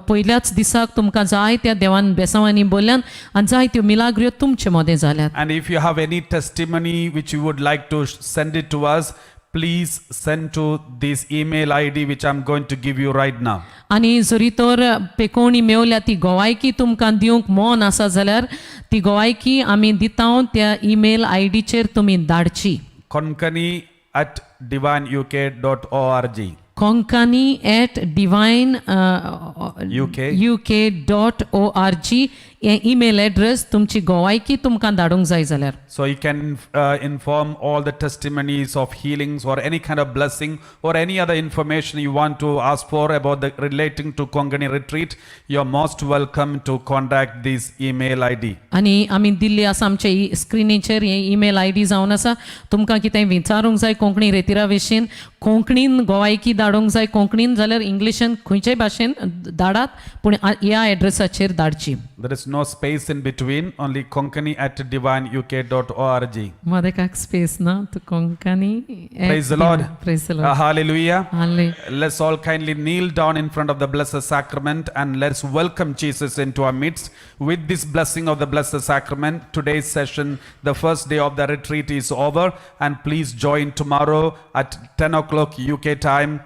पयल्याच दिसाक तुमकां जाय त्या देवान बेसांवांनी बोल्ल्यान आनी जायत्यो मिलाग्र्यो तुमचे मदें जाल्यात. And if you have any testimony which you would like to send it to us, please send to this email ID which I'm going to give you right now. आनी जरी तर पेकोवणी मेवल्या ती गोवायकी तुमकां दिवंक मोन आसा जाल्यार ती गोवायकी आमी दिता त्या ईमेल आयडीचेर तुमी धाडची. konkani@divineuk.org. konkani@divineuk.org हे ईमेल एड्रेस तुमची गोवायकी तुमकां धाडूंक जाय जाल्यार. So you can inform all the testimonies of healings or any kind of blessing or any other information you want to ask for about the relating to Konkani retreat. You're most welcome to contact this email ID. आनी आमी दिल्ली आसा आमच्या स्क्रिनीचेर हे email ID जावन आसा. तुमकां कितेंय विचारूंक जाय कोंकणी रेतीरा विशीं कोंकणीन गोवायकी धाडूंक जाय कोंकणीन जाल्यार इंग्लिशीन खंयच्याय भाशेन धाडात पूण ह्या एड्रेसाचेर धाडची. There is no space in between, only konkani@divineuk.org. मदें कांय स्पेस ना तो Konkani. Praise the Lord. Praise the Lord. Hallelujah. Hallelujah. Let's all kindly kneel down in front of the Blessed Sacrament and let's welcome Jesus into our midst with this blessing of the Blessed Sacrament. Today's session, the first day of the retreat is over, and please join tomorrow at 10 o'clock UK time.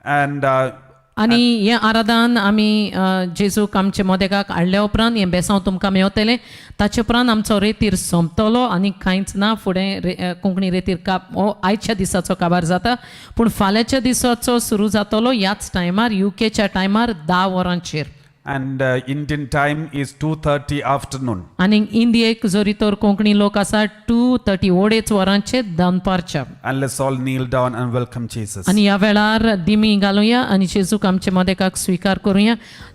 And आनी हें आराधन आमी जेजूक आमचे मोदेगाक हाडल्या उपरांत हें बेसांव तुमकां मेवतलें ताचे उपरांत आमचो रेतीर सोंपतलो आनी कांयच ना फुडें कोंकणी रेतीर हो आयच्या दिसाचो काबार जाता पूण फाल्यांच्या दिसाचो सुरू जातलो ह्याच टायमार UKच्या टायमार 10 वरांचेर. and Indian time is 2:30 afternoon. आनी इंडियेक जरी तर कोंकणी लोक आसा 2:30 वडेच वरांचेर दनपारच्या. And let's all kneel down and welcome Jesus. आनी ह्या वेळार दिमी घालुया आनी जेजूक आमचे मोदेगाक स्विकार करुया.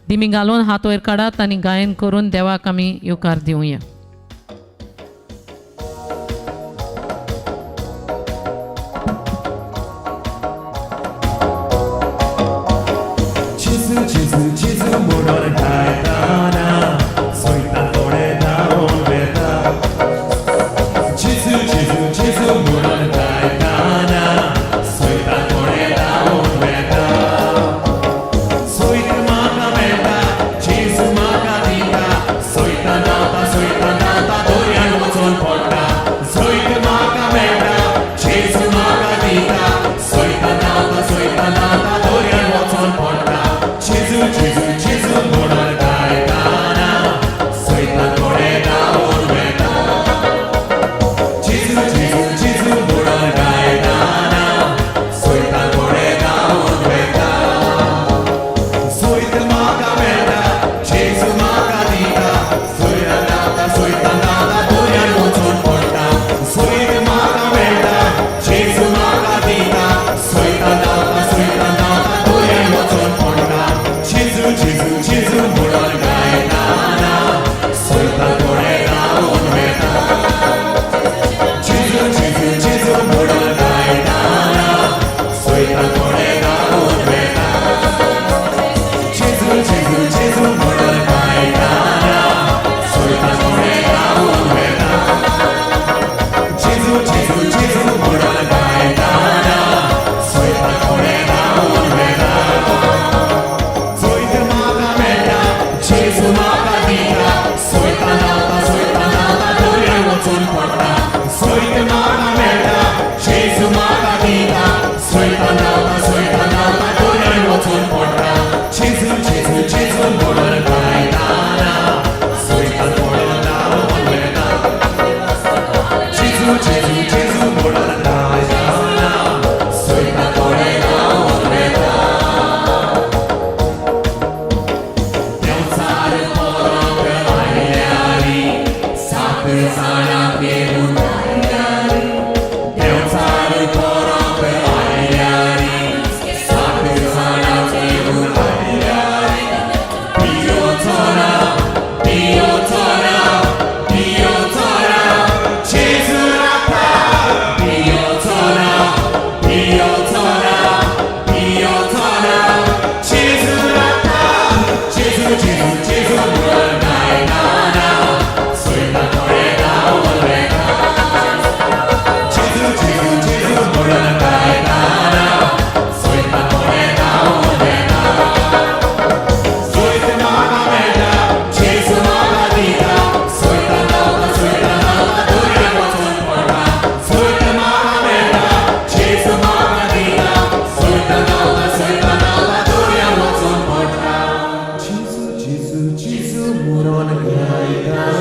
दिमी घालून हात वयर काडात आनी गायन करून देवाक आमी येवकार Divya. Soita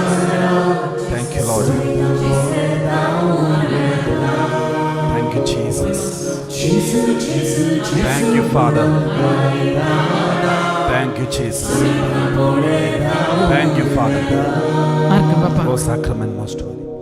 Thank you, Lord. Thank you, Jesus. Thank you, Father. Thank you, Jesus. Thank you, Father. Arka Bapa. Oh, sacrament most holy.